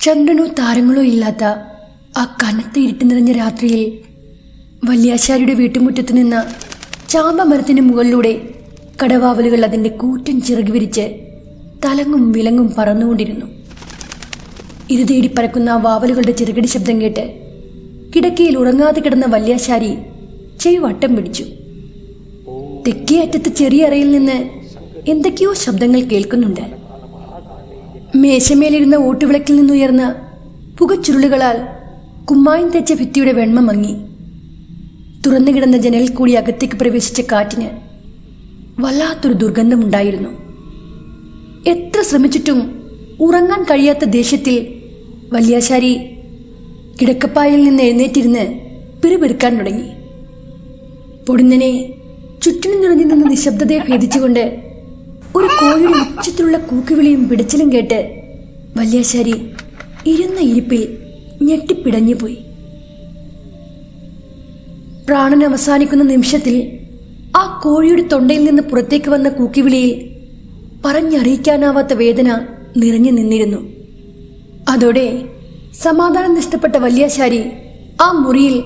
ചന്ദ്രനോ താരങ്ങളോ ഇല്ലാത്ത ആ കനത്ത ഇരുട്ട് നിറഞ്ഞ രാത്രിയിൽ വല്യാശാരിയുടെ വീട്ടുമുറ്റത്ത് നിന്ന ചാമ്പമരത്തിന് മുകളിലൂടെ കടവാവലുകൾ അതിൻ്റെ കൂറ്റൻ ചിറക് വിരിച്ച് തലങ്ങും വിലങ്ങും പറന്നുകൊണ്ടിരുന്നു. ഇത് തേടി പറക്കുന്ന ആ വാവലുകളുടെ ചിറകടി ശബ്ദം കേട്ട് കിടക്കയിൽ ഉറങ്ങാതെ കിടന്ന വല്യാശാരി ചെവി വട്ടം പിടിച്ചു. തെക്കേ അറ്റത്ത് ചെറിയ അറയിൽ നിന്ന് എന്തൊക്കെയോ ശബ്ദങ്ങൾ കേൾക്കുന്നുണ്ട്. മേശമേലിരുന്ന ഓട്ടുവിളക്കിൽ നിന്നുയർന്ന പുകച്ചുരുളുകളാൽ കുമ്മായം തെച്ച ഭിത്തിയുടെ വെണ്മ മങ്ങി. തുറന്നു കിടന്ന ജനലിൽ കൂടി അകത്തേക്ക് പ്രവേശിച്ച കാറ്റിന് വല്ലാത്തൊരു ദുർഗന്ധമുണ്ടായിരുന്നു. എത്ര ശ്രമിച്ചിട്ടും ഉറങ്ങാൻ കഴിയാത്ത ദേഷ്യത്തിൽ വല്യാശാരി കിടക്കപ്പായിൽ നിന്ന് എഴുന്നേറ്റിരുന്ന് പിറുപിറുക്കാൻ തുടങ്ങി. പൊടുന്നനെ ചുറ്റിനും നിറഞ്ഞു നിന്ന നിശബ്ദതയെ ഭേദിച്ചുകൊണ്ട് ഒരു കോഴിയുടെ ഉച്ചത്തിലുള്ള കൂക്കുവിളിയും പിടച്ചിലും കേട്ട് വല്യാശാരി ഇരുന്ന ഇരിപ്പിൽ ഞെട്ടിപ്പിടഞ്ഞുപോയി. പ്രാണൻ അവസാനിക്കുന്ന നിമിഷത്തിൽ ആ കോഴിയുടെ തൊണ്ടയിൽ നിന്ന് പുറത്തേക്ക് വന്ന കൂക്കിവിളിയിൽ പറഞ്ഞറിയിക്കാനാവാത്ത വേദന നിറഞ്ഞു നിന്നിരുന്നു. അതോടെ സമാധാനം നഷ്ടപ്പെട്ട വല്യാശാരി ആ മുറിയിൽ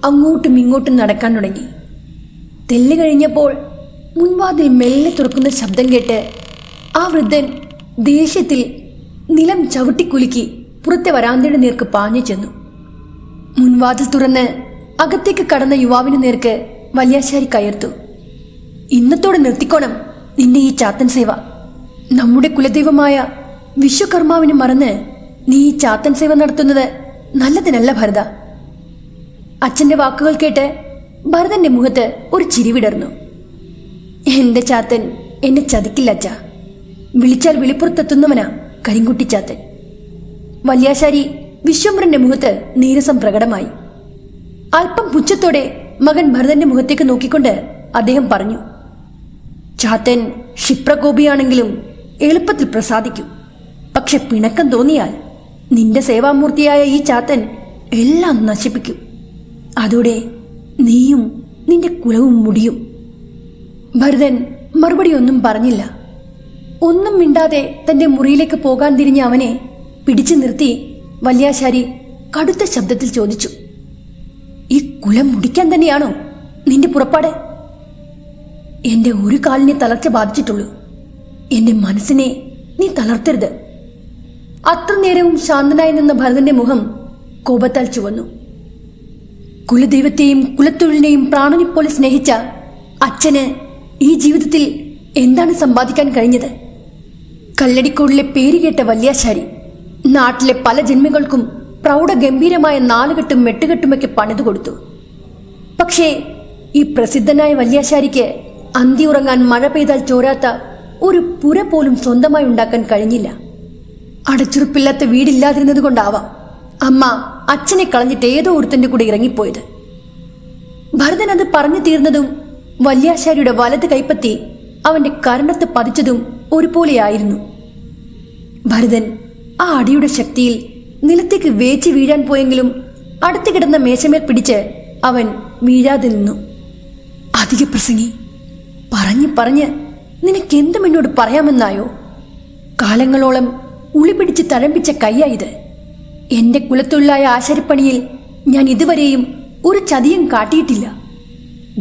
അങ്ങോട്ടും ഇങ്ങോട്ടും നടക്കാൻ തുടങ്ങി. തെല്ല് കഴിഞ്ഞപ്പോൾ മുൻവാതിൽ മെല്ലെ തുറക്കുന്ന ശബ്ദം കേട്ട് ആ വൃദ്ധൻ ദേഷ്യത്തിൽ നിലം ചവിട്ടിക്കുലുക്കി പുറത്തെ വരാന്തയുടെ നേർക്ക് പാഞ്ഞു ചെന്നു. മുൻവാതിൽ തുറന്ന് അകത്തേക്ക് കടന്ന യുവാവിന് നേർക്ക് വല്യാശാരി കയർത്തു. ഇന്നത്തോടെ നിർത്തിക്കോണം നിന്റെ ഈ ചാത്തൻ സേവ. നമ്മുടെ കുലദൈവമായ വിശ്വകർമാവിന് മറന്ന് നീ ഈ ചാത്തൻ സേവ നടത്തുന്നത് നല്ലതിനല്ല ഭരത. അച്ഛന്റെ വാക്കുകൾ കേട്ട് ഭരതന്റെ മുഖത്ത് ഒരു ചിരി വിടർന്നു. എന്റെ ചാത്തൻ എന്നെ ചതിക്കില്ല അച്ഛ. വിളിച്ചാൽ വിളിപ്പുറത്തെത്തുന്നവനാ കരിങ്കുട്ടിച്ചാത്തൻ. വല്യാശാരി വിശ്വംഭരന്റെ മുഖത്ത് നീരസം പ്രകടമായി. അല്പം പുച്ഛത്തോടെ മകൻ ഭരതന്റെ മുഖത്തേക്ക് നോക്കിക്കൊണ്ട് അദ്ദേഹം പറഞ്ഞു, ചാത്തൻ ക്ഷിപ്രകോപിയാണെങ്കിലും എളുപ്പത്തിൽ പ്രസാദിക്കും. പക്ഷെ പിണക്കം തോന്നിയാൽ നിന്റെ സേവാമൂർത്തിയായ ഈ ചാത്തൻ എല്ലാം നശിപ്പിക്കും. അതോടെ നീയും നിന്റെ കുലവും മുടിയും. ഭരതൻ മറുപടി ഒന്നും പറഞ്ഞില്ല. ഒന്നും മിണ്ടാതെ തന്റെ മുറിയിലേക്ക് പോകാൻ തിരിഞ്ഞ അവനെ പിടിച്ചു നിർത്തി വല്യാശാരി കടുത്ത ശബ്ദത്തിൽ ചോദിച്ചു, ഈ കുലം മുടിക്കാൻ തന്നെയാണോ നിന്റെ പുറപ്പാട്? എന്റെ ഒരു കാലിനെ തളർച്ച ബാധിച്ചിട്ടുള്ളൂ. എന്റെ മനസ്സിനെ നീ തളർത്തരുത്. അത്ര നേരവും ശാന്തനായി നിന്ന ഭരതന്റെ മുഖം കോപത്താൽ ചുവന്നു. കുലദൈവത്തെയും കുലത്തൊഴിലിനെയും പ്രാണനെപ്പോലെ സ്നേഹിച്ച അച്ഛന് ഈ ജീവിതത്തിൽ എന്താണ് സമ്പാദിക്കാൻ കഴിഞ്ഞത്? കല്ലടിക്കോടിലെ പേരുകേട്ട വല്യാശാരി നാട്ടിലെ പല ജന്മികൾക്കും പ്രൗഢഗംഭീരമായ നാലുകെട്ടും മെട്ടുകെട്ടുമൊക്കെ പണിതു കൊടുത്തു. പക്ഷേ ഈ പ്രസിദ്ധനായ വല്യാശാരിക്ക് അന്തി ഉറങ്ങാൻ മഴ പെയ്താൽ ചോരാത്ത ഒരു പുര പോലും സ്വന്തമായി ഉണ്ടാക്കാൻ കഴിഞ്ഞില്ല. അടച്ചുറപ്പില്ലാത്ത വീടില്ലാതിരുന്നത് കൊണ്ടാവാം അമ്മ അച്ഛനെ കളഞ്ഞിട്ട് ഏതോ ഒരുത്തന്റെ കൂടെ ഇറങ്ങിപ്പോയത്. ഭരതൻ അത് പറഞ്ഞു തീർന്നതും വല്യാശാരിയുടെ വലത് കൈപ്പത്തി അവന്റെ കരണത്ത് പതിച്ചതും ഒരുപോലെയായിരുന്നു. ഭരതൻ ആ അടിയുടെ ശക്തിയിൽ നിലത്തേക്ക് വേച്ച് വീഴാൻ പോയെങ്കിലും അടുത്ത് കിടന്ന മേശമേൽ പിടിച്ച് അവൻ വീഴാതെ നിന്നു. അധിക പ്രസംഗി, പറഞ്ഞ് പറഞ്ഞ് നിനക്കെന്തും എന്നോട് പറയാമെന്നായോ? കാലങ്ങളോളം ഉളി പിടിച്ച് തഴമ്പിച്ച കയ്യായത്. എന്റെ കുലത്തൊഴിലായ ആശാരിപ്പണിയിൽ ഞാൻ ഇതുവരെയും ഒരു ചതിയും കാട്ടിയിട്ടില്ല.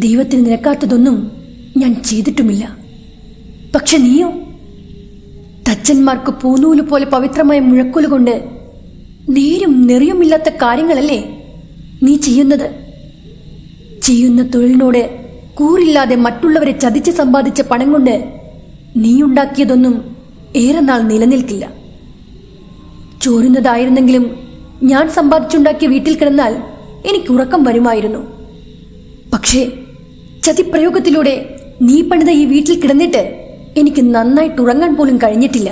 ദൈവത്തിന് നിരക്കാത്തതൊന്നും ഞാൻ ചെയ്തിട്ടുമില്ല. പക്ഷെ നീയോ? തച്ചന്മാർക്ക് പൂനൂല് പോലെ പവിത്രമായ മുഴക്കുലുകൊണ്ട് നേരും നെറിയുമില്ലാത്ത കാര്യങ്ങളല്ലേ നീ ചെയ്യുന്നത്? ചെയ്യുന്ന തൊഴിലിനോട് കൂറില്ലാതെ മറ്റുള്ളവരെ ചതിച്ച് സമ്പാദിച്ച പണം കൊണ്ട് നീ ഉണ്ടാക്കിയതൊന്നും ഏറെ നാൾ നിലനിൽക്കില്ല. ചോരുന്നതായിരുന്നെങ്കിലും ഞാൻ സമ്പാദിച്ചുണ്ടാക്കിയ വീട്ടിൽ കിടന്നാൽ എനിക്ക് ഉറക്കം വരുമായിരുന്നു. പക്ഷേ ചതിപ്രയോഗത്തിലൂടെ നീ പണിത ഈ വീട്ടിൽ കിടന്നിട്ട് എനിക്ക് നന്നായിട്ട് ഉറങ്ങാൻ പോലും കഴിഞ്ഞിട്ടില്ല.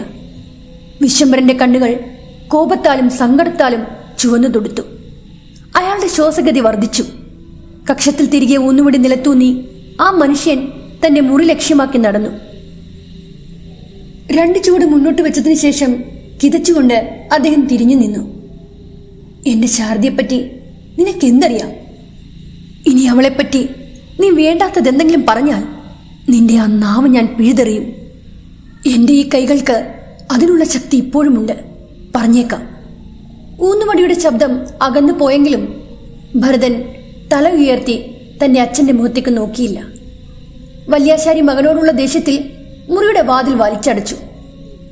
വിശ്വംഭരന്റെ കണ്ണുകൾ കോപത്താലും സങ്കടത്താലും ചുവന്നു തൊടുത്തു. അയാളുടെ ശ്വാസഗതി വർദ്ധിച്ചു. കക്ഷത്തിൽ തിരികെ ഊന്നുവിടി നിലത്തൂന്നി ആ മനുഷ്യൻ തന്റെ മുറി ലക്ഷ്യമാക്കി നടന്നു. 2 ചുവട് മുന്നോട്ട് വെച്ചതിന് ശേഷം കിതച്ചുകൊണ്ട് അദ്ദേഹം തിരിഞ്ഞു നിന്നു. എന്റെ ശാരദയെപ്പറ്റി നിനക്കെന്തറിയാം? ഇനി അവളെപ്പറ്റി നീ വേണ്ടാത്തതെന്തെങ്കിലും പറഞ്ഞാൽ നിന്റെ ആ നാവ് ഞാൻ പിഴുതെറിയും. എന്റെ ഈ കൈകൾക്ക് അതിനുള്ള ശക്തി ഇപ്പോഴുമുണ്ട്. പറഞ്ഞേക്കാം. ഊന്നുവടിയുടെ ശബ്ദം അകന്നു പോയെങ്കിലും ഭരതൻ തല ഉയർത്തി തന്റെ അച്ഛന്റെ മുഖത്തേക്ക് നോക്കിയില്ല. വല്യാശാരി മകനോടുള്ള ദേഷ്യത്തിൽ മുറിയുടെ വാതിൽ വലിച്ചടച്ചു.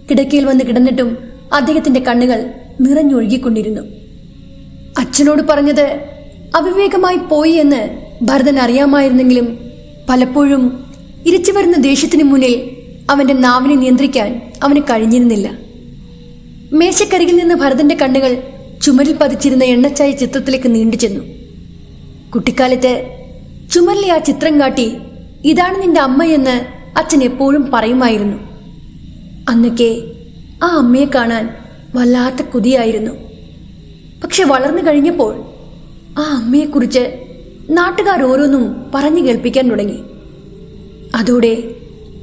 കിടക്കയിൽ വന്ന് കിടന്നിട്ടും അദ്ദേഹത്തിന്റെ കണ്ണുകൾ നിറഞ്ഞൊഴുകിക്കൊണ്ടിരുന്നു. അച്ഛനോട് പറഞ്ഞത് അവിവേകമായി പോയി എന്ന് ഭരതൻ അറിയാമായിരുന്നെങ്കിലും പലപ്പോഴും ഇരച്ചു വരുന്ന ദേഷ്യത്തിന് മുന്നിൽ അവന്റെ നാവിനെ നിയന്ത്രിക്കാൻ അവന് കഴിഞ്ഞിരുന്നില്ല. മേശക്കരികിൽ നിന്ന് ഭരതന്റെ കണ്ണുകൾ ചുമരിൽ പതിച്ചിരുന്ന എണ്ണച്ചായ ചിത്രത്തിലേക്ക് നീണ്ടു ചെന്നു. കുട്ടിക്കാലത്ത് ചുമരിലെ ആ ചിത്രം കാട്ടി ഇതാണ് നിന്റെ അമ്മയെന്ന് അച്ഛൻ എപ്പോഴും പറയുമായിരുന്നു. അന്നൊക്കെ ആ അമ്മയെ കാണാൻ വല്ലാത്ത കൊതിയായിരുന്നു. പക്ഷെ വളർന്നു കഴിഞ്ഞപ്പോൾ ആ അമ്മയെക്കുറിച്ച് നാട്ടുകാർ ഓരോന്നും പറഞ്ഞു കേൾപ്പിക്കാൻ തുടങ്ങി. അതോടെ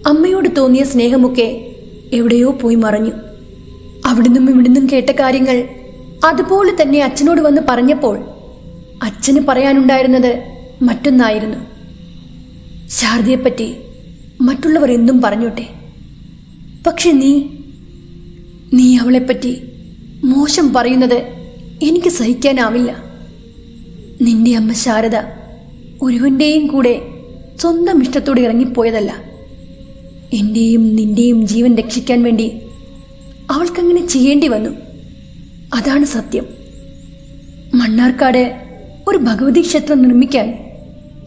അമ്മയോട് തോന്നിയ സ്നേഹമൊക്കെ എവിടെയോ പോയി മറഞ്ഞു. അവിടുന്നും ഇവിടുന്നും കേട്ട കാര്യങ്ങൾ അതുപോലെ തന്നെ അച്ഛനോട് വന്ന് പറഞ്ഞപ്പോൾ അച്ഛന് പറയാനുണ്ടായിരുന്നത് മറ്റൊന്നായിരുന്നു. ശാരദയെപ്പറ്റി മറ്റുള്ളവർ എന്തും പറഞ്ഞോട്ടെ, പക്ഷെ നീ അവളെപ്പറ്റി മോശം പറയുന്നത് എനിക്ക് സഹിക്കാനാവില്ല. നിന്റെ അമ്മ ശാരദ ഒരുവന്റെയും കൂടെ സ്വന്തം ഇഷ്ടത്തോടെ ഇറങ്ങിപ്പോയതല്ല. എന്റെയും നിന്റെയും ജീവൻ രക്ഷിക്കാൻ വേണ്ടി അവൾക്കങ്ങനെ ചെയ്യേണ്ടി വന്നു. അതാണ് സത്യം. മണ്ണാർക്കാട് ഒരു ഭഗവതി ക്ഷേത്രം നിർമ്മിക്കാൻ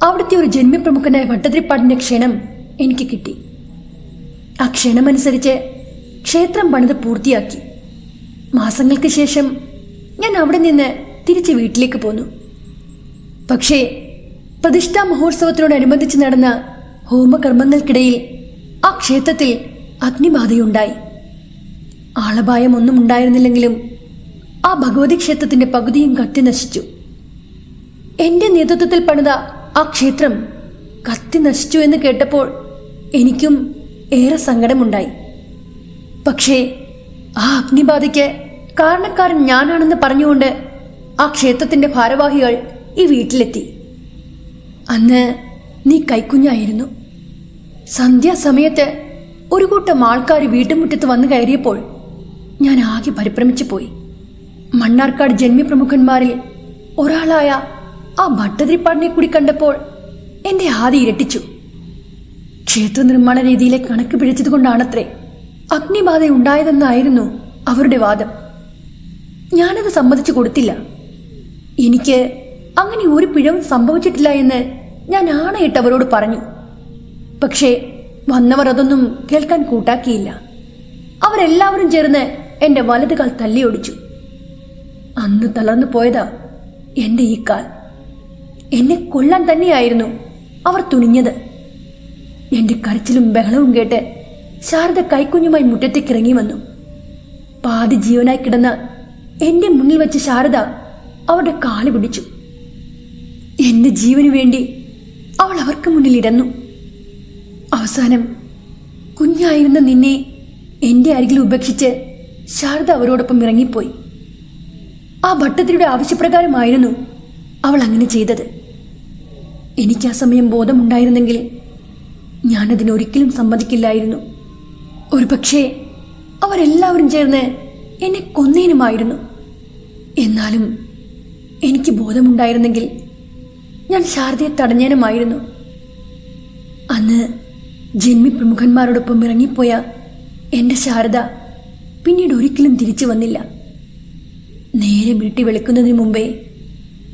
അവിടുത്തെ ഒരു ജന്മിപ്രമുഖനായ ഭട്ടതിരിപ്പാടിന്റെ ക്ഷണം എനിക്ക് കിട്ടി. ആ ക്ഷണമനുസരിച്ച് ക്ഷേത്രം പണിത് പൂർത്തിയാക്കി. മാസങ്ങൾക്ക് ശേഷം ഞാൻ അവിടെ നിന്ന് തിരിച്ച് വീട്ടിലേക്ക് പോന്നു. പക്ഷേ പ്രതിഷ്ഠാ മഹോത്സവത്തിനോടനുബന്ധിച്ച് നടന്ന ഹോമകർമ്മങ്ങൾക്കിടയിൽ ആ ക്ഷേത്രത്തിൽ അഗ്നിബാധയുണ്ടായി. ആളപായം ഒന്നും ഉണ്ടായിരുന്നില്ലെങ്കിലും ആ ഭഗവതി ക്ഷേത്രത്തിന്റെ പകുതിയും കത്തി നശിച്ചു. എന്റെ നേതൃത്വത്തിൽ പണിത ആ ക്ഷേത്രം കത്തി നശിച്ചു എന്ന് കേട്ടപ്പോൾ എനിക്കും ഏറെ സങ്കടമുണ്ടായി. പക്ഷേ ആ അഗ്നിബാധയ്ക്ക് കാരണക്കാരൻ ഞാനാണെന്ന് പറഞ്ഞുകൊണ്ട് ആ ക്ഷേത്രത്തിന്റെ ഭാരവാഹികൾ ഈ വീട്ടിലെത്തി. അന്ന് നീ കൈക്കുഞ്ഞായിരുന്നു. സന്ധ്യാസമയത്ത് ഒരു കൂട്ടം ആൾക്കാർ വീട്ടുമുറ്റത്ത് വന്നു കയറിയപ്പോൾ ഞാൻ ആകെ പരിഭ്രമിച്ചു പോയി. മണ്ണാർക്കാട് ജന്മിപ്രമുഖന്മാരിൽ ഒരാളായ ആ ഭട്ടതിരിപ്പാടിനെ കൂടി കണ്ടപ്പോൾ എന്റെ ആദി ഇരട്ടിച്ചു. ക്ഷേത്ര നിർമ്മാണ രീതിയിലെ കണക്ക് പിഴച്ചതുകൊണ്ടാണത്രേ അഗ്നിബാധ ഉണ്ടായതെന്നായിരുന്നു അവരുടെ വാദം. ഞാനത് സമ്മതിച്ചു കൊടുത്തില്ല. എനിക്ക് അങ്ങനെ ഒരു പിഴവും സംഭവിച്ചിട്ടില്ല എന്ന് ഞാൻ ആണയിട്ട് അവരോട് പറഞ്ഞു. പക്ഷേ വന്നവർ അതൊന്നും കേൾക്കാൻ കൂട്ടാക്കിയില്ല. അവരെല്ലാവരും ചേർന്ന് എന്റെ വലത് കാൽ തല്ലിയൊടിച്ചു. അന്ന് തളർന്നു പോയതാ എന്റെ ഈ കാൽ. എന്നെ കൊല്ലാൻ തന്നെയായിരുന്നു അവർ തുനിഞ്ഞത്. എന്റെ കരച്ചിലും ബഹളവും കേട്ട് ശാരദ കൈക്കുഞ്ഞുമായി മുറ്റത്തേക്ക് ഇറങ്ങി വന്നു. പാതി ജീവനായി കിടന്ന എന്റെ മുന്നിൽ വെച്ച് ശാരദ അവരുടെ കാല് പിടിച്ചു. എന്റെ ജീവനു വേണ്ടി അവൾ അവർക്ക് മുന്നിൽ ഇടന്നു. അവസാനം കുഞ്ഞായിരുന്ന നിന്നെ എന്റെ അരികിൽ ഉപേക്ഷിച്ച് ശാരദ അവരോടൊപ്പം ഇറങ്ങിപ്പോയി. ആ ഭട്ടതിരിയുടെ ആവശ്യപ്രകാരമായിരുന്നു അവൾ അങ്ങനെ ചെയ്തത്. എനിക്ക് ആ സമയം ബോധമുണ്ടായിരുന്നെങ്കിൽ ഞാനതിനൊരിക്കലും സമ്മതിക്കില്ലായിരുന്നു. ഒരുപക്ഷെ അവരെല്ലാവരും ചേർന്ന് എന്നെ കൊന്നേനുമായിരുന്നു. എന്നാലും എനിക്ക് ബോധമുണ്ടായിരുന്നെങ്കിൽ ഞാൻ ശാരദയെ തടഞ്ഞേനുമായിരുന്നു. അന്ന് ജന്മിപ്രമുഖന്മാരോടൊപ്പം ഇറങ്ങിപ്പോയ എന്റെ ശാരദ പിന്നീട് ഒരിക്കലും തിരിച്ചു വന്നില്ല. നേരെ മിട്ടി വെളുക്കുന്നതിന് മുമ്പേ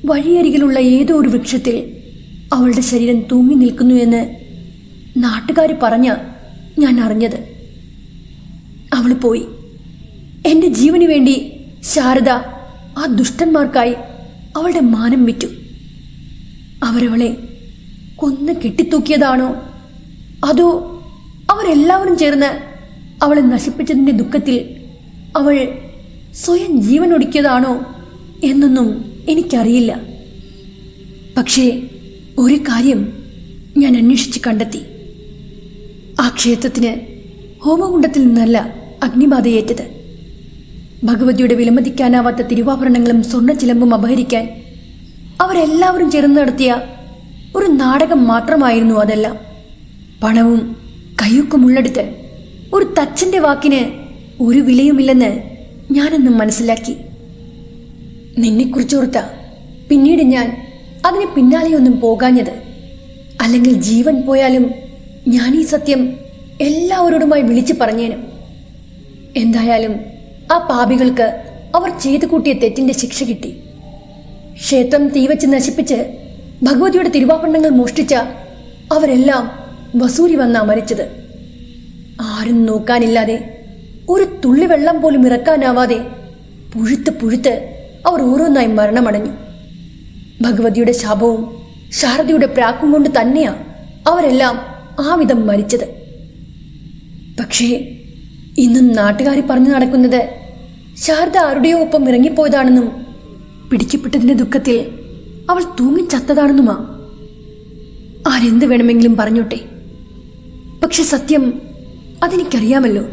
വഴിയരികിലുള്ള ഏതോ ഒരു വൃക്ഷത്തിൽ അവളുടെ ശരീരം തൂങ്ങി നിൽക്കുന്നു എന്ന് നാട്ടുകാർ പറഞ്ഞ ഞാൻ അറിഞ്ഞത്. അവൾ പോയി. എന്റെ ജീവന് വേണ്ടി ശാരദ ആ ദുഷ്ടന്മാർക്കായി അവളുടെ മാനം വിറ്റു. അവരവളെ കൊന്ന് കെട്ടിത്തൂക്കിയതാണോ അതോ അവരെല്ലാവരും ചേർന്ന് അവളെ നശിപ്പിച്ചതിന്റെ ദുഃഖത്തിൽ അവൾ സ്വയം ജീവനൊടുക്കിയതാണോ എന്നൊന്നും എനിക്കറിയില്ല. പക്ഷേ ഒരു കാര്യം ഞാൻ അന്വേഷിച്ച് കണ്ടെത്തി. ആ ക്ഷേത്രത്തിന് ഹോമകുണ്ടത്തിൽ നിന്നല്ല അഗ്നിബാധയേറ്റത്. ഭഗവതിയുടെ വിലമതിക്കാനാവാത്ത തിരുവാഭരണങ്ങളും സ്വർണ്ണച്ചിലമ്പും അപഹരിക്കാൻ അവരെല്ലാവരും ചേർന്ന് നടത്തിയ ഒരു നാടകം മാത്രമായിരുന്നു അതെല്ലാം. പണവും കയ്യൊക്കുമുള്ളെടുത്ത് ഒരു തച്ചന്റെ വാക്കിന് ഒരു വിലയുമില്ലെന്ന് ഞാനൊന്നും മനസ്സിലാക്കി. നിന്നെക്കുറിച്ചോർത്ത പിന്നീട് ഞാൻ അതിന് പിന്നാലെയൊന്നും പോകാഞ്ഞത്. അല്ലെങ്കിൽ ജീവൻ പോയാലും ഞാൻ ഈ സത്യം എല്ലാവരോടുമായി വിളിച്ചു പറഞ്ഞേനും. എന്തായാലും ആ പാപികൾക്ക് അവർ ചെയ്തു കൂട്ടിയ തെറ്റിന്റെ ശിക്ഷ കിട്ടി. ക്ഷേത്രം തീവച്ച് നശിപ്പിച്ച് ഭഗവതിയുടെ തിരുവാഭരണങ്ങൾ മോഷ്ടിച്ച അവരെല്ലാം വസൂരി വന്നാ മരിച്ചത്. ആരും നോക്കാനില്ലാതെ, ഒരു തുള്ളി വെള്ളം പോലും ഇറക്കാനാവാതെ പുഴുത്ത് പുഴുത്ത് അവർ ഓരോന്നായി മരണമടഞ്ഞു. ഭഗവതിയുടെ ശാപവും ശാരദയുടെ പ്രാക്കും കൊണ്ട് തന്നെയാ അവരെല്ലാം ആ വിധം മരിച്ചത്. പക്ഷേ ഇന്നും നാട്ടുകാർ പറഞ്ഞു നടക്കുന്നത് ശാരദ ആരുടെയോ ഒപ്പം ഇറങ്ങിപ്പോയതാണെന്നും പിടിക്കപ്പെട്ടതിന്റെ ദുഃഖത്തിൽ അവൾ തൂങ്ങിച്ചത്തതാണെന്നുമാ. ആരെന്ത് വേണമെങ്കിലും പറഞ്ഞോട്ടെ, പക്ഷെ സത്യം അതെനിക്കറിയാമല്ലോ.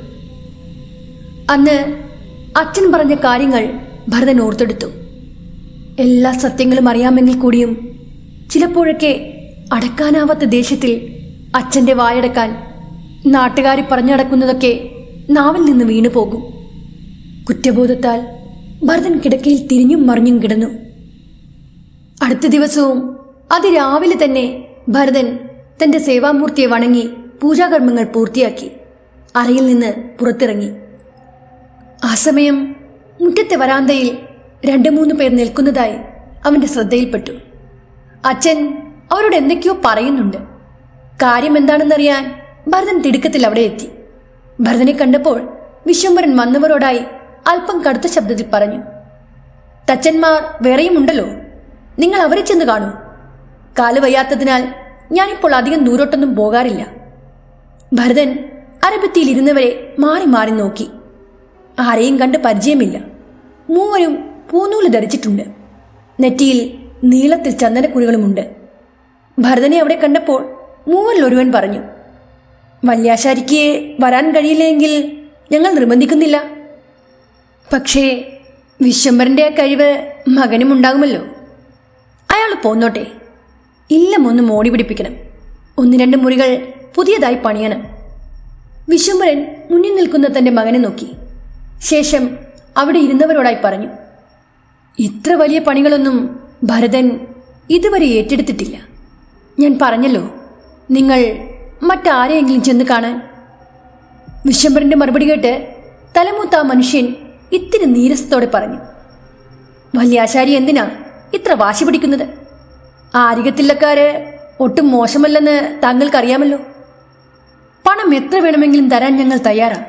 അന്ന് അച്ഛൻ പറഞ്ഞ കാര്യങ്ങൾ ഭരതൻ ഓർത്തെടുത്തു. എല്ലാ സത്യങ്ങളും അറിയാമെങ്കിൽ കൂടിയും ചിലപ്പോഴൊക്കെ അടക്കാനാവാത്ത ദേഷ്യത്തിൽ അച്ഛൻ്റെ വായടക്കാൻ നാട്ടുകാർ പറഞ്ഞു നടക്കുന്നതൊക്കെ നാവിൽ നിന്ന് വീണു പോകും. കുറ്റബോധത്താൽ ഭരതൻ കിടക്കയിൽ തിരിഞ്ഞും മറിഞ്ഞും കിടന്നു. അടുത്ത ദിവസവും അതിരാവിലെ തന്നെ ഭരതൻ തന്റെ സേവാമൂർത്തിയെ വണങ്ങി പൂജാകർമ്മങ്ങൾ പൂർത്തിയാക്കി അറയിൽ നിന്ന് പുറത്തിറങ്ങി. ആ സമയം മുറ്റത്തെ വരാന്തയിൽ 2-3 പേർ നിൽക്കുന്നതായി അവന്റെ ശ്രദ്ധയിൽപ്പെട്ടു. അച്ഛൻ അവരോട് എന്തൊക്കെയോ പറയുന്നുണ്ട്. കാര്യം എന്താണെന്നറിയാൻ ഭരതൻ തിടുക്കത്തിൽ അവിടെ എത്തി. ഭരതനെ കണ്ടപ്പോൾ വിശ്വംഭരൻ വന്നവരോടായി അല്പം കടുത്ത ശബ്ദത്തിൽ പറഞ്ഞു, തച്ചന്മാർ വേറെയും ഉണ്ടല്ലോ, നിങ്ങൾ അവരെ ചെന്ന് കാണൂ. കാല് വയ്യാത്തതിനാൽ ഞാനിപ്പോൾ അധികം ദൂരോട്ടൊന്നും പോകാറില്ല. ഭരതൻ അരബത്തിയിൽ ഇരുന്നവരെ മാറി മാറി നോക്കി. ആരെയും കണ്ട് പരിചയമില്ല. മൂവരും പൂനൂല് ധരിച്ചിട്ടുണ്ട്. നെറ്റിയിൽ നീളത്തിൽ ചന്ദനക്കുറികളുമുണ്ട്. ഭരതനെ അവിടെ കണ്ടപ്പോൾ മൂവരിൽ ഒരുവൻ പറഞ്ഞു, വല്യാശാരിക്ക് വരാൻ കഴിയില്ലെങ്കിൽ ഞങ്ങൾ നിർബന്ധിക്കുന്നില്ല. പക്ഷേ വിശ്വംഭരന്റെ ആ കഴിവ് മകനും ഉണ്ടാകുമല്ലോ. അയാൾ പോന്നോട്ടെ. ഇല്ലമൊന്ന് മോടി പിടിപ്പിക്കണം. 1-2 മുറികൾ പുതിയതായി പണിയണം. വിശ്വംഭരൻ മുന്നിൽ നിൽക്കുന്ന തന്റെ മകനെ നോക്കി. ശേഷം അവിടെ ഇരുന്നവരോടായി പറഞ്ഞു, ഇത്ര വലിയ പണികളൊന്നും ഭരതൻ ഇതുവരെ ഏറ്റെടുത്തിട്ടില്ല. ഞാൻ പറഞ്ഞല്ലോ, നിങ്ങൾ മറ്റാരെയെങ്കിലും ചെന്ന് കാണാൻ. വിശ്വംഭരന്റെ മറുപടി കേട്ട് തലമൂത്ത ആ മനുഷ്യൻ ഇത്തിരി നീരസത്തോടെ പറഞ്ഞു, വല്യാശാരി എന്തിനാ ഇത്ര വാശി പിടിക്കുന്നത്? ആരികത്തില്ലക്കാര് ഒട്ടും മോശമല്ലെന്ന് താങ്കൾക്കറിയാമല്ലോ. പണം എത്ര വേണമെങ്കിലും തരാൻ ഞങ്ങൾ തയ്യാറാ.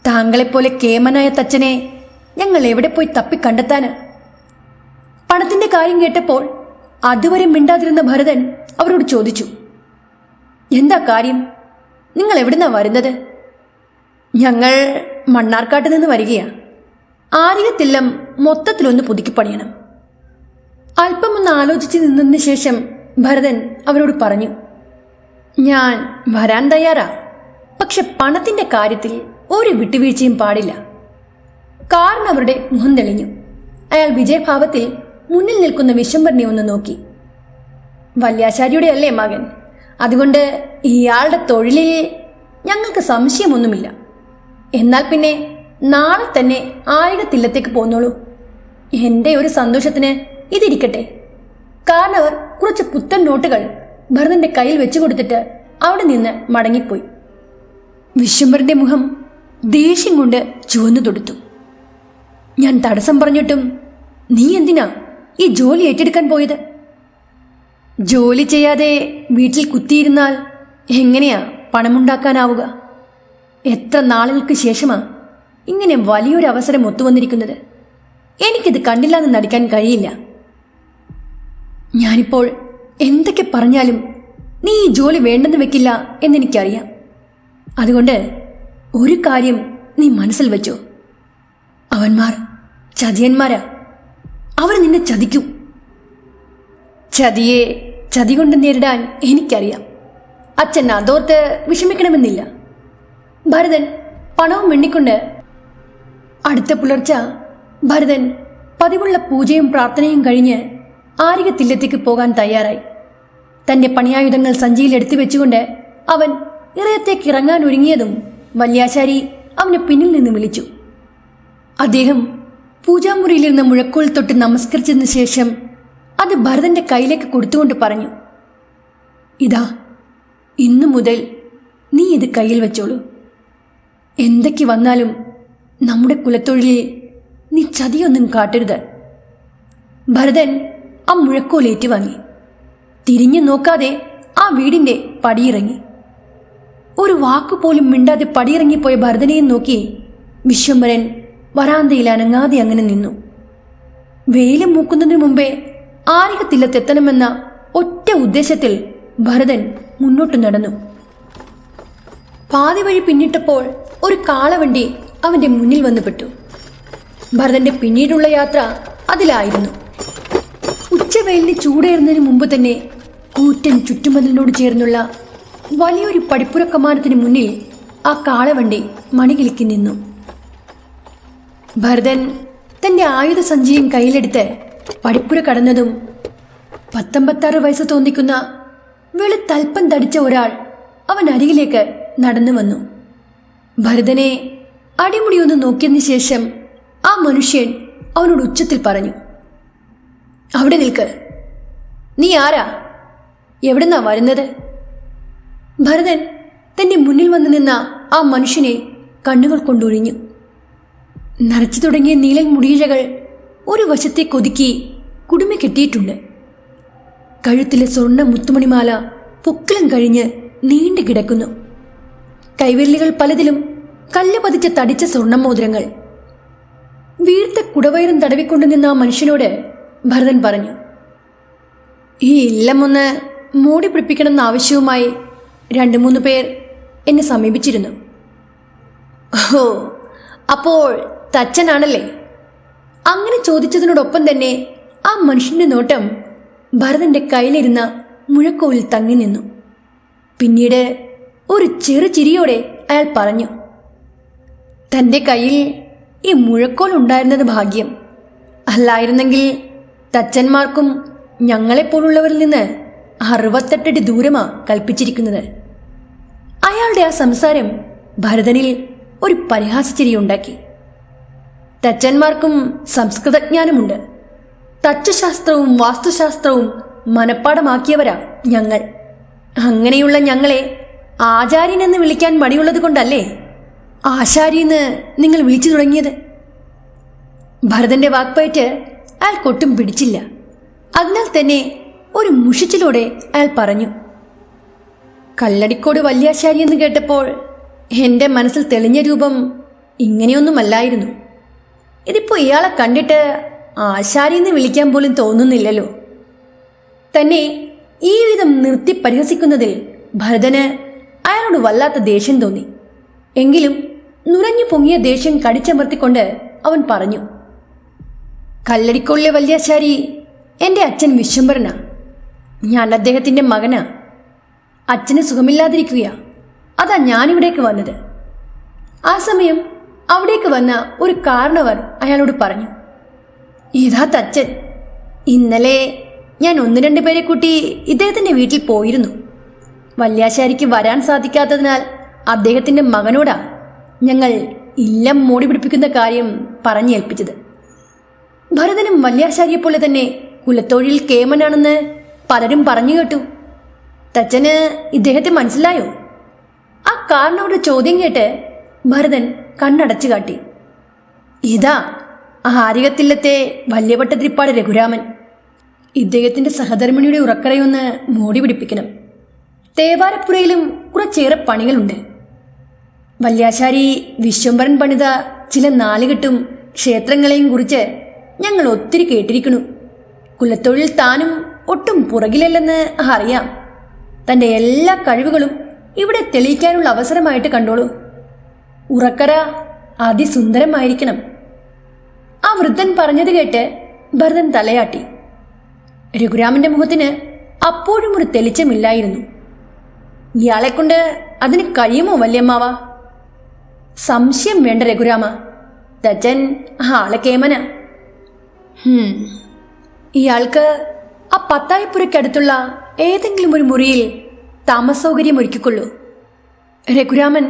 താങ്കളെപ്പോലെ കേമനായ തച്ചനെ ഞങ്ങൾ എവിടെ പോയി തപ്പി കണ്ടെത്താന്? പണത്തിന്റെ കാര്യം കേട്ടപ്പോൾ അതുവരെ മിണ്ടാതിരുന്ന ഭരതൻ അവരോട് ചോദിച്ചു, എന്താ കാര്യം? നിങ്ങൾ എവിടുന്നാ വരുന്നത്? ഞങ്ങൾ മണ്ണാർക്കാട്ട് നിന്ന് വരികയാ. ആരികത്തില്ലം മൊത്തത്തിലൊന്ന് പുതുക്കി പണിയണം. അല്പമൊന്ന് ആലോചിച്ച് നിന്നതിന് ശേഷം ഭരതൻ അവരോട് പറഞ്ഞു, ഞാൻ വരാൻ തയ്യാറാ. പക്ഷെ പണത്തിന്റെ കാര്യത്തിൽ ഒരു വിട്ടുവീഴ്ചയും പാടില്ല. കാരണം അവരുടെ മുഖം തെളിഞ്ഞു. അയാൾ വിജയഭാവത്തിൽ മുന്നിൽ നിൽക്കുന്ന വിശ്വംഭരനെ ഒന്ന് നോക്കി. വല്യാശാരിയുടെ അല്ലേ മകൻ, അതുകൊണ്ട് ഇയാളുടെ തൊഴിലിൽ ഞങ്ങൾക്ക് സംശയമൊന്നുമില്ല. എന്നാൽ പിന്നെ നാളെ തന്നെ ആയിരത്തില്ലത്തേക്ക് പോന്നോളൂ. എൻ്റെ ഒരു സന്തോഷത്തിന് ഇതിരിക്കട്ടെ. കാരണം അവർ കുറച്ച് പുത്തൻ നോട്ടുകൾ ഭരതന്റെ കയ്യിൽ വെച്ചു കൊടുത്തിട്ട് അവിടെ നിന്ന് മടങ്ങിപ്പോയി. വിശ്വംഭരന്റെ മുഖം ദേഷ്യം കൊണ്ട് ചുവന്നു തൊടുത്തു. ഞാൻ തടസ്സം പറഞ്ഞിട്ടും നീ എന്തിനാ ഈ ജോലി ഏറ്റെടുക്കാൻ പോയത്? ജോലി ചെയ്യാതെ വീട്ടിൽ കുത്തിയിരുന്നാൽ എങ്ങനെയാ പണമുണ്ടാക്കാനാവുക? എത്ര നാളുകൾക്ക് ശേഷമാ ഇങ്ങനെ വലിയൊരു അവസരം ഒത്തുവന്നിരിക്കുന്നത്. എനിക്കിത് കണ്ടില്ലാന്ന് നടിക്കാൻ കഴിയില്ല. ഞാനിപ്പോൾ എന്തൊക്കെ പറഞ്ഞാലും നീ ഈ ജോലി വേണ്ടെന്ന് വെക്കില്ല എന്നെനിക്കറിയാം. അതുകൊണ്ട് ഒരു കാര്യം നീ മനസ്സിൽ വെച്ചോ, അവന്മാർ ചതിയന്മാരാ. അവർ നിന്നെ ചതിക്കും. ചതിയെ ചതി കൊണ്ട് നേരിടാൻ എനിക്കറിയാം. അച്ഛൻ അതോർത്ത് വിഷമിക്കണമെന്നില്ല. ഭരതൻ പണവും എണ്ണിക്കൊണ്ട് അടുത്ത പുലർച്ച ഭരതൻ പതിവുള്ള പൂജയും പ്രാർത്ഥനയും കഴിഞ്ഞ് ആരികത്തില്ലത്തേക്ക് പോകാൻ തയ്യാറായി. തന്റെ പണിയായുധങ്ങൾ സഞ്ചിയിൽ എടുത്തു വെച്ചുകൊണ്ട് അവൻ ഇറയത്തേക്ക് ഇറങ്ങാൻ ഒരുങ്ങിയതും വല്യാശാരി അവനെ പിന്നിൽ നിന്ന് വിളിച്ചു. അദ്ദേഹം പൂജാമുറിയിലിരുന്ന മുഴക്കോൽ തൊട്ട് നമസ്കരിച്ചതിന് ശേഷം അത് ഭരതന്റെ കയ്യിലേക്ക് കൊടുത്തുകൊണ്ട് പറഞ്ഞു, ഇതാ, ഇന്നു മുതൽ നീ ഇത് കയ്യിൽ വെച്ചോളൂ. എന്തൊക്കെ വന്നാലും നമ്മുടെ കുലത്തൊഴിലിൽ നീ ചതിയൊന്നും കാട്ടരുത്. ഭരതൻ ആ മുഴക്കോൽ ഏറ്റുവാങ്ങി തിരിഞ്ഞു നോക്കാതെ ആ വീടിന്റെ പടിയിറങ്ങി. ഒരു വാക്കുപോലും മിണ്ടാതെ പടിയിറങ്ങിപ്പോയ ഭരതനെയും നോക്കി വിശ്വംഭരൻ വരാന്തയിൽ അനങ്ങാതെ അങ്ങനെ നിന്നു. വെയിലും മൂക്കുന്നതിനു മുമ്പേ ആരികത്തില്ലത്തെത്തണമെന്ന ഒറ്റ ഉദ്ദേശത്തിൽ ഭരതൻ മുന്നോട്ട് നടന്നു. പാതി വഴി പിന്നിട്ടപ്പോൾ ഒരു കാളവണ്ടി അവന്റെ മുന്നിൽ വന്നു പെട്ടു. ഭരതന്റെ പിന്നീടുള്ള യാത്ര അതിലായിരുന്നു. ഉച്ചവെയിലിന് ചൂടേറുന്നതിന് മുമ്പ് തന്നെ കൂറ്റൻ ചുറ്റുമതിലിനോട് ചേർന്നുള്ള വലിയൊരു പടിപ്പുര കമാനത്തിന് മുന്നിൽ ആ കാളവണ്ടി മണികിലുക്കി നിന്നു. ഭരതൻ തന്റെ ആയുധ സഞ്ചിയും കയ്യിലെടുത്ത് പടിപ്പുര കടന്നതും 19-56 വയസ്സ് തോന്നിക്കുന്ന വെളുത്തൽപ്പം തടിച്ച ഒരാൾ അവൻ അരികിലേക്ക് നടന്നു വന്നു. ഭരതനെ അടിമുടിയൊന്ന് നോക്കിയതിന് ശേഷം ആ മനുഷ്യൻ അവനോട് ഉച്ചത്തിൽ പറഞ്ഞു, അവിടെ നിൽക്ക്. നീ ആരാ? എവിടുന്നാ വരുന്നത്? ഭരതൻ തന്റെ മുന്നിൽ വന്നു നിന്ന ആ മനുഷ്യനെ കണ്ണുകൾ കൊണ്ടൊഴിഞ്ഞു. നരച്ചു തുടങ്ങിയ നീലൻ മുടിയിഴകൾ ഒരു വശത്തെ കൊതുക്കി കുടുമി കെട്ടിയിട്ടുണ്ട്. കഴുത്തിലെ സ്വർണ്ണ മുത്തുമണിമാല പൊക്കിളം കഴിഞ്ഞ് നീണ്ടു കിടക്കുന്നു. കൈവിരലുകൾ പലതിലും കല്ല് പതിച്ച തടിച്ച സ്വർണ്ണമോതിരങ്ങൾ. വീർത്ത കുടവയറും തടവിക്കൊണ്ടു നിന്ന ആ മനുഷ്യനോട് ഭരതൻ പറഞ്ഞു, ഈ ഇല്ലമൊന്ന് മൂടി പിടിപ്പിക്കണമെന്ന ആവശ്യവുമായി 2-3 പേർ എന്നെ സമീപിച്ചിരുന്നു. ഓ, അപ്പോൾ തച്ചനാണല്ലേ? അങ്ങനെ ചോദിച്ചതിനോടൊപ്പം തന്നെ ആ മനുഷ്യന്റെ നോട്ടം ഭരതന്റെ കയ്യിലിരുന്ന മുഴക്കോലിൽ തങ്ങി നിന്നു. പിന്നീട് ഒരു ചെറു ചിരിയോടെ അയാൾ പറഞ്ഞു, തന്റെ കയ്യിൽ ഈ മുഴക്കോൽ ഉണ്ടായിരുന്നത് ഭാഗ്യം. അല്ലായിരുന്നെങ്കിൽ തച്ചന്മാർക്കും ഞങ്ങളെപ്പോലുള്ളവരിൽ നിന്ന് 68 അടി ദൂരമാ കൽപ്പിച്ചിരിക്കുന്നത്. അയാളുടെ ആ സംസാരം ഭരതനിൽ ഒരു പരിഹാസച്ചിരിയുണ്ടാക്കി. തച്ചന്മാർക്കും സംസ്കൃതജ്ഞാനമുണ്ട്. തച്ചുശാസ്ത്രവും വാസ്തുശാസ്ത്രവും മനപ്പാടമാക്കിയവരാ ഞങ്ങൾ. അങ്ങനെയുള്ള ഞങ്ങളെ ആചാര്യനെന്ന് വിളിക്കാൻ മടിയുള്ളത് കൊണ്ടല്ലേ ആശാരിയെന്ന് നിങ്ങൾ വിളിച്ചു തുടങ്ങിയത്? ഭരതന്റെ വാക്പയറ്റ് അയാൾക്കൊട്ടും പിടിച്ചില്ല. അതിനാൽ തന്നെ ഒരു മുഷിച്ചിലൂടെ അയാൾ പറഞ്ഞു, കല്ലടിക്കോട് വല്യാശാരി എന്ന് കേട്ടപ്പോൾ എൻ്റെ മനസ്സിൽ തെളിഞ്ഞ രൂപം ഇങ്ങനെയൊന്നുമല്ലായിരുന്നു. ഇതിപ്പോ ഇയാളെ കണ്ടിട്ട് ആശാരിന്ന് വിളിക്കാൻ പോലും തോന്നുന്നില്ലല്ലോ. തന്നെ ഈ വിധം നിർത്തി പരിഹസിക്കുന്നതിൽ ഭരതന് അയാളോട് വല്ലാത്ത ദേഷ്യം തോന്നി. എങ്കിലും നുരഞ്ഞു പൊങ്ങിയ ദേഷ്യം കടിച്ചമർത്തിക്കൊണ്ട് അവൻ പറഞ്ഞു, കല്ലടിക്കോളിലെ വല്യാശാരി എൻ്റെ അച്ഛൻ വിശ്വംഭരനാ. ഞാൻ അദ്ദേഹത്തിൻ്റെ മകനാ. അച്ഛന് സുഖമില്ലാതിരിക്കുകയാ. അതാ ഞാനിവിടേക്ക് വന്നത്. ആ സമയം അവിടേക്ക് വന്ന ഒരു കാരണവർ അയാളോട് പറഞ്ഞു, ഇതാ തച്ചൻ. ഇന്നലെ ഞാൻ 1-2 പേരെ കൂട്ടി ഇദ്ദേഹത്തിൻ്റെ വീട്ടിൽ പോയിരുന്നു. വല്യാശാരിക്ക് വരാൻ സാധിക്കാത്തതിനാൽ അദ്ദേഹത്തിൻ്റെ മകനോടാ ഞങ്ങൾ ഇല്ലം മോടി പിടിപ്പിക്കുന്ന കാര്യം പറഞ്ഞേൽപ്പിച്ചത്. ഭരതനും വല്യാശാരിയെപ്പോലെ തന്നെ കുലത്തൊഴിൽ കേമനാണെന്ന് പലരും പറഞ്ഞു കേട്ടു. തച്ചന് ഇദ്ദേഹത്തെ മനസ്സിലായോ? ആ കാരണവരുടെ ചോദ്യം കേട്ട് ഭരതൻ കണ്ണടച്ചു കാട്ടി. ഇതാ ആരികത്തില്ലത്തെ വല്യഭട്ടതിരിപ്പാട് രഘുരാമൻ. ഇദ്ദേഹത്തിന്റെ സഹധർമ്മിണിയുടെ ഉറക്കറയൊന്ന് മോടി പിടിപ്പിക്കണം. തേവാരപ്പുരയിലും കുറച്ചേറെ പണികളുണ്ട്. വല്യാശാരി വിശ്വംഭരൻ പണിത ചില നാലുകെട്ടും ക്ഷേത്രങ്ങളെയും കുറിച്ച് ഞങ്ങൾ ഒത്തിരി കേട്ടിരിക്കുന്നു. കുലത്തൊഴിൽ താനും ഒട്ടും പുറകിലല്ലെന്ന് അറിയാം. തന്റെ എല്ലാ കഴിവുകളും ഇവിടെ തെളിയിക്കാനുള്ള അവസരമായിട്ട് കണ്ടോളൂ. ഉറക്കറ അതിസുന്ദരമായിരിക്കണം. ആ വൃദ്ധൻ പറഞ്ഞത് കേട്ട് ഭരതൻ തലയാട്ടി. രഘുരാമന്റെ മുഖത്തിന് അപ്പോഴും ഒരു തെളിച്ചമില്ലായിരുന്നു. ഇയാളെക്കൊണ്ട് അതിന് കഴിയുമോ വല്യമ്മാവ? സംശയം വേണ്ട രഘുരാമ, തച്ചൻ ആളെ കേമന. ഇയാൾക്ക് ആ പത്തായപ്പുരയ്ക്കടുത്തുള്ള ഏതെങ്കിലും ഒരു മുറിയിൽ താമസസൗകര്യം ഒരുക്കിക്കൊള്ളൂ. രഘുരാമൻ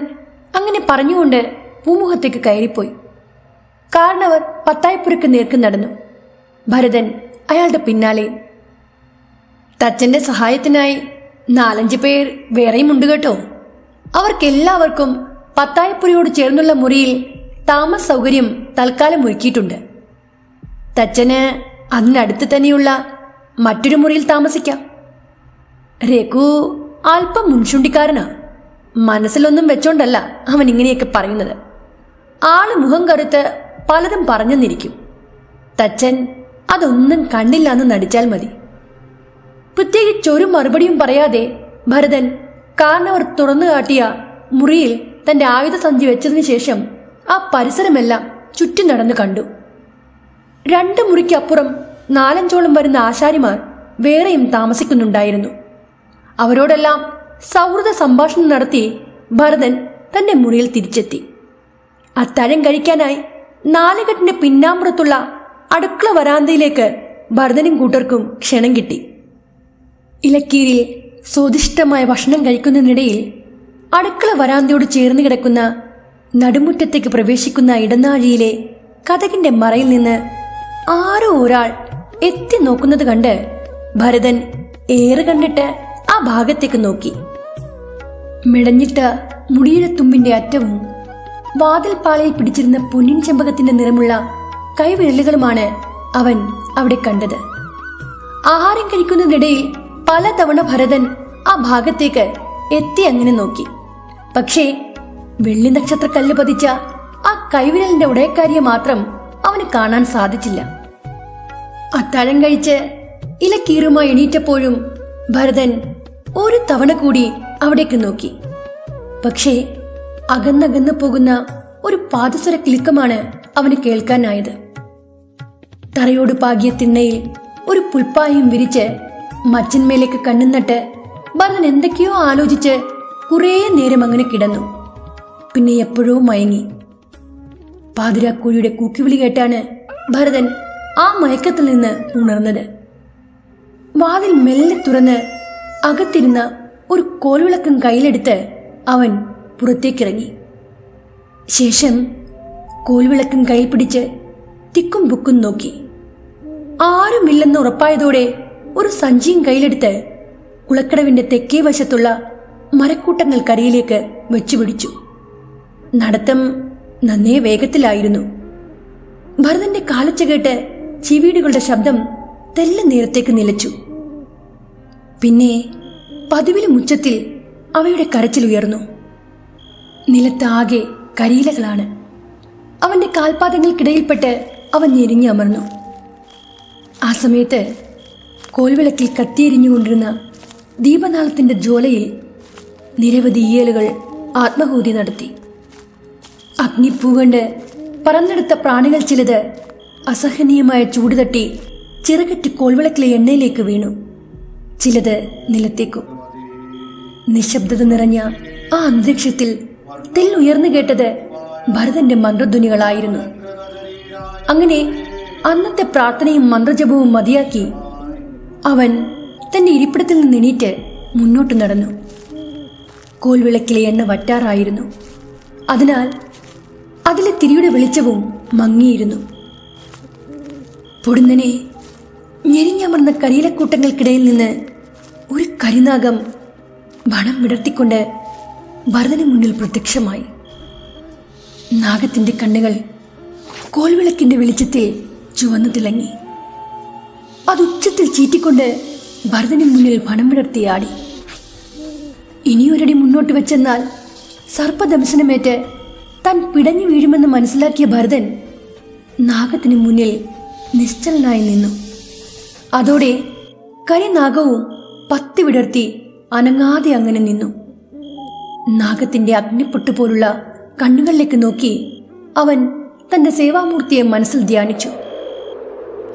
അങ്ങനെ പറഞ്ഞുകൊണ്ട് പൂമുഖത്തേക്ക് കയറിപ്പോയി. കാരണവർ പത്തായപ്പുരക്ക് നേർക്ക് നടന്നു. ഭരതൻ അയാളുടെ പിന്നാലെ. തച്ചന്റെ സഹായത്തിനായി 4-5 പേർ വേറെയും ഉണ്ട് കേട്ടോ. അവർക്കെല്ലാവർക്കും പത്തായപ്പുരയോട് ചേർന്നുള്ള മുറിയിൽ താമസ സൗകര്യം തൽക്കാലം ഒരുക്കിയിട്ടുണ്ട്. തച്ചന് അതിനടുത്ത് തന്നെയുള്ള മറ്റൊരു മുറിയിൽ താമസിക്കാം. രഘു അല്പം മുൻചുണ്ടിക്കാരനാ. മനസ്സിലൊന്നും വെച്ചോണ്ടല്ല അവൻ ഇങ്ങനെയൊക്കെ പറയുന്നത്. ആള് മുഖം കറുത്ത് പലതും പറഞ്ഞെന്നിരിക്കും. തച്ചൻ അതൊന്നും കണ്ടില്ല എന്ന് നടിച്ചാൽ മതി. പ്രത്യേകിച്ചൊരു മറുപടിയും പറയാതെ ഭരതൻ കാരണവർ തുറന്നു കാട്ടിയ മുറിയിൽ തന്റെ ആയുധ സഞ്ചി വെച്ചതിന് ശേഷം ആ പരിസരമെല്ലാം ചുറ്റി നടന്നു കണ്ടു. 2 മുറിക്കപ്പുറം 4-5ഓളം വരുന്ന ആശാരിമാർ വേറെയും താമസിക്കുന്നുണ്ടായിരുന്നു. അവരോടെല്ലാം സൗഹൃദ സംഭാഷണം നടത്തി ഭരതൻ തന്റെ മുറിയിൽ തിരിച്ചെത്തി. അത്താഴം കഴിക്കാനായി 4 കെട്ടിന്റെ പിന്നാമ്പുറത്തുള്ള അടുക്കള വരാന്തയിലേക്ക് ഭരതനും കൂട്ടർക്കും ക്ഷണം കിട്ടി. ഇലക്കീരിൽ സ്വാദിഷ്ടമായ ഭക്ഷണം കഴിക്കുന്നതിനിടയിൽ അടുക്കള വരാന്തയോട് ചേർന്ന് കിടക്കുന്ന നടുമുറ്റത്തേക്ക് പ്രവേശിക്കുന്ന ഇടനാഴിയിലെ കതകിന്റെ മറയിൽ നിന്ന് ആരോ ഒരാൾ എത്തി നോക്കുന്നത് കണ്ട് ഭരതൻ ഏറെ കണ്ടിട്ട് ആ ഭാഗത്തേക്ക് നോക്കി. മിടഞ്ഞിട്ട മുടിയുടെ തുമ്പിന്റെ അറ്റവും വാതിൽപ്പാളയിൽ പിടിച്ചിരുന്ന പൊന്നിൻ ചെമ്പകത്തിന്റെ നിറമുള്ള കൈവിരലുകളുമാണ് അവൻ അവിടെ കണ്ടത്. ആഹാരം കഴിക്കുന്നതിനിടയിൽ പലതവണ ഭരതൻ ആ ഭാഗത്തേക്ക് എത്തി അങ്ങനെ നോക്കി. പക്ഷേ വെള്ളി നക്ഷത്രക്കല്ല് പതിച്ച ആ കൈവിരലിന്റെ ഉടയക്കാരിയെ മാത്രം അവന് കാണാൻ സാധിച്ചില്ല. അത്താഴം കഴിച്ച് ഇലക്കീറുമായി എണീറ്റപ്പോഴും ഭരതൻ ഒരു തവണ കൂടി അവിടേക്ക് നോക്കി. പക്ഷേ അകന്നകന്നു പോകുന്ന ഒരു പാദസ്വര കിലുക്കമാണ് അവന് കേൾക്കാനായത്. തറയോട് പാകിയ തിണ്ണയിൽ ഒരു പുൽപ്പായും വിരിച്ച് മച്ചിന്മേലേക്ക് കണ്ണും നട്ട് ഭരതൻ എന്തൊക്കെയോ ആലോചിച്ച് കുറേ നേരം അങ്ങനെ കിടന്നു. പിന്നെ എപ്പോഴോ മയങ്ങി. പാതിരാക്കോഴിയുടെ കൂക്കിവിളി കേട്ടാണ് ഭരതൻ ആ മയക്കത്തിൽ നിന്ന് ഉണർന്നത്. വാതിൽ മെല്ലെ തുറന്ന് അകത്തിരുന്ന ഒരു കോൽവിളക്കം കയ്യിലെടുത്ത് അവൻ പുറത്തേക്കിറങ്ങി. ശേഷം കോൽവിളക്കം കയ്യിൽ പിടിച്ച് തിക്കും ബുക്കും നോക്കി. ആരുമില്ലെന്ന് ഉറപ്പായതോടെ ഒരു സഞ്ചിയും കയ്യിലെടുത്ത് കുളക്കടവിന്റെ തെക്കേ വശത്തുള്ള മരക്കൂട്ടങ്ങൾക്കരിയിലേക്ക് വെച്ചുപിടിച്ചു. നടത്തം നന്നേ വേഗത്തിലായിരുന്നു. ഭരതന്റെ കാലച്ച കേട്ട് ചിവീടുകളുടെ ശബ്ദം തെല്ല് നേരത്തേക്ക് നിലച്ചു. പിന്നെ പതിവിലും ഉച്ചത്തിൽ അവയുടെ കരച്ചിലുയർന്നു. നിലത്താകെ കരിയിലകളാണ്. അവന്റെ കാൽപാദങ്ങൾക്കിടയിൽപ്പെട്ട് അവൻ ഞെരിഞ്ഞമർന്നു. ആ സമയത്ത് കോൽവിളക്കിൽ കത്തിയെരിഞ്ഞുകൊണ്ടിരുന്ന ദീപനാളത്തിന്റെ ജ്വാലയിൽ നിരവധി ഈയലുകൾ ആത്മഹൂതി നടത്തി. അഗ്നിപ്പൂകണ്ട് പറന്നെടുത്ത പ്രാണികൾ ചിലത് അസഹനീയമായ ചൂട് തട്ടി ചിറകറ്റ് കോൽവിളക്കിലെ എണ്ണയിലേക്ക് വീണു. ചിലത് നിലത്തേക്കും. നിശബ്ദത നിറഞ്ഞ ആ അന്തരീക്ഷത്തിൽ തെല്ലുയർന്നു കേട്ടത് ഭരതന്റെ മന്ത്രധ്വനികളായിരുന്നു. അങ്ങനെ അന്നത്തെ പ്രാർത്ഥനയും മന്ത്രജപവും മതിയാക്കി അവൻ തന്റെ ഇരിപ്പിടത്തിൽ നിന്ന് എണീറ്റ് മുന്നോട്ട് നടന്നു. കോൽവിളക്കിലെ എണ്ണ വറ്റാറായിരുന്നു. അതിനാൽ അതിലെ തിരിയുടെ വെളിച്ചവും മങ്ങിയിരുന്നു. പൊടുന്നനെ ഞെരിഞ്ഞമർന്ന കരിയിലക്കൂട്ടങ്ങൾക്കിടയിൽ നിന്ന് ഒരു കരിനാഗം വണം വിടർത്തിക്കൊണ്ട് ഭരതന് മുന്നിൽ പ്രത്യക്ഷമായി. നാഗത്തിന്റെ കണ്ണുകൾ കോൽവിളക്കിന്റെ വെളിച്ചത്തിൽ ചുവന്നു തിളങ്ങി. അത് ഉച്ചത്തിൽ ചീറ്റിക്കൊണ്ട് ഭരതന് മുന്നിൽ വണം വിടർത്തിയാടി. ഇനിയൊരടി മുന്നോട്ട് വെച്ചെന്നാൽ സർപ്പദംശനമേറ്റ് താൻ പിടഞ്ഞു വീഴുമെന്ന് മനസ്സിലാക്കിയ ഭരതൻ നാഗത്തിന് മുന്നിൽ നിശ്ചലനായി നിന്നു. അതോടെ കരിനാഗവും പത്തി വിടർത്തി അനങ്ങാതെ അങ്ങനെ നിന്നു. നാഗത്തിന്റെ അഗ്നിപ്പൊട്ടുപോലുള്ള കണ്ണുകളിലേക്ക് നോക്കി അവൻ തന്റെ സേവാമൂർത്തിയെ മനസ്സിൽ ധ്യാനിച്ചു.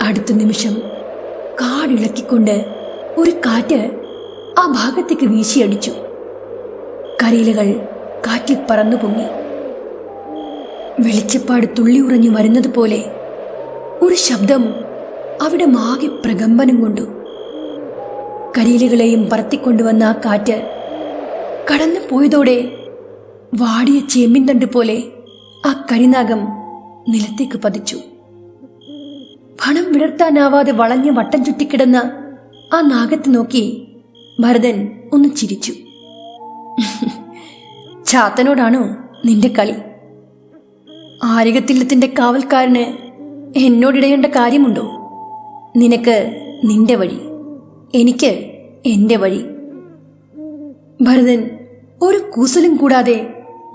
അടുത്ത നിമിഷം കാടിളക്കിക്കൊണ്ട് ഒരു കാറ്റ് ആ ഭാഗത്തേക്ക് വീശിയടിച്ചു. കരിയിലകൾ കാറ്റിൽ പറന്നു പൊങ്ങി. വെളിച്ചപ്പാട് തുള്ളി ഉറഞ്ഞു വരുന്നത് പോലെ ഒരു ശബ്ദം അവിടെ മാകെ പ്രകമ്പനം കൊണ്ടു. കരിയിലകളെയും പറത്തിക്കൊണ്ടുവന്ന ആ കാറ്റ് കടന്നു പോയതോടെ വാടിയ ചേമ്പിൻ തണ്ട് പോലെ ആ കരിനാഗം നിലത്തേക്ക് പതിച്ചു. പണം വിടർത്താനാവാതെ വളഞ്ഞ് വട്ടം ചുറ്റിക്കിടന്ന ആ നാഗത്തെ നോക്കി ഭരതൻ ഒന്ന് ചിരിച്ചു. ചാത്തനോടാണോ നിന്റെ കളി? ആരികത്തില്ലത്തിന്റെ കാവൽക്കാരന് എന്നോടിടയേണ്ട കാര്യമുണ്ടോ? നിനക്ക് നിന്റെ വഴി, എനിക്ക് എന്റെ വഴി. ഭരതൻ ഒരു കൂസലും കൂടാതെ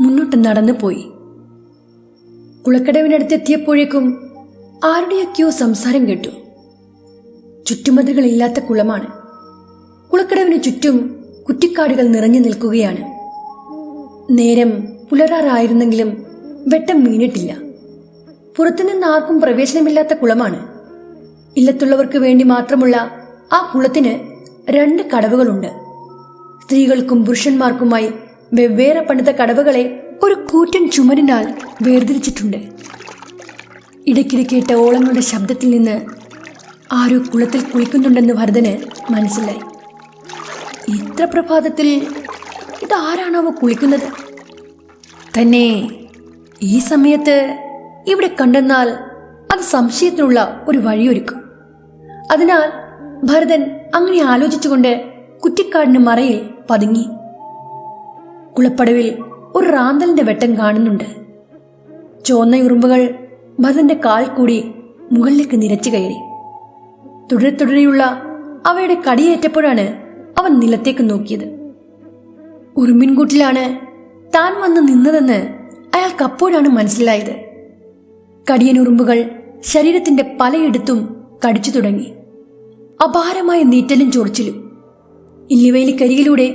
മുന്നോട്ട് നടന്നു പോയി. കുളക്കടവിനടുത്തെത്തിയപ്പോഴേക്കും ആരുടെയൊക്കെയോ സംസാരം കേട്ടു. ചുറ്റുമതിലുകളില്ലാത്ത കുളമാണ്. കുളക്കടവിന് ചുറ്റും കുറ്റിക്കാടുകൾ നിറഞ്ഞു നിൽക്കുകയാണ്. നേരം പുലരാറായിരുന്നെങ്കിലും വെട്ടം വീണിട്ടില്ല. പുറത്തുനിന്ന് ആർക്കും പ്രവേശനമില്ലാത്ത കുളമാണ്. ഇല്ലത്തുള്ളവർക്ക് വേണ്ടി മാത്രമുള്ള ആ കുളത്തിന് 2 കടവുകളുണ്ട്. സ്ത്രീകൾക്കും പുരുഷന്മാർക്കുമായി വെവ്വേറെ പണിത കടവുകളെ ഒരു കൂറ്റൻ ചുമരിനാൽ വേർതിരിച്ചിട്ടുണ്ട്. ഇടയ്ക്കിടെ കേട്ട ഓളങ്ങളുടെ ശബ്ദത്തിൽ നിന്ന് ആരോ കുളത്തിൽ കുളിക്കുന്നുണ്ടെന്ന് ഭരതന് മനസ്സിലായി. ഇത്ര പ്രഭാതത്തിൽ ഇതാരാണാവോ കുളിക്കുന്നത്? തന്നെ ഈ സമയത്ത് ഇവിടെ കണ്ടെന്നാൽ അത് സംശയത്തിനുള്ള ഒരു വഴിയൊരുക്കും. അതിനാൽ ഭരതൻ അങ്ങനെ ആലോചിച്ചുകൊണ്ട് കുറ്റിക്കാടിന് മറയിൽ പതുങ്ങി. കുളപ്പടവിൽ ഒരു റാന്തലിന്റെ വെട്ടം കാണുന്നുണ്ട്. ചോന്ന ഉറുമ്പുകൾ ഭരതന്റെ കാൽ കൂടി മുകളിലേക്ക് നിരച്ചു കയറി. തുടരെയുള്ള അവയുടെ കടിയേറ്റപ്പോഴാണ് അവൻ നിലത്തേക്ക് നോക്കിയത്. ഉറുമ്പിൻകൂട്ടിലാണ് താൻ വന്ന് നിന്നതെന്ന് അയാൾക്ക് അപ്പോഴാണ് മനസ്സിലായത്. കടിയൻ ഉറുമ്പുകൾ ശരീരത്തിന്റെ പലയിടത്തും കടിച്ചു തുടങ്ങി. അപാരമായ നീറ്റലും ചൊറിച്ചിലും. ഇല്ലിവേലിക്കരികിലൂടെ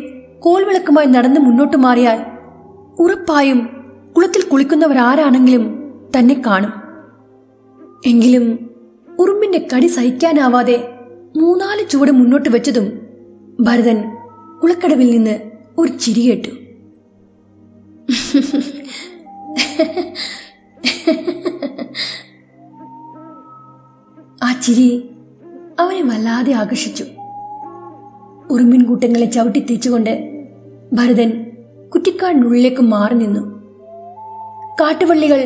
കോൽവിളക്കുമായി നടന്ന് മുന്നോട്ട് മാറിയാൽ ഉറപ്പായും കുളത്തിൽ കുളിക്കുന്നവരാരാണെങ്കിലും തന്നെ കാണും. എങ്കിലും ഉറുമ്പിന്റെ കടി സഹിക്കാനാവാതെ 3-4 ചുവട് മുന്നോട്ട് വെച്ചതും ഭരതൻ കുളക്കടവിൽ നിന്ന് ഒരു ചിരി കേട്ടു. ആ ചിരി അവനെ വല്ലാതെ ആകർഷിച്ചു. ഉറുമ്പിൻ കൂട്ടങ്ങളെ ചവിട്ടി തേച്ചുകൊണ്ട് ഭരതൻ കുറ്റിക്കാടിനുള്ളിലേക്ക് മാറി നിന്നു. കാട്ടുവള്ളികൾ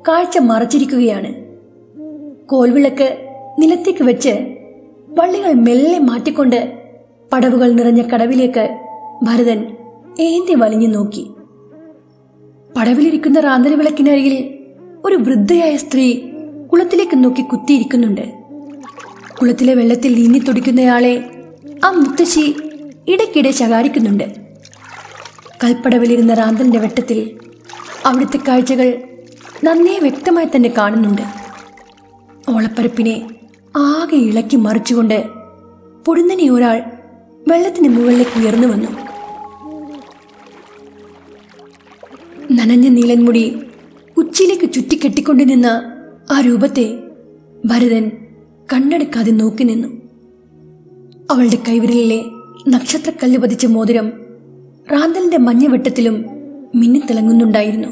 കാഴ്ച മറച്ചിരിക്കുകയാണ്. കോൽവിളക്ക് നിലത്തേക്ക് വെച്ച് വള്ളികൾ മെല്ലെ മാറ്റിക്കൊണ്ട് പടവുകൾ നിറഞ്ഞ കടവിലേക്ക് ഭരതൻ ഏന്തി വലിഞ്ഞു നോക്കി. പടവിലിരിക്കുന്ന റാന്തൽ വിളക്കിനരികിൽ ഒരു വൃദ്ധയായ സ്ത്രീ കുളത്തിലേക്ക് നോക്കി കുത്തിയിരിക്കുന്നുണ്ട്. കുളത്തിലെ വെള്ളത്തിൽ നീന്തി തുടിക്കുന്നയാളെ ആ മുത്തശ്ശി ഇടയ്ക്കിടെ ശകാരിക്കുന്നുണ്ട്. കൽപ്പടവിലിരുന്ന റാന്തലിന്റെ വെട്ടത്തിൽ അവിടുത്തെ കാഴ്ചകൾ നന്നേ വ്യക്തമായി തന്നെ കാണുന്നുണ്ട്. ഓളപ്പരപ്പിനെ ആകെ ഇളക്കി മറിച്ചുകൊണ്ട് പൊടുന്നനെ ഒരാൾ വെള്ളത്തിന് മുകളിലേക്ക് ഉയർന്നു വന്നു. നനഞ്ഞ നീലൻമുടി ഉച്ചിയിലേക്ക് ചുറ്റിക്കെട്ടിക്കൊണ്ടു നിന്ന ആ രൂപത്തെ ഭരതൻ കണ്ണടക്കാതെ നോക്കി നിന്നു. അവളുടെ കൈവിരലിലെ നക്ഷത്രക്കല്ല് പതിച്ച മോതിരം റാന്തലിന്റെ മഞ്ഞവെട്ടത്തിലും മിന്നിത്തിളങ്ങുന്നുണ്ടായിരുന്നു.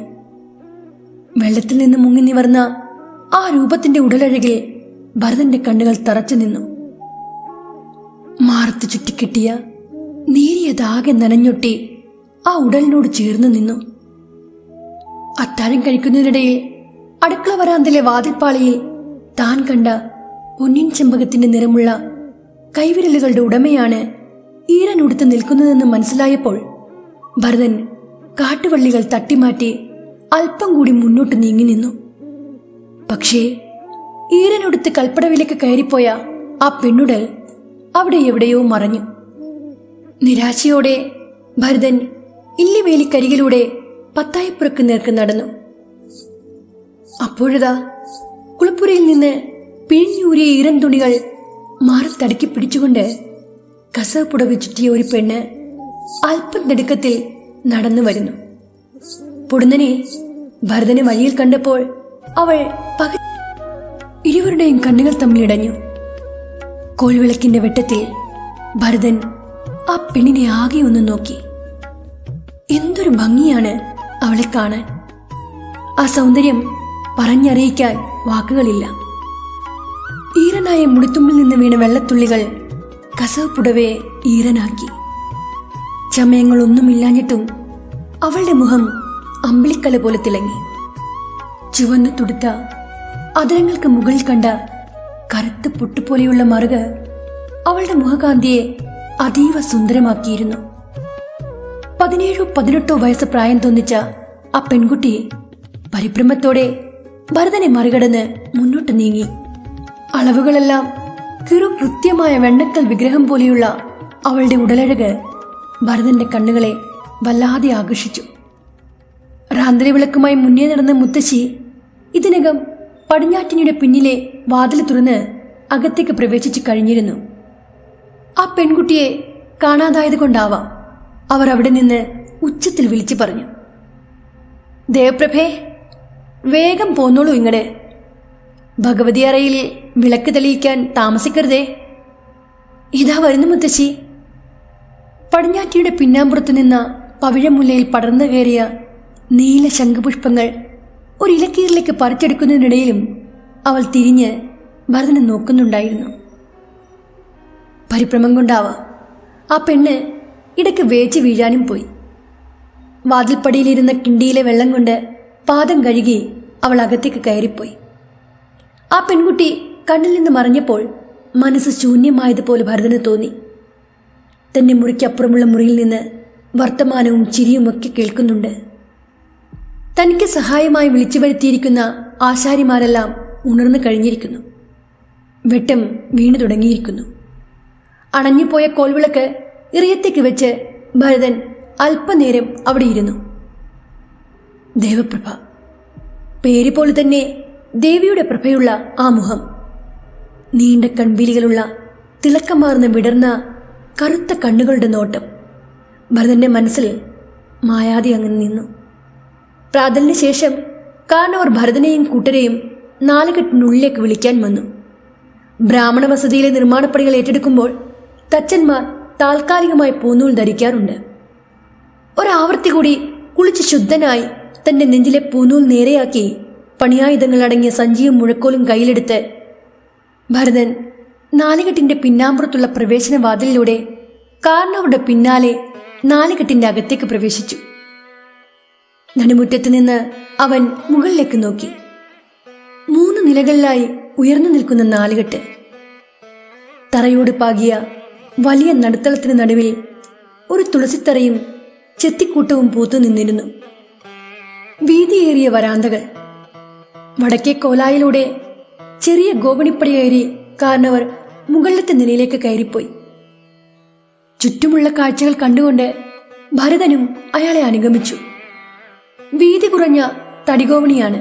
വെള്ളത്തിൽ നിന്ന് മുങ്ങി നിവർന്ന ആ രൂപത്തിന്റെ ഉടലഴകിൽ ഭരതന്റെ കണ്ണുകൾ തറച്ചു നിന്നു. മാറത്ത് ചുറ്റിക്കെട്ടിയ നേരിയതാകെ നനഞ്ഞൊട്ടി ആ ഉടലിനോട് ചേർന്നു നിന്നു. അത്താഴം കഴിക്കുന്നതിനിടയിൽ അടുക്കള വരാന്തയിലെ വാതിൽപ്പാളിയിൽ താൻ കണ്ട പൊന്നിൻ ചെമ്പകത്തിന്റെ നിറമുള്ള കൈവിരലുകളുടെ ഉടമയാണ് ഈരനുടുത്ത് നിൽക്കുന്നതെന്ന് മനസ്സിലായപ്പോൾ ഭരതൻ കാട്ടുവള്ളികൾ തട്ടിമാറ്റി അല്പം കൂടി മുന്നോട്ട് നീങ്ങി നിന്നു. പക്ഷേ ഈരനുടുത്ത് കൽപ്പടവിലേക്ക് കയറിപ്പോയ ആ പെണ്ണുടൽ അവിടെ എവിടെയോ മറഞ്ഞു. നിരാശയോടെ ഭരതൻ ഇല്ലിവേലിക്കരികിലൂടെ പത്തായപ്പുറക്ക് നേർക്ക് നടന്നു. അപ്പോഴതാ കുളിപ്പുരയിൽ നിന്ന് പിഴിഞ്ഞൂരിയ ഈറൻ തുണികൾ മാറത്തടക്കി പിടിച്ചുകൊണ്ട് കസവ് പുടവ ചുറ്റിയ ഒരു പെണ്ണ് അല്പം നെടുക്കത്തിൽ നടന്നു വരുന്നു. പൊടുന്നനെ ഭരതനെ വഴിയിൽ കണ്ടപ്പോൾ അവൾ ഇരുവരുടെയും കണ്ണുകൾ തമ്മിലിടഞ്ഞു. കോൽവിളക്കിന്റെ വെട്ടത്തിൽ ഭരതൻ ആ പെണ്ണിനെ ആകെ ഒന്ന് നോക്കി. എന്തൊരു ഭംഗിയാണ് അവളെ കാണാൻ. ആ സൗന്ദര്യം പറഞ്ഞറിയിക്കാൻ വാക്കുകളില്ല. ഈറനായ മുടിത്തുമ്പിൽ നിന്ന് വീണ വെള്ളത്തുള്ളികൾ കസവ് പുടവയെ ഈറനാക്കി. ചമയങ്ങളൊന്നുമില്ലാഞ്ഞിട്ടും അവളുടെ മുഖം അമ്പിളിക്കല പോലെ തിളങ്ങി. ചുവന്നു തുടുത്ത അതരങ്ങൾക്ക് മുകളിൽ കണ്ട കറുത്ത പൊട്ടുപോലെയുള്ള മറുക് അവളുടെ മുഖകാന്തിയെ അതീവ സുന്ദരമാക്കിയിരുന്നു. 17-18 വയസ്സ് പ്രായം തോന്നിച്ച ആ പെൺകുട്ടി പരിഭ്രമത്തോടെ ഭരതനെ മറികടന്ന് മുന്നോട്ട് നീങ്ങി. അളവുകളെല്ലാം കൃത്യമായ വെണ്ണക്കൽ വിഗ്രഹം പോലെയുള്ള അവളുടെ ഉടലഴക് ഭരതന്റെ കണ്ണുകളെ വല്ലാതെ ആകർഷിച്ചു. റാന്തരി വിളക്കുമായി മുന്നേ നടന്ന മുത്തശ്ശി ഇതിനകം പടിഞ്ഞാറ്റിനിയുടെ പിന്നിലെ വാതിൽ തുറന്ന് അകത്തേക്ക് പ്രവേശിച്ചു കഴിഞ്ഞിരുന്നു. ആ പെൺകുട്ടിയെ കാണാതായത് കൊണ്ടാവാം അവർ അവിടെ നിന്ന് ഉച്ചത്തിൽ വിളിച്ചു പറഞ്ഞു, ദേവപ്രഭേ, വേഗം പോന്നോളൂ ഇങ്ങട്. ഭഗവതി അറയിൽ വിളക്ക് തെളിയിക്കാൻ താമസിക്കരുതേ. ഇതാ വരുന്നു മുത്തശ്ശി. പടിഞ്ഞാറ്റിയുടെ പിന്നാമ്പുറത്തു നിന്ന പവിഴമുല്ലയിൽ പടർന്നു കയറിയ നീല ശംഖുപുഷ്പങ്ങൾ ഒരു ഇലക്കീറിലേക്ക് പറിച്ചെടുക്കുന്നതിനിടയിലും അവൾ തിരിഞ്ഞ് ഭരതനെ നോക്കുന്നുണ്ടായിരുന്നു. പരിഭ്രമം കൊണ്ടാവാം ആ പെണ്ണ് ഇടയ്ക്ക് വേച്ച് വീഴാനും പോയി. വാതിൽപ്പടിയിലിരുന്ന കിണ്ടിയിലെ വെള്ളം കൊണ്ട് പാദം കഴുകി അവൾ അകത്തേക്ക് കയറിപ്പോയി. ആ പെൺകുട്ടി കണ്ണിൽ നിന്ന് മറഞ്ഞപ്പോൾ മനസ്സ് ശൂന്യമായതുപോലെ ഭരതന് തോന്നി. തന്റെ മുറിക്കപ്പുറമുള്ള മുറിയിൽ നിന്ന് വർത്തമാനവും ചിരിയുമൊക്കെ കേൾക്കുന്നുണ്ട്. തനിക്ക് സഹായമായി വിളിച്ചു വരുത്തിയിരിക്കുന്ന ആശാരിമാരെല്ലാം ഉണർന്നു കഴിഞ്ഞിരിക്കുന്നു. വെട്ടം വീണു തുടങ്ങിയിരിക്കുന്നു. അണഞ്ഞുപോയ കോൽവിളക്ക് ഇറിയത്തേക്ക് വെച്ച് ഭരതൻ അല്പനേരം അവിടെ ഇരുന്നു. ദേവപ്രഭ, പേര് പോലെ തന്നെ ദേവിയുടെ പ്രഭയുള്ള ആ മുഖം, നീണ്ട കൺവീലികളുള്ള തിളക്കമാർന്ന വിടർന്ന കറുത്ത കണ്ണുകളുടെ നോട്ടം ഭരതന്റെ മനസ്സിൽ മായാതെ അങ്ങനെ നിന്നു. പ്രാതലിന് ശേഷം കാരണവർ ഭരതനെയും കൂട്ടരെയും നാലുകെട്ടിനുള്ളിലേക്ക് വിളിക്കാൻ വന്നു. ബ്രാഹ്മണ വസതിയിലെ നിർമ്മാണപ്പണികൾ ഏറ്റെടുക്കുമ്പോൾ തച്ചന്മാർ താൽക്കാലികമായി പൂനൂൽ ധരിക്കാറുണ്ട്. ഒരാവർത്തി കൂടി കുളിച്ച് ശുദ്ധനായി തന്റെ നെഞ്ചിലെ പൂനൂൽ നേരെയാക്കി പണിയായുധങ്ങൾ അടങ്ങിയ സഞ്ചിയും മുഴക്കോലും കയ്യിലെടുത്ത് ഭരതൻ നാലുകെട്ടിന്റെ പിന്നാമ്പുറത്തുള്ള പ്രവേശന വാതിലിലൂടെ കാരണവരുടെ പിന്നാലെ നാലുകെട്ടിന്റെ അകത്തേക്ക് പ്രവേശിച്ചു. നടുമുറ്റത്ത് നിന്ന് അവൻ മുകളിലേക്ക് നോക്കി. 3 നിലകളിലായി ഉയർന്നു നിൽക്കുന്ന നാലുകെട്ട്. തറയോട് പാകിയ വലിയ നടുത്തളത്തിന് നടുവിൽ ഒരു തുളസിത്തറയും ചെത്തിക്കൂട്ടവും പൂത്തു നിന്നിരുന്നു. വീതിയേറിയ വരാന്തകൾ. വടക്കേ കോലായിലൂടെ ചെറിയ ഗോവണിപ്പടി കയറി കാരണവർ മുകളിലത്തെ നിലയിലേക്ക് കയറിപ്പോയി. ചുറ്റുമുള്ള കാഴ്ചകൾ കണ്ടുകൊണ്ട് ഭരതനും അയാളെ അനുഗമിച്ചു. വീതി കുറഞ്ഞ തടിഗോവണിയാണ്.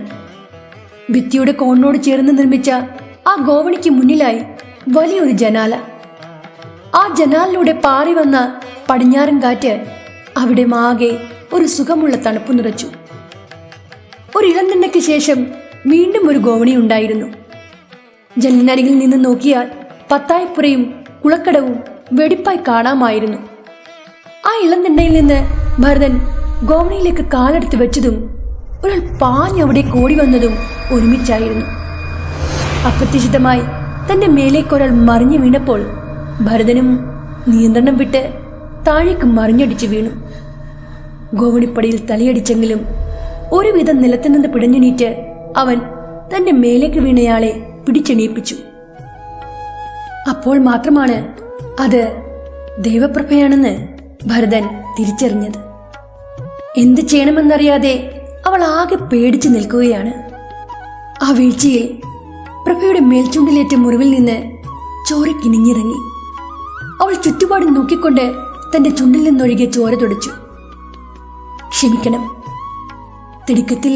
ഭിത്തിയുടെ കോണിനോട് ചേർന്ന് നിർമ്മിച്ച ആ ഗോവണിക്ക് മുന്നിലായി വലിയൊരു ജനാല. ആ ജനാലിലൂടെ പാറി വന്ന പടിഞ്ഞാറൻ കാറ്റ് അവിടെ മാകെ ഒരു സുഖമുള്ള തണുപ്പ് നിറച്ചു. ഒരു ഇളംതിണ്ണയ്ക്ക് ശേഷം വീണ്ടും ഒരു ഗോവണി ഉണ്ടായിരുന്നു. ജനലിനരികിൽ നിന്ന് നോക്കിയാൽ പത്തായപ്പുരയും കുളക്കടവും വെടിപ്പായി കാണാമായിരുന്നു. ആ ഇളംതിണ്ണയിൽ നിന്ന് ഭരതൻ ഗോവണിയിലേക്ക് കാലെടുത്ത് വെച്ചതും ഒരാൾ പാഞ്ഞവിടെ കോടി വന്നതും ഒരുമിച്ചായിരുന്നു. അപ്രതീക്ഷിതമായി തന്റെ മേലേക്കൊരാൾ മറിഞ്ഞു വീണപ്പോൾ ഭരതനും നിയന്ത്രണം വിട്ട് താഴേക്ക് മറിഞ്ഞടിച്ചു വീണു. ഗോവണിപ്പടിയിൽ തലയടിച്ചെങ്കിലും ഒരുവിധം നിലത്തുനിന്ന് പിടഞ്ഞുനീറ്റ് അവൻ തന്റെ മേലേക്ക് വീണയാളെ പിടിച്ചെണീപ്പിച്ചു. അപ്പോൾ മാത്രമാണ് അത് ദേവപ്രഭയാണെന്ന് ഭരതൻ തിരിച്ചറിഞ്ഞത്. എന്ത് ചെയ്യണമെന്നറിയാതെ അവൾ ആകെ പേടിച്ചു നിൽക്കുകയാണ്. ആ വീഴ്ചയിൽ പ്രഭയുടെ മേൽചുണ്ടിലേറ്റ മുറിവിൽ നിന്ന് ചോര കിനിഞ്ഞിറങ്ങി. അവൾ ചുറ്റുപാടും നോക്കിക്കൊണ്ട് തന്റെ ചുണ്ടിൽ നിന്നൊഴുകിയ ചോര തുടച്ചു. ക്ഷമിക്കണം. തിടുക്കത്തിൽ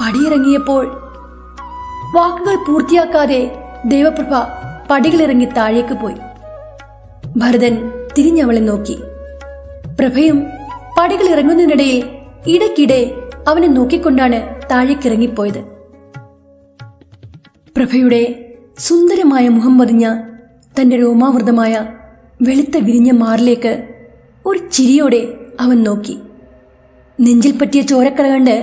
പടിയിറങ്ങിയപ്പോൾ വാക്കുകൾ പൂർത്തിയാക്കാതെ ദേവപ്രഭ പടികളിറങ്ങി താഴേക്ക് പോയി. ഭരതൻ തിരിഞ്ഞവളെ നോക്കി. പ്രഭയും പടികൾ ഇറങ്ങുന്നതിനിടയിൽ ഇടയ്ക്കിടെ അവനെ നോക്കിക്കൊണ്ടാണ് താഴേക്കിറങ്ങിപ്പോയത്. പ്രഭയുടെ സുന്ദരമായ മുഖം പതിഞ്ഞ തന്റെ രോമാവൃതമായ വെളുത്ത വിരിഞ്ഞ മാറിലേക്ക് ഒരു ചിരിയോടെ അവൻ നോക്കി. നെഞ്ചിൽ പറ്റിയ ചോരക്കറ കണ്ട്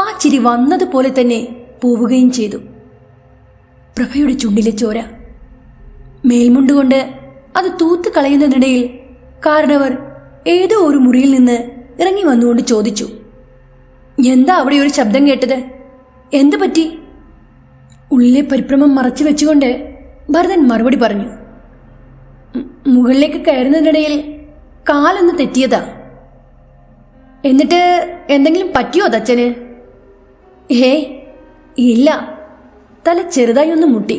ആ ചിരി വന്നതുപോലെ തന്നെ പോവുകയും ചെയ്തു. പ്രഭയുടെ ചുണ്ടിലെ ചോര മേൽമുണ്ടുകൊണ്ട് അത് തൂത്ത് കളയുന്നതിനിടയിൽ കാരണവർ ഏതോ ഒരു മുറിയിൽ നിന്ന് ഇറങ്ങി വന്നുകൊണ്ട് ചോദിച്ചു, എന്താ അവിടെ ഒരു ശബ്ദം കേട്ടത്? എന്തു പറ്റി? ഉള്ളിലെ പരിഭ്രമം മറച്ചു വെച്ചുകൊണ്ട് ഭരതൻ മറുപടി പറഞ്ഞു. മുകളിലേക്ക് കയറുന്നതിനിടയിൽ കാലൊന്ന് തെറ്റിയതാ. എന്നിട്ട് എന്തെങ്കിലും പറ്റിയോ തച്ചന്? ഇല്ല, തല ചെറുതായി ഒന്ന് മുട്ടി.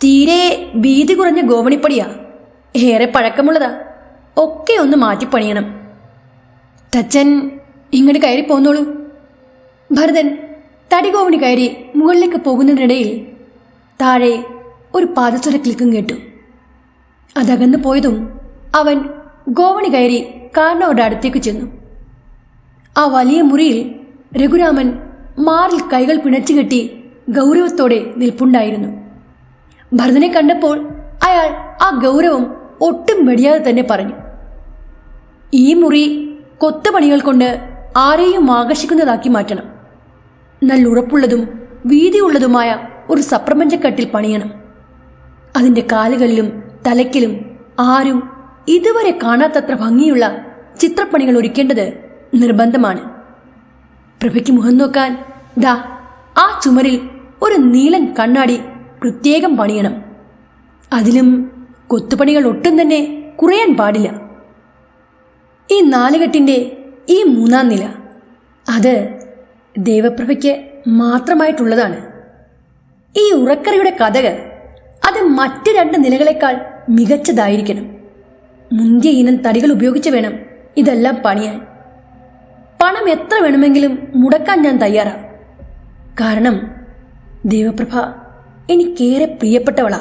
തീരെ വീതി കുറഞ്ഞ ഗോവണിപ്പടിയാ, ഏറെ പഴക്കമുള്ളതാ. ഒക്കെ ഒന്ന് മാറ്റിപ്പണിയണം. തച്ചൻ ഇങ്ങോട്ട് കയറി പോന്നോളൂ. ഭരതൻ തടിഗോവണി കയറി മുകളിലേക്ക് പോകുന്നതിനിടയിൽ താഴെ ഒരു പാദസ്വര ക്ലിക്കും കേട്ടു. അതകന്നു പോയതും അവൻ ഗോവണി കയറി കാരണവരുടെ അടുത്തേക്ക് ചെന്നു. ആ വലിയ മുറിയിൽ രഘുരാമൻ മാറിൽ കൈകൾ പിണച്ചുകെട്ടി ഗൗരവത്തോടെ നിൽപ്പുണ്ടായിരുന്നു. ഭരതനെ കണ്ടപ്പോൾ അയാൾ ആ ഗൗരവം ഒട്ടും വെടിയാതെ തന്നെ പറഞ്ഞു, ഈ മുറി കൊത്തുപണികൾ കൊണ്ട് ആരെയും ആകർഷിക്കുന്നതാക്കി മാറ്റണം. നല്ല ഉറപ്പുള്ളതും വീതിയുള്ളതുമായ ഒരു സപ്രപഞ്ചക്കട്ടിൽ പണിയണം. അതിൻ്റെ കാലുകളിലും തലയ്ക്കലും ആരും ഇതുവരെ കാണാത്തത്ര ഭംഗിയുള്ള ചിത്രപ്പണികൾ ഒരുക്കേണ്ടത് നിർബന്ധമാണ്. പ്രഭയ്ക്ക് മുഖം നോക്കാൻ ദാ ആ ചുമരിൽ ഒരു നീലൻ കണ്ണാടി പ്രത്യേകം പണിയണം. അതിലും കൊത്തുപണികൾ ഒട്ടും തന്നെ കുറയാൻ പാടില്ല. ഈ നാലുകെട്ടിൻ്റെ ഈ 3-ാം നില അത് ദേവപ്രഭയ്ക്ക് മാത്രമായിട്ടുള്ളതാണ്. ഈ ഉറക്കറയുടെ കഥക് അത് മറ്റ് 2 നിലകളെക്കാൾ മികച്ചതായിരിക്കണം. മുന്തിയ ഇനം തടികൾ ഉപയോഗിച്ച് വേണം ഇതെല്ലാം പണിയാൻ. പണം എത്ര വേണമെങ്കിലും മുടക്കാൻ ഞാൻ തയ്യാറാ. കാരണം ദേവപ്രഭ എനിക്കേറെ പ്രിയപ്പെട്ടവളാ.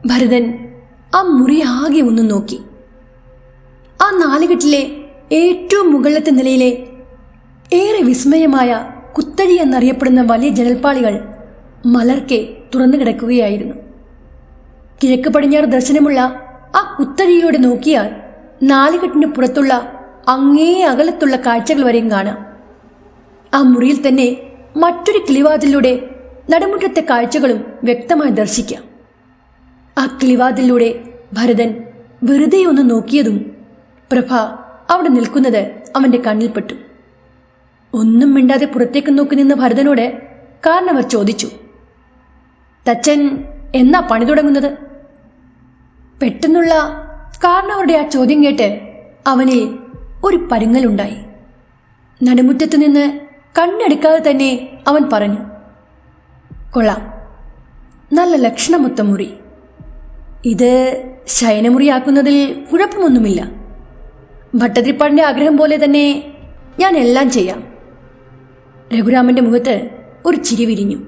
ഭരതൻ ആ മുറി ആകെ ഒന്ന് നോക്കി. ആ നാലുകെട്ടിലെ ഏറ്റവും മുകളിലത്തെ നിലയിലെ ഏറെ വിസ്മയമായ കുത്തഴി എന്നറിയപ്പെടുന്ന വലിയ ജനൽപ്പാളികൾ മലർക്കെ തുറന്നു കിടക്കുകയായിരുന്നു. കിഴക്ക് പടിഞ്ഞാറ് ദർശനമുള്ള ആ കുത്തഴിയിലൂടെ നോക്കിയാൽ നാലുകെട്ടിന് പുറത്തുള്ള അങ്ങേ അകലത്തുള്ള കാഴ്ചകൾ വരെയും കാണാം. ആ മുറിയിൽ തന്നെ മറ്റൊരു കിളിവാതിലൂടെ നടുമുറ്റത്തെ കാഴ്ചകളും വ്യക്തമായി ദർശിക്കാം. ആ കിളിവാതിലൂടെ ഭരതൻ വെറുതെ ഒന്ന് നോക്കിയതും പ്രഭ അവിടെ നിൽക്കുന്നത് അവന്റെ കണ്ണിൽപ്പെട്ടു. ഒന്നും മിണ്ടാതെ പുറത്തേക്ക് നോക്കി നിന്ന ഭരതനോട് കാരണവർ ചോദിച്ചു, തച്ചൻ എന്നാ പണി തുടങ്ങുന്നത്? പെട്ടെന്നുള്ള കാരണവരുടെ ആ ചോദ്യം കേട്ട് അവനിൽ ഒരു പരുങ്ങലുണ്ടായി. നടുമുറ്റത്ത് നിന്ന് കണ്ണെടുക്കാതെ തന്നെ അവൻ പറഞ്ഞു, കൊള്ളാം, നല്ല ലക്ഷണമൊത്ത മുറി. ഇത് ശയനമുറിയാക്കുന്നതിൽ കുഴപ്പമൊന്നുമില്ല. ഭട്ടതിരിപ്പാടിന്റെ ആഗ്രഹം പോലെ തന്നെ ഞാൻ എല്ലാം ചെയ്യാം. രഘുരാമന്റെ മുഖത്ത് ഒരു ചിരി വിരിഞ്ഞു.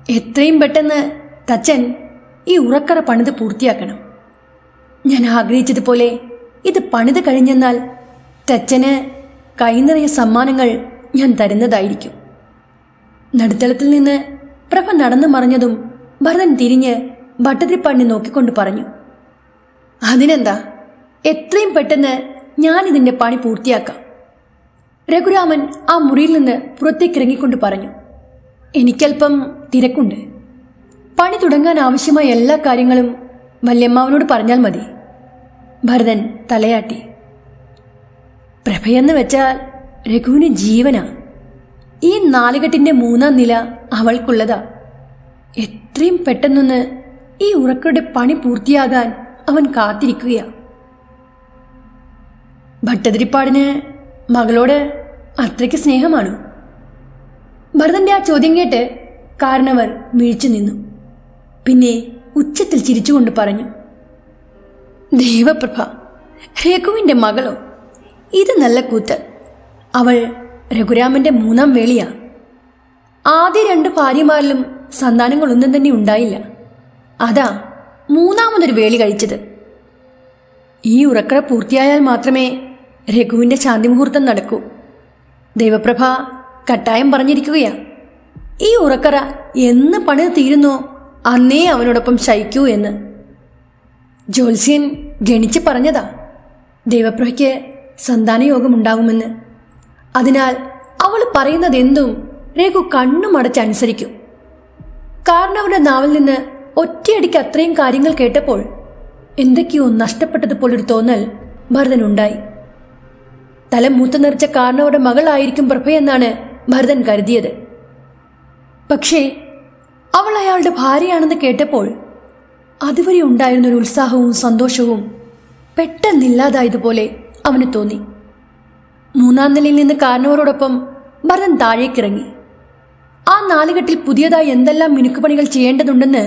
എത്രയും പെട്ടെന്ന് തച്ചൻ ഈ ഉറക്കറ പണിത് പൂർത്തിയാക്കണം. ഞാൻ ആഗ്രഹിച്ചതുപോലെ ഇത് പണിത് കഴിഞ്ഞെന്നാൽ തച്ചന് കൈനിറയ സമ്മാനങ്ങൾ ഞാൻ തരുന്നതായിരിക്കും. നടുത്തളത്തിൽ നിന്ന് പ്രഭ നടന്നു മറിഞ്ഞതും ഭരതൻ തിരിഞ്ഞ് ഭട്ടതിരിപ്പാടിനെ നോക്കിക്കൊണ്ട് പറഞ്ഞു, അതിനെന്താ, എത്രയും പെട്ടെന്ന് ഞാനിതിൻ്റെ പണി പൂർത്തിയാക്കാം. രഘുരാമൻ ആ മുറിയിൽ നിന്ന് പുറത്തേക്ക് ഇറങ്ങിക്കൊണ്ട് പറഞ്ഞു, എനിക്കല്പം തിരക്കുണ്ട്. പണി തുടങ്ങാൻ ആവശ്യമായ എല്ലാ കാര്യങ്ങളും വല്യമ്മാവനോട് പറഞ്ഞാൽ മതി. ഭരതൻ തലയാട്ടി. പ്രഭയെന്ന് വെച്ചാൽ രഘുവിന് ജീവനാ. ഈ നാലുകെട്ടിന്റെ 3-ാം നില അവൾക്കുള്ളതാ. എത്രയും പെട്ടെന്നൊന്ന് ഈ ഉറക്കയുടെ പണി പൂർത്തിയാകാൻ അവൻ കാത്തിരിക്കുകയാ. ഭട്ടതിരിപ്പാടിന് മകളോട് അത്രയ്ക്ക് സ്നേഹമാണോ? ഭരതന്റെ ആ ചോദ്യം കേട്ട് കാരണവർ വീഴ്ച നിന്നു. പിന്നെ ഉച്ചത്തിൽ ചിരിച്ചുകൊണ്ട് പറഞ്ഞു, ദേവപ്രഭ രഘുവിന്റെ മകളോ? ഇത് നല്ല കൂത്ത്. അവൾ രഘുരാമന്റെ 3-ാം വേളിയാ. ആദ്യ 2 ഭാര്യമാരിലും സന്താനങ്ങളൊന്നും തന്നെ ഉണ്ടായില്ല. അതാ 3-ാമതൊരു വേളി കഴിച്ചത്. ഈ ഉറക്കറ പൂർത്തിയായാൽ മാത്രമേ രഘുവിന്റെ ശാന്തി മുഹൂർത്തം നടക്കൂ. ദേവപ്രഭ കട്ടായം പറഞ്ഞിരിക്കുകയാ, ഈ ഉറക്കറ എന്ന് പണിത് തീരുന്നോ അന്നേ അവനോടൊപ്പം ശയിക്കൂ എന്ന്. ജ്യോത്സ്യൻ ഗണിച്ച് പറഞ്ഞതാ ദേവപ്രഭയ്ക്ക് സന്താനയോഗമുണ്ടാകുമെന്ന്. അതിനാൽ അവൾ പറയുന്നതെന്തും രഘു കണ്ണുമടച്ചനുസരിക്കും. കാരണവരുടെ നാവിൽ നിന്ന് ഒറ്റയടിക്ക് അത്രയും കാര്യങ്ങൾ കേട്ടപ്പോൾ എന്തൊക്കെയോ നഷ്ടപ്പെട്ടതുപോലൊരു തോന്നൽ ഭരതനുണ്ടായി. തല മൂത്ത് നിറച്ച കാരണവരുടെ മകളായിരിക്കും പ്രഭയെന്നാണ് ഭരതൻ കരുതിയത്. പക്ഷേ അവൾ അയാളുടെ ഭാര്യയാണെന്ന് കേട്ടപ്പോൾ അതുവരെ ഉണ്ടായിരുന്നൊരു ഉത്സാഹവും സന്തോഷവും പെട്ടെന്നില്ലാതായതുപോലെ അവന് തോന്നി. 3-ാം നിലയിൽ നിന്ന് കാരണവരോടൊപ്പം ഭരതൻ താഴേക്കിറങ്ങി. ആ നാലുകെട്ടിൽ പുതിയതായി എന്തെല്ലാം മിനുക്കുപണികൾ ചെയ്യേണ്ടതുണ്ടെന്ന്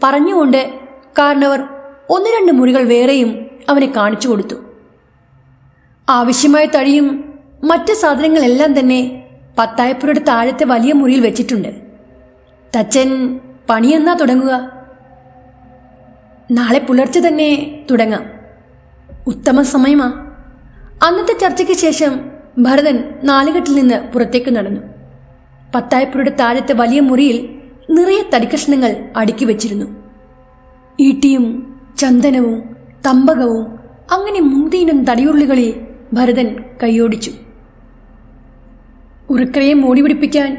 പറഞ്ഞുകൊണ്ട് കാരണവർ 1-2 മുറികൾ വേറെയും അവനെ കാണിച്ചു കൊടുത്തു. ആവശ്യമായ തടിയും മറ്റ് സാധനങ്ങളെല്ലാം തന്നെ പത്തായപ്പുരയുടെ താഴത്തെ വലിയ മുറിയിൽ വെച്ചിട്ടുണ്ട്. തച്ചൻ പണിയെന്നാ തുടങ്ങുക? നാളെ പുലർച്ചെ തന്നെ തുടങ്ങാം. ഉത്തമ സമയമാ. അന്നത്തെ ചർച്ചയ്ക്ക് ശേഷം ഭരതൻ നാലുകെട്ടിൽ നിന്ന് പുറത്തേക്ക് നടന്നു. പത്തായപ്പുരയുടെ താഴത്തെ വലിയ മുറിയിൽ നിറയെ തടിക്കഷ്ണങ്ങൾ അടുക്കി വെച്ചിരുന്നു. ഈട്ടിയും ചന്ദനവും തമ്പകവും അങ്ങനെ മുന്തീനം തടിയുള്ളികളിൽ ഭരതൻ കൈയോടിച്ചു. ഉറുക്കരയെ മോടി പിടിപ്പിക്കാൻ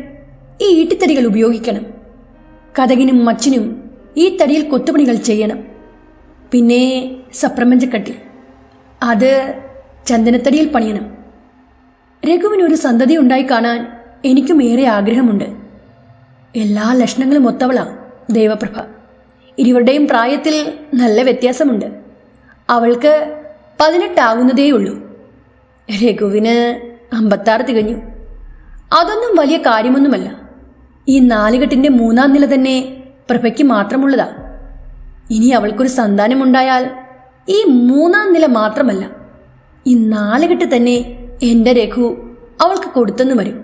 ഈ ഈട്ടിത്തടികൾ ഉപയോഗിക്കണം. കതകിനും മച്ചിനും ഈ തടിയിൽ കൊത്തുപണികൾ ചെയ്യണം. പിന്നെ സപ്രപഞ്ചക്കട്ടിൽ അത് ചന്ദനത്തടിയിൽ പണിയണം. രഘുവിനൊരു സന്തതി ഉണ്ടായി കാണാൻ എനിക്കും ഏറെ ആഗ്രഹമുണ്ട്. എല്ലാ ലക്ഷണങ്ങളും ഒത്തവളാ ദേവപ്രഭ. ഇരുവരുടെയും പ്രായത്തിൽ നല്ല വ്യത്യാസമുണ്ട്. അവൾക്ക് 18 ആകുന്നതേയുള്ളൂ. രഘുവിന് 56 തികഞ്ഞു. അതൊന്നും വലിയ കാര്യമൊന്നുമല്ല. ഈ നാലുകെട്ടിന്റെ 3-ാം നില തന്നെ പ്രഭയ്ക്ക് മാത്രമുള്ളതാ. ഇനി അവൾക്കൊരു സന്താനമുണ്ടായാൽ ഈ 3-ാം നില മാത്രമല്ല, ഈ നാലുകെട്ട് തന്നെ എന്റെ രഘു അവൾക്ക് കൊടുത്തെന്ന് വരും.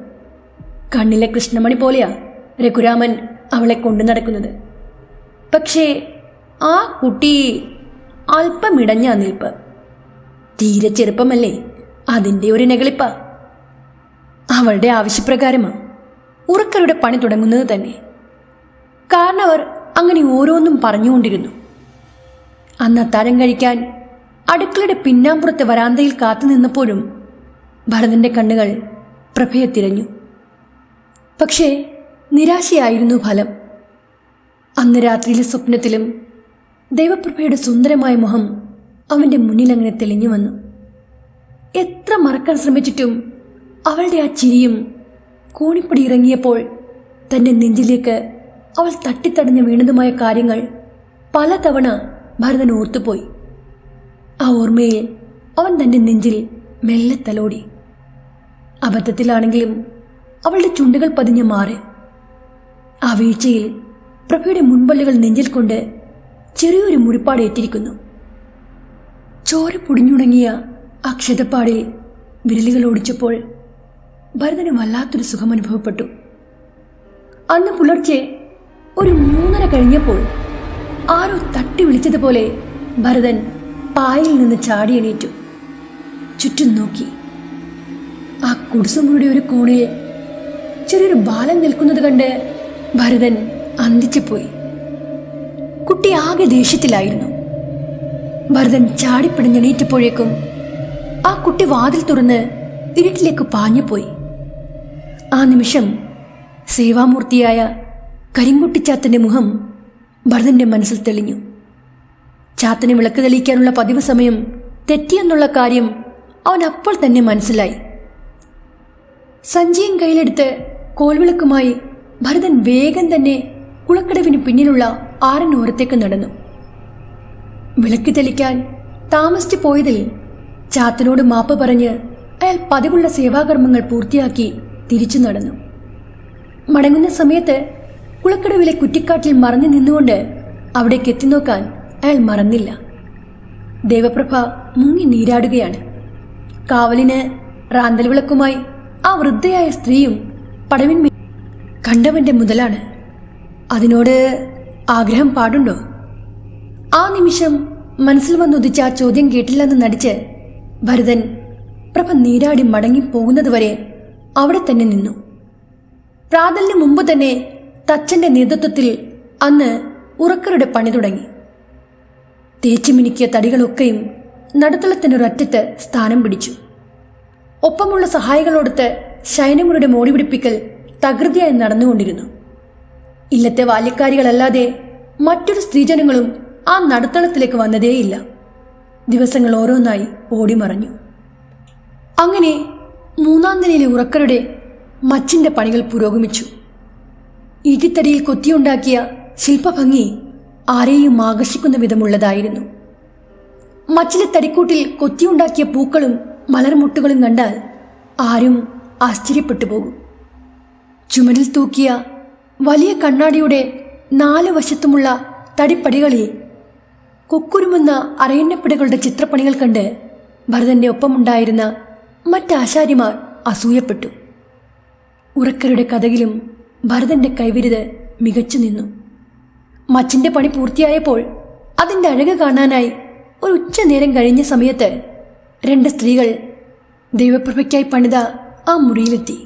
കണ്ണിലെ കൃഷ്ണമണി പോലെയാ രഘുരാമൻ അവളെ കൊണ്ടു നടക്കുന്നത്. പക്ഷേ ആ കുട്ടി അല്പം ഇടഞ്ഞാ നിൽപ്പ്. തീരെ ചെറുപ്പമല്ലേ, അതിൻ്റെ ഒരു നെകളിപ്പ. അവളുടെ ആവശ്യപ്രകാരമാ ഉറക്കരുടെ പണി തുടങ്ങുന്നത് തന്നെ. കാരണവർ അങ്ങനെ ഓരോന്നും പറഞ്ഞുകൊണ്ടിരുന്നു. അന്ന് അത്താഴം കഴിക്കാൻ അടുക്കളയുടെ പിന്നാമ്പുറത്തെ വരാന്തയിൽ കാത്തു നിന്നപ്പോഴും ഭരതന്റെ കണ്ണുകൾ പ്രഭയെ തിരഞ്ഞു. പക്ഷേ നിരാശയായിരുന്നു ഫലം. അന്ന് രാത്രിയിലെ സ്വപ്നത്തിലും ദേവപ്രഭയുടെ സുന്ദരമായ മുഖം അവന്റെ മുന്നിൽ അങ്ങനെ തെളിഞ്ഞു വന്നു. എത്ര മറക്കാൻ ശ്രമിച്ചിട്ടും അവളുടെ ആ ചിരിയും കോണിപ്പടി ഇറങ്ങിയപ്പോൾ തന്റെ നെഞ്ചിലേക്ക് അവൾ തട്ടിത്തടഞ്ഞു വീണതുമായ കാര്യങ്ങൾ പലതവണ ഭരതൻ ഓർത്തുപോയി. ആ ഓർമ്മയിൽ അവൻ തന്റെ നെഞ്ചിൽ മെല്ലെ തലോടി. അബദ്ധത്തിലാണെങ്കിലും അവളുടെ ചുണ്ടുകൾ പതിഞ്ഞ മാറി. ആ വീഴ്ചയിൽ പ്രഭയുടെ മുൻപല്ലുകൾ നെഞ്ചിൽ കൊണ്ട് ചെറിയൊരു മുറിപ്പാട് ഏറ്റിരിക്കുന്നു. ചോര പൊടിഞ്ഞുണങ്ങിയ ആ ക്ഷതപ്പാടിൽ വിരലുകൾ ഓടിച്ചപ്പോൾ ഭരതന് വല്ലാത്തൊരു സുഖം അനുഭവപ്പെട്ടു. അന്ന് പുലർച്ചെ ഒരു 3:30 കഴിഞ്ഞപ്പോൾ ആരോ തട്ടി വിളിച്ചതുപോലെ ഭരതൻ പായയിൽ നിന്ന് ചാടി എണീറ്റു. ചുറ്റും നോക്കി. ആ കുടിസുമുറിയുടെ ഒരു കോണിൽ ചെറിയൊരു ബാലൻ നിൽക്കുന്നത് കണ്ട് ഭരതൻ അന്തിച്ചുപോയി. കുട്ടി ആകെ ദേഷ്യത്തിലായിരുന്നു. ഭരതൻ ചാടിപ്പിടഞ്ഞെണീറ്റപ്പോഴേക്കും ആ കുട്ടി വാതിൽ തുറന്ന് ഇരുട്ടിലേക്ക് പാഞ്ഞുപോയി. ആ നിമിഷം സേവാമൂർത്തിയായ കരിങ്കുട്ടിച്ചാത്തന്റെ മുഖം ഭരതന്റെ മനസ്സിൽ തെളിഞ്ഞു. ചാത്തന് വിളക്ക് തെളിയിക്കാനുള്ള പതിവ് സമയം തെറ്റിയെന്നുള്ള കാര്യം അവൻ അപ്പോൾ തന്നെ മനസ്സിലായി. സഞ്ചിയും കയ്യിലെടുത്ത് കോൽവിളക്കുമായി ഭരതൻ വേഗം തന്നെ കുളക്കടവിന് പിന്നിലുള്ള ആറിനോരത്തേക്ക് നടന്നു. വിളക്ക് തെളിക്കാൻ താമസിച്ചു പോയതിൽ ചാത്തനോട് മാപ്പ് പറഞ്ഞ് അയാൾ പതിവുള്ള സേവാകർമ്മങ്ങൾ പൂർത്തിയാക്കി തിരിച്ചു നടന്നു. മടങ്ങുന്ന സമയത്ത് കുളക്കടവിലെ കുറ്റിക്കാട്ടിൽ മറഞ്ഞു നിന്നുകൊണ്ട് അവിടേക്ക് എത്തിനോക്കാൻ അയാൾ മറന്നില്ല. ദേവപ്രഭ മുങ്ങി നീരാടുകയാണ്. കാവലിന് റാന്തൽ വിളക്കുമായി ആ വൃദ്ധയായ സ്ത്രീയും പടവിന്മേൽ കണ്ടവന്റെ മുതലാണ്. അതിനോട് ആഗ്രഹം പാടുണ്ടോ? ആ നിമിഷം മനസ്സിൽ വന്നുദിച്ച ആ ചോദ്യം കേട്ടില്ലെന്ന് നടിച്ച് ഭരതൻ പ്രഭ നീരാടി മടങ്ങിപ്പോകുന്നതുവരെ അവിടെ തന്നെ നിന്നു. പ്രാതലിന് മുമ്പ് തന്നെ തച്ചന്റെ നേതൃത്വത്തിൽ അന്ന് ഉറക്കരുടെ പണി തുടങ്ങി. തേച്ചുമിനുക്കിയ തടികളൊക്കെയും നടുത്തളത്തിനൊരറ്റത്ത് സ്ഥാനം പിടിച്ചു. ഒപ്പമുള്ള സഹായികളോടൊത്ത് ശയനമുറിയുടെ മോടി പിടിപ്പിക്കൽ തകൃതിയായി നടന്നുകൊണ്ടിരുന്നു. ഇല്ലത്തെ ബാല്യക്കാരികളല്ലാതെ മറ്റൊരു സ്ത്രീജനങ്ങളും ആ നടുത്തളത്തിലേക്ക് വന്നതേയില്ല. ദിവസങ്ങൾ ഓരോന്നായി ഓടിമറഞ്ഞു. അങ്ങനെ 3-ാം നിലയിലെ ഉറക്കരുടെ മച്ചിന്റെ പണികൾ പുരോഗമിച്ചു. ഈറ്റിത്തടിയിൽ കൊത്തിയുണ്ടാക്കിയ ശില്പഭംഗി ആരെയും ആകർഷിക്കുന്ന വിധമുള്ളതായിരുന്നു. മച്ചിലെ തടിക്കൂട്ടിൽ കൊത്തിയുണ്ടാക്കിയ പൂക്കളും മലർമുട്ടുകളും കണ്ടാൽ ആരും ആശ്ചര്യപ്പെട്ടു പോകും. ചുമരിൽ തൂക്കിയ വലിയ കണ്ണാടിയുടെ 4 വശത്തുമുള്ള തടിപ്പടികളിൽ കൊക്കുരുമെന്ന അരയന്നപ്പിടകളുടെ ചിത്രപ്പണികൾ കണ്ട് ഭരതന്റെ ഒപ്പമുണ്ടായിരുന്ന മറ്റാശാരിമാർ അസൂയപ്പെട്ടു. ഉറക്കരുടെ കഥകിലും ഭരതന്റെ കൈവിരുത് മികച്ചു നിന്നു. മച്ചിന്റെ പണി പൂർത്തിയായപ്പോൾ അതിന്റെ അഴക് കാണാനായി ഒരു ഉച്ചനേരം കഴിഞ്ഞ സമയത്ത് 2 സ്ത്രീകൾ ദൈവപ്രഭയ്ക്കായി പണിത ആ മുറിയിലെത്തി.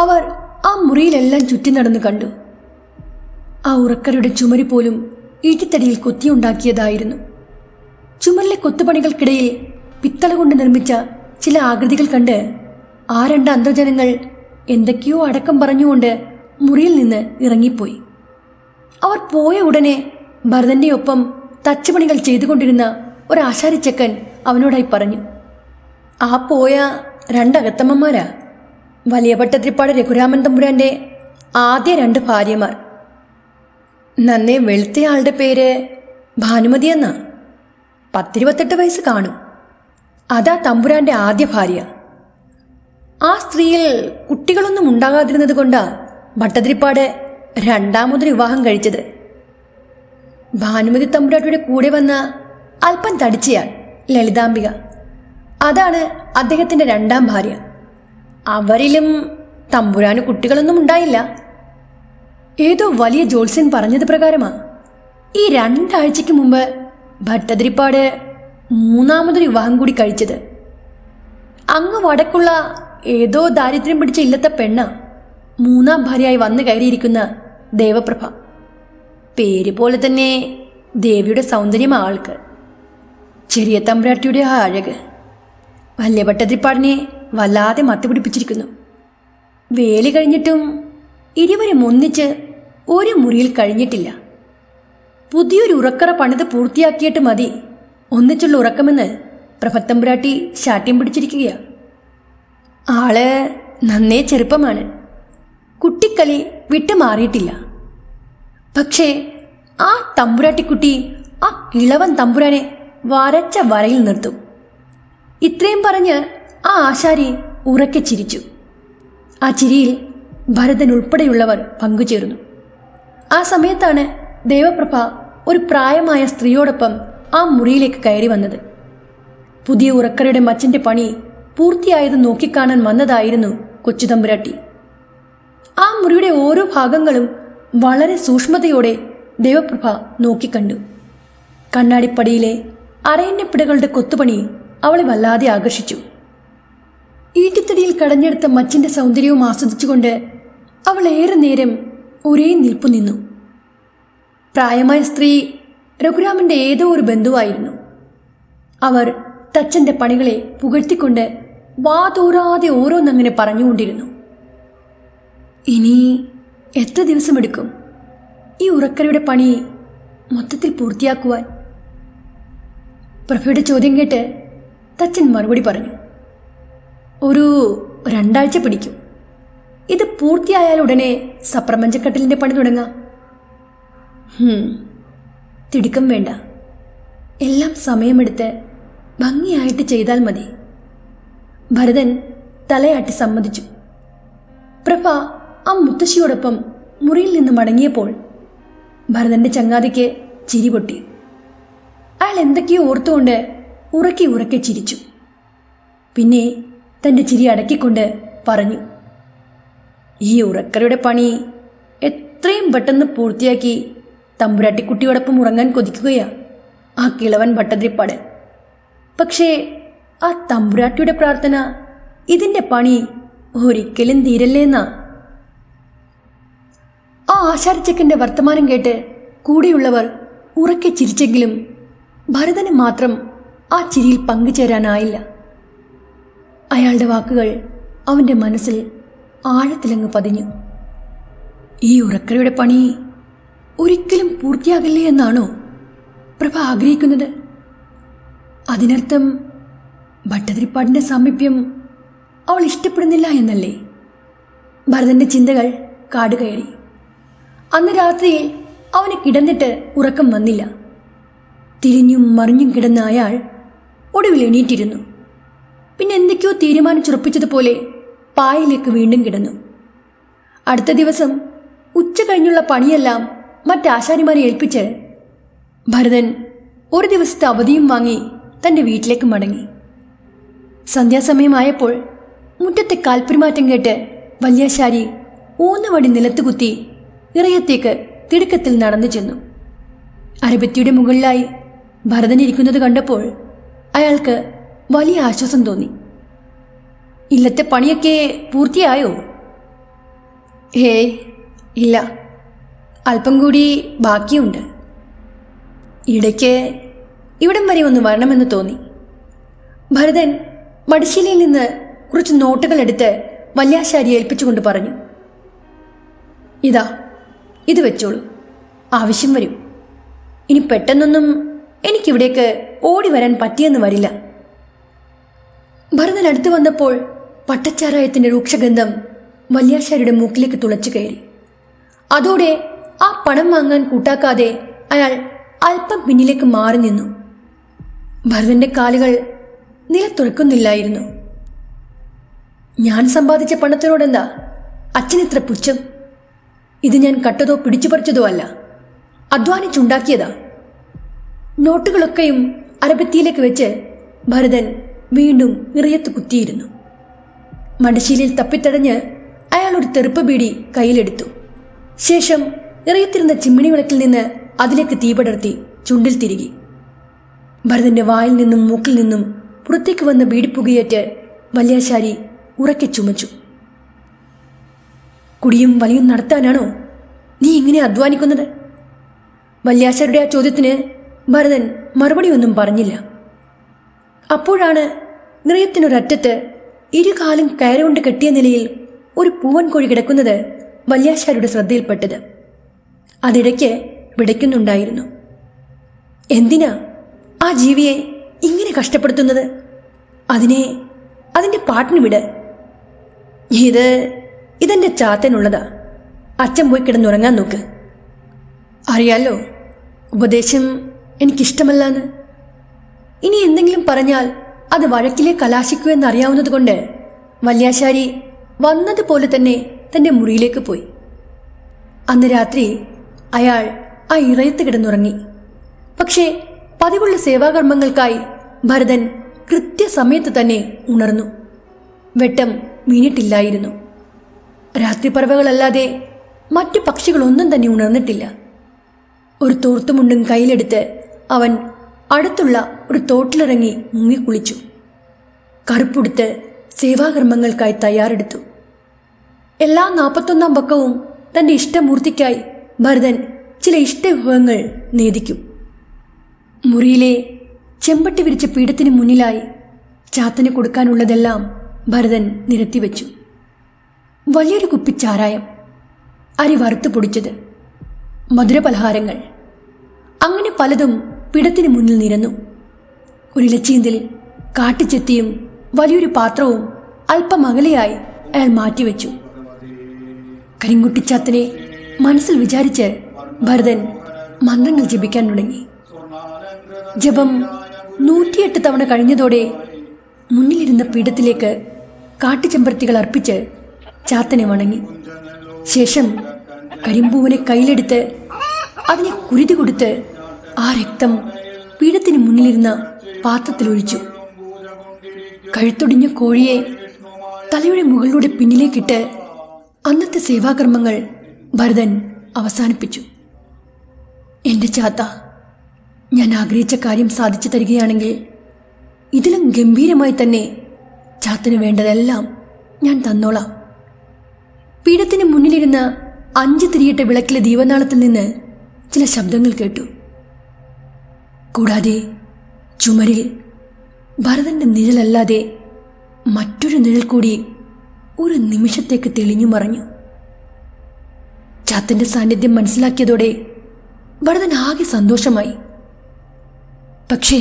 അവർ ആ മുറിയിലെല്ലാം ചുറ്റി നടന്നു കണ്ടു. ആ ഉറക്കരുടെ ചുമരി പോലും ഈറ്റിത്തടിയിൽ കൊത്തിയുണ്ടാക്കിയതായിരുന്നു. ചുമരിലെ കൊത്തുപണികൾക്കിടയിൽ പിത്തള കൊണ്ട് നിർമ്മിച്ച ചില ആകൃതികൾ കണ്ട് ആ 2 അന്തർജനങ്ങൾ എന്തൊക്കെയോ അടക്കം പറഞ്ഞുകൊണ്ട് മുറിയിൽ നിന്ന് ഇറങ്ങിപ്പോയി. അവർ പോയ ഉടനെ ഭരതന്റെ ഒപ്പം തച്ചുപണികൾ ചെയ്തുകൊണ്ടിരുന്ന ഒരാശാരിച്ചക്കൻ അവനോടായി പറഞ്ഞു, ആ പോയ 2 അകത്തമ്മമാരാ വലിയ ഭട്ടതിരിപ്പാട് രഘുരാമൻ തമ്പുരാന്റെ ആദ്യ 2 ഭാര്യമാർ. നന്നേ വെളുത്തയാളുടെ പേര് ഭാനുമതി എന്നാ. 10-28 വയസ്സ് കാണും. അതാ തമ്പുരാന്റെ ആദ്യ ഭാര്യ. ആ സ്ത്രീയിൽ കുട്ടികളൊന്നും ഉണ്ടാകാതിരുന്നത് കൊണ്ടാ ഭട്ടതിരിപ്പാട് 2ാമതൊരു വിവാഹം കഴിച്ചത്. ഭാനുമതി തമ്പുരാട്ടിയുടെ കൂടെ വന്ന അല്പം തടിച്ചയാൾ ലളിതാംബിക, അതാണ് അദ്ദേഹത്തിന്റെ 2ാം ഭാര്യ. അവരിലും തമ്പുരാന് കുട്ടികളൊന്നും ഉണ്ടായില്ല. ഏതോ വലിയ ജ്യോത്സ്യൻ പറഞ്ഞത് പ്രകാരമാ ഈ 2 ആഴ്ചയ്ക്ക് മുമ്പ് ഭട്ടതിരിപ്പാട് 3ാമതൊരു വിവാഹം കൂടി കഴിച്ചത്. അങ്ങ് വടക്കുള്ള ഏതോ ദാരിദ്ര്യം പിടിച്ച ഇല്ലത്തെ പെണ്ണ 3ാം ഭാര്യയായി വന്നു കയറിയിരിക്കുന്ന ദേവപ്രഭ. പേര് പോലെ തന്നെ ദേവിയുടെ സൗന്ദര്യം ആൾക്ക്. ചെറിയ തമ്പുരാട്ടിയുടെ ആ അഴക് വലിയ ഭട്ടതിരിപ്പാടിനെ വല്ലാതെ മത്തുപിടിപ്പിച്ചിരിക്കുന്നു. വേലി കഴിഞ്ഞിട്ടും ഇരുവരും ഒന്നിച്ച് ഒരു മുറിയിൽ കഴിഞ്ഞിട്ടില്ല. പുതിയൊരു ഉറക്കറ പണിത് പൂർത്തിയാക്കിയിട്ട് മതി ഒന്നിച്ചുള്ള ഉറക്കമെന്ന് പ്രഭത്തമ്പുരാട്ടി ശാഠ്യം പിടിച്ചിരിക്കുകയാ. ആള് നന്നേ ചെറുപ്പമാണ്. കുട്ടിക്കളി വിട്ടുമാറിയിട്ടില്ല. പക്ഷേ ആ തമ്പുരാട്ടിക്കുട്ടി ആ കിളവൻ തമ്പുരാനെ വരച്ച വരയിൽ നിർത്തും. ഇത്രയും പറഞ്ഞ് ആ ആശാരി ഉറക്കെ ചിരിച്ചു. ആ ചിരിയിൽ ഭരതൻ ഉൾപ്പെടെയുള്ളവർ പങ്കുചേർന്നു. ആ സമയത്താണ് ദേവപ്രഭ ഒരു പ്രായമായ സ്ത്രീയോടൊപ്പം ആ മുറിയിലേക്ക് കയറി വന്നത്. പുതിയ ഉറക്കരുടെ മച്ചിന്റെ പണി പൂർത്തിയായത് നോക്കിക്കാണാൻ വന്നതായിരുന്നു കൊച്ചുതമ്പുരാട്ടി. ആ മുറിയുടെ ഓരോ ഭാഗങ്ങളും വളരെ സൂക്ഷ്മതയോടെ ദേവപ്രഭ നോക്കിക്കണ്ടു. കണ്ണാടിപ്പടിയിലെ അരയന്നപ്പിടകളുടെ കൊത്തുപണി അവളെ വല്ലാതെ ആകർഷിച്ചു. ഈറ്റിത്തടിയിൽ കടഞ്ഞെടുത്ത മച്ചിന്റെ സൗന്ദര്യവും ആസ്വദിച്ചുകൊണ്ട് അവൾ ഏറെ നേരം ഒരേ നിൽപ്പു നിന്നു. പ്രായമായ സ്ത്രീ രഘുരാമന്റെ ഏതോ ഒരു ബന്ധുവായിരുന്നു. അവർ തച്ചന്റെ പണികളെ പുകഴ്ത്തിക്കൊണ്ട് വാതോരാതെ ഓരോന്നങ്ങനെ പറഞ്ഞുകൊണ്ടിരുന്നു. ഇനി എത്ര ദിവസമെടുക്കും ഈ ഉറക്കരയുടെ പണി മൊത്തത്തിൽ പൂർത്തിയാക്കുവാൻ? പ്രഭയുടെ ചോദ്യം കേട്ട് തച്ചൻ മറുപടി പറഞ്ഞു, ഒരു 2 ആഴ്ച പിടിക്കും. ഇത് പൂർത്തിയായാൽ ഉടനെ സപ്രപഞ്ചക്കട്ടിലിന്റെ പണി തുടങ്ങാം. തിടുക്കം വേണ്ട, എല്ലാം സമയമെടുത്ത് ഭംഗിയായിട്ട് ചെയ്താൽ മതി. ഭരതൻ തലയാട്ടി സമ്മതിച്ചു. പ്രഭ ആ മുത്തശ്ശിയോടൊപ്പം മുറിയിൽ നിന്ന് മടങ്ങിയപ്പോൾ ഭരതന്റെ ചങ്ങാതിക്ക് ചിരി പൊട്ടി. അയാൾ എന്തൊക്കെയോ ഓർത്തുകൊണ്ട് ഉറക്കെ ഉറക്കെ ചിരിച്ചു. പിന്നെ തന്റെ ചിരി അടക്കിക്കൊണ്ട് പറഞ്ഞു, ഈ ഉറക്കരുടെ പണി എത്രയും പെട്ടെന്ന് പൂർത്തിയാക്കി തമ്പുരാട്ടിക്കുട്ടിയോടൊപ്പം ഉറങ്ങാൻ കൊതിക്കുകയാ ആ കിളവൻ ഭട്ടതിരിപ്പാട്. പക്ഷേ ആ തമ്പുരാട്ടിയുടെ പ്രാർത്ഥന ഇതിന്റെ പണി ഒരിക്കലും തീരല്ലേന്നാ. ആ ആശാരിച്ചക്കന്റെ വർത്തമാനം കേട്ട് കൂടെയുള്ളവർ ഉറക്കെ ചിരിച്ചെങ്കിലും ഭരതന് മാത്രം ആ ചിരിയിൽ പങ്കുചേരാനായില്ല. അയാളുടെ വാക്കുകൾ അവന്റെ മനസ്സിൽ ആഴത്തിലങ്ങ് പതിഞ്ഞു. ഈ ഉറക്കരയുടെ പണി ഒരിക്കലും പൂർത്തിയാകില്ലേ എന്നാണോ പ്രഭ ആഗ്രഹിക്കുന്നത്? അതിനർത്ഥം ഭട്ടതിരിപ്പാടിന്റെ സാമീപ്യം അവൾ ഇഷ്ടപ്പെടുന്നില്ല എന്നല്ലേ? ഭരതന്റെ ചിന്തകൾ കാടുകയറി. അന്ന് രാത്രിയിൽ അവന് കിടന്നിട്ട് ഉറക്കം വന്നില്ല. തിരിഞ്ഞും മറിഞ്ഞും കിടന്ന അയാൾ ഒടുവിൽ എണീറ്റിരുന്നു. പിന്നെ എന്തൊക്കെയോ തീരുമാനിച്ചുറപ്പിച്ചതുപോലെ പായയിലേക്ക് വീണ്ടും കിടന്നു. അടുത്ത ദിവസം ഉച്ച കഴിഞ്ഞുള്ള പണിയെല്ലാം മറ്റാശാരിമാരെ ഏൽപ്പിച്ച് ഭരതൻ ഒരു ദിവസത്തെ അവധിയും വാങ്ങി തൻ്റെ വീട്ടിലേക്ക് മടങ്ങി. സന്ധ്യാസമയമായപ്പോൾ മുറ്റത്തെ കാൽപ്പെരുമാറ്റം കേട്ട് വല്യാശാരി ഊന്നുവടി നിലത്തുകുത്തി ഇറയത്തേക്ക് തിടുക്കത്തിൽ നടന്നു ചെന്നു. അരബത്തിയുടെ മുകളിലായി ഭരതൻ ഇരിക്കുന്നത് കണ്ടപ്പോൾ അയാൾക്ക് വലിയ ആശ്വാസം തോന്നി. ഇല്ലത്തെ പണിയൊക്കെ പൂർത്തിയായോ? ഇല്ല, അല്പം കൂടി ബാക്കിയുണ്ട്. ഇടയ്ക്ക് ഇവിടം വരെ ഒന്ന് വരണമെന്ന് തോന്നി. ഭരതൻ മടിശീലയിൽ നിന്ന് കുറച്ച് നോട്ടുകൾ എടുത്ത് വല്യാശാരിയെ ഏൽപ്പിച്ചുകൊണ്ട് പറഞ്ഞു, ഇതാ, ഇത് വെച്ചോളൂ, ആവശ്യം വരും. ഇനി പെട്ടെന്നൊന്നും എനിക്കിവിടേക്ക് ഓടി വരാൻ പറ്റിയെന്ന് വരില്ല. ഭരതൻ അടുത്ത് വന്നപ്പോൾ പട്ടച്ചാരായത്തിൻ്റെ രൂക്ഷഗന്ധം വല്യാശാരിയുടെ മൂക്കിലേക്ക് തുളച്ചു കയറി. അതോടെ ആ പണം വാങ്ങാൻ കൂട്ടാക്കാതെ അയാൾ അല്പം പിന്നിലേക്ക് മാറി നിന്നു. ഭരതന്റെ കാലുകൾ നിലത്തുറക്കുന്നില്ലായിരുന്നു. ഞാൻ സമ്പാദിച്ച പണത്തിനോടെന്താ അച്ഛനിത്ര പുച്ഛം? ഇത് ഞാൻ കട്ടതോ പിടിച്ചു പറിച്ചതോ അല്ല, അധ്വാനിച്ചുണ്ടാക്കിയതാ. നോട്ടുകളൊക്കെയും അരബത്തിയിലേക്ക് വെച്ച് ഭരതൻ വീണ്ടും ഇറയത്ത് കുത്തിയിരുന്നു. മടശീലയിൽ തപ്പിത്തടഞ്ഞ് അയാൾ ഒരു തെറുപ്പ് ബീഡി കയ്യിലെടുത്തു. ശേഷം ഇറയത്തിരുന്ന ചിമ്മിണി വിളക്കിൽ നിന്ന് അതിലേക്ക് തീ പടർത്തി ചുണ്ടിൽ തിരികി. ഭരതന്റെ വായിൽ നിന്നും മൂക്കിൽ നിന്നും പുറത്തേക്ക് വന്ന ബീഡിപ്പുകയേറ്റ് വല്യാശാരി ഉറക്കെ ചുമച്ചു. കുടിയും വലിയും നടത്താനാണോ നീ ഇങ്ങനെ അധ്വാനിക്കുന്നത്? വല്യാശാരിയുടെ ആ ചോദ്യത്തിന് ഭരതൻ മറുപടിയൊന്നും പറഞ്ഞില്ല. അപ്പോഴാണ് നിറയത്തിനൊരറ്റത്ത് ഇരുകാലും കയറുകൊണ്ട് കെട്ടിയ നിലയിൽ ഒരു പൂവൻ കോഴി കിടക്കുന്നത് വല്യാശാരിയുടെ ശ്രദ്ധയിൽപ്പെട്ടത്. അതിടയ്ക്ക് പിടയ്ക്കുന്നുണ്ടായിരുന്നു. എന്തിനാ ആ ജീവിയെ ഇങ്ങനെ കഷ്ടപ്പെടുത്തുന്നത്? അതിൻ്റെ പാട്ടിന് വിട്. ഇതെന്റെ ചാത്തനുള്ളതാ. അച്ഛൻ പോയി കിടന്നുറങ്ങാൻ നോക്ക്. അറിയാലോ, ഉപദേശം എനിക്കിഷ്ടമല്ലാന്ന്. ഇനി എന്തെങ്കിലും പറഞ്ഞാൽ അത് വഴക്കിലെ കലാശിക്കൂ എന്നറിയാവുന്നത് കൊണ്ട് വല്യാശാരി വന്നതുപോലെ തന്നെ തൻ്റെ മുറിയിലേക്ക് പോയി. അന്ന് രാത്രി അയാൾ ആ ഇറയത്ത് കിടന്നുറങ്ങി. പക്ഷേ പതിവുള്ള സേവാകർമ്മങ്ങൾക്കായി ഭരതൻ കൃത്യസമയത്ത് തന്നെ ഉണർന്നു. വെട്ടം വീണിട്ടില്ലായിരുന്നു. രാത്രിപ്പറവകളല്ലാതെ മറ്റു പക്ഷികളൊന്നും തന്നെ ഉണർന്നിട്ടില്ല. ഒരു തോർത്തുമുണ്ടും കയ്യിലെടുത്ത് അവൻ അടുത്തുള്ള ഒരു തോട്ടിലിറങ്ങി മുങ്ങിക്കുളിച്ചു. കറുപ്പുടുത്ത് സേവാകർമ്മങ്ങൾക്കായി തയ്യാറെടുത്തു. എല്ലാ 41-ാം പക്കവും തൻ്റെ ഇഷ്ടമൂർത്തിക്കായി ഭരതൻ ചില ഇഷ്ടവിഭവങ്ങൾ നേദിക്കും. മുറിയിലെ ചെമ്പട്ടി വിരിച്ച പീഠത്തിന് മുന്നിലായി ചാത്തന് കൊടുക്കാനുള്ളതെല്ലാം ഭരതൻ നിരത്തിവെച്ചു. വലിയൊരു കുപ്പി ചാരായം, അരി വറുത്തു പൊടിച്ചത്, മധുരപലഹാരങ്ങൾ, അങ്ങനെ പലതും പീഠത്തിന് മുന്നിൽ നിരന്നു. ഒരു ഇലച്ചീന്തിൽ കാട്ടിച്ചെത്തിയും വലിയൊരു പാത്രവും അല്പം അകലെയായി അയാൾ മാറ്റിവെച്ചു. കരിങ്കുട്ടിച്ചാത്തനെ മനസ്സിൽ വിചാരിച്ച് ഭരതൻ മന്ത്രങ്ങൾ ജപിക്കാൻ തുടങ്ങി. ജപം 108 തവണ കഴിഞ്ഞതോടെ മുന്നിലിരുന്ന പീഠത്തിലേക്ക് കാട്ടുചെമ്പരത്തികൾ അർപ്പിച്ച് ചാത്തനെ വണങ്ങി. ശേഷം കരിമ്പൂവിനെ കയ്യിലെടുത്ത് അതിനെ കുരുതി കൊടുത്ത് ആ രക്തം പീഠത്തിന് മുന്നിലിരുന്ന പാത്രത്തിലൊഴിച്ചു. കഴുത്തൊടിഞ്ഞ കോഴിയെ തലയുടെ മുകളിലൂടെ പിന്നിലേക്കിട്ട് അന്നത്തെ സേവാകർമ്മങ്ങൾ ഭരതൻ അവസാനിപ്പിച്ചു. എൻ്റെ ചാത്ത, ഞാൻ ആഗ്രഹിച്ച കാര്യം സാധിച്ചു തരികയാണെങ്കിൽ ഇതിലും ഗംഭീരമായി തന്നെ ചാത്തന് വേണ്ടതെല്ലാം ഞാൻ തന്നോളാം. പീഠത്തിന് മുന്നിലിരുന്ന 5 തിരിയിട്ട വിളക്കിലെ ദീപനാളത്തിൽ നിന്ന് ചില ശബ്ദങ്ങൾ കേട്ടു. കൂടാതെ ചുമരിൽ ഭരതന്റെ നിഴലല്ലാതെ മറ്റൊരു നിഴൽ കൂടി ഒരു നിമിഷത്തേക്ക് തെളിഞ്ഞു മറഞ്ഞു. ചാത്തന്റെ സാന്നിധ്യം മനസ്സിലാക്കിയതോടെ ഭരതൻ ആകെ സന്തോഷമായി. പക്ഷേ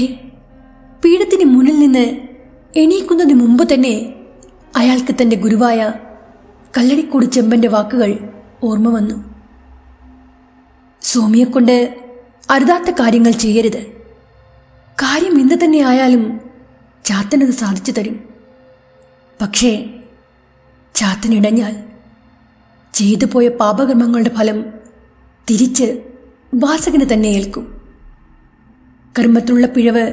പീഠത്തിന് മുന്നിൽ നിന്ന് എണീക്കുന്നതിന് മുമ്പ് തന്നെ അയാൾക്ക് തൻ്റെ ഗുരുവായ കല്ലടിക്കോട് ചെമ്പൻ്റെ വാക്കുകൾ ഓർമ്മ വന്നു. സ്വാമിയെക്കൊണ്ട് അരുതാത്ത കാര്യങ്ങൾ ചെയ്യരുത്. കാര്യം എന്തു തന്നെ ആയാലും ചാത്തനത് സാധിച്ചു തരും. പക്ഷേ ചാത്തനിടഞ്ഞാൽ ചെയ്തു പോയ പാപകർമ്മങ്ങളുടെ ഫലം തിരിച്ച് ഉപാസകന് തന്നെ ഏൽക്കും. കർമ്മത്തിലുള്ള പിഴവ്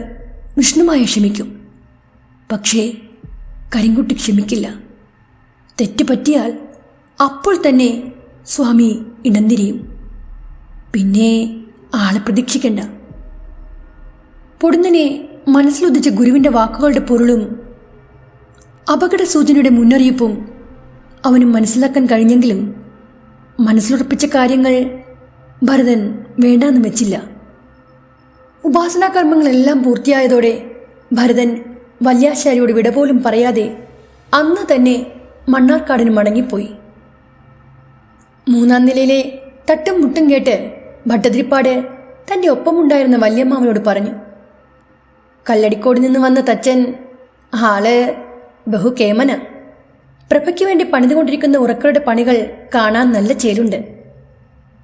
വിഷ്ണുമായ ക്ഷമിക്കും, പക്ഷേ കരിങ്കുട്ടി ക്ഷമിക്കില്ല. തെറ്റ് പറ്റിയാൽ അപ്പോൾ തന്നെ സ്വാമി ഇടംതിരിയും. പിന്നെ ആളെ പ്രതീക്ഷിക്കണ്ട. പൊടുന്നനെ മനസ്സിലുദിച്ച ഗുരുവിൻ്റെ വാക്കുകളുടെ പൊരുളും അപകട സൂചനയുടെ മുന്നറിയിപ്പും അവനും മനസ്സിലാക്കാൻ കഴിഞ്ഞെങ്കിലും മനസ്സിലുറപ്പിച്ച കാര്യങ്ങൾ ഭരതൻ വേണ്ടാന്ന് വെച്ചില്ല. ഉപാസനാകർമ്മങ്ങളെല്ലാം പൂർത്തിയായതോടെ ഭരതൻ വല്യാശാരിയോട് വിട പോലും പറയാതെ അന്ന് തന്നെ മണ്ണാർക്കാടിന് മടങ്ങിപ്പോയി. 3-ാം നിലയിലെ തട്ടും മുട്ടും കേട്ട് ഭട്ടതിരിപ്പാട് തൻ്റെ ഒപ്പമുണ്ടായിരുന്ന വല്യമ്മാവനോട് പറഞ്ഞു, കല്ലടിക്കോട് നിന്ന് വന്ന തച്ചൻ ആള് ബഹുകേമന. പ്രഭയ്ക്ക് വേണ്ടി പണിതുകൊണ്ടിരിക്കുന്ന ഉറക്കരുടെ പണികൾ കാണാൻ നല്ല ചേലുണ്ട്.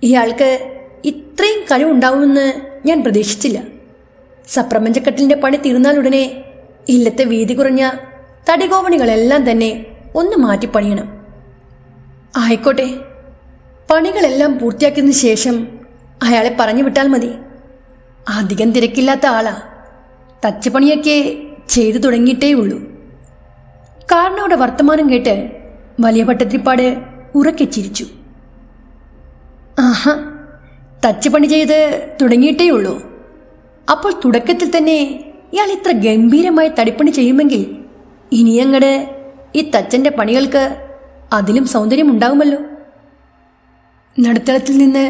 ഇയാൾക്ക് ഇത്രയും കഴിവുണ്ടാവുമെന്ന് ഞാൻ പ്രതീക്ഷിച്ചില്ല. സപ്രപഞ്ചക്കട്ടിലിൻ്റെ പണി തീർന്നാലുടനെ ഇല്ലത്തെ വീതി കുറഞ്ഞ തടികോവണികളെല്ലാം തന്നെ ഒന്ന് മാറ്റിപ്പണിയണം. ആയിക്കോട്ടെ, പണികളെല്ലാം പൂർത്തിയാക്കിയതിനു ശേഷം അയാളെ പറഞ്ഞു വിട്ടാൽ മതി. അധികം തിരക്കില്ലാത്ത ആളാ. തച്ചുപണിയൊക്കെ ചെയ്തു തുടങ്ങിയിട്ടേ ഉള്ളൂ. കാരണവരുടെ വർത്തമാനം കേട്ട് വലിയ ഭട്ടതിരിപ്പാട് ഉറക്കെ ചിരിച്ചു. ആഹാ, തച്ചുപണി ചെയ്ത് തുടങ്ങിയിട്ടേ ഉള്ളൂ. അപ്പോൾ തുടക്കത്തിൽ തന്നെ ഇയാൾ ഇത്ര ഗംഭീരമായി തടിപ്പണി ചെയ്യുമെങ്കിൽ ഇനിയങ്ങട് ഈ തച്ചൻ്റെ പണികൾക്ക് അതിലും സൗന്ദര്യമുണ്ടാകുമല്ലോ. നടുത്തളത്തിൽ നിന്ന്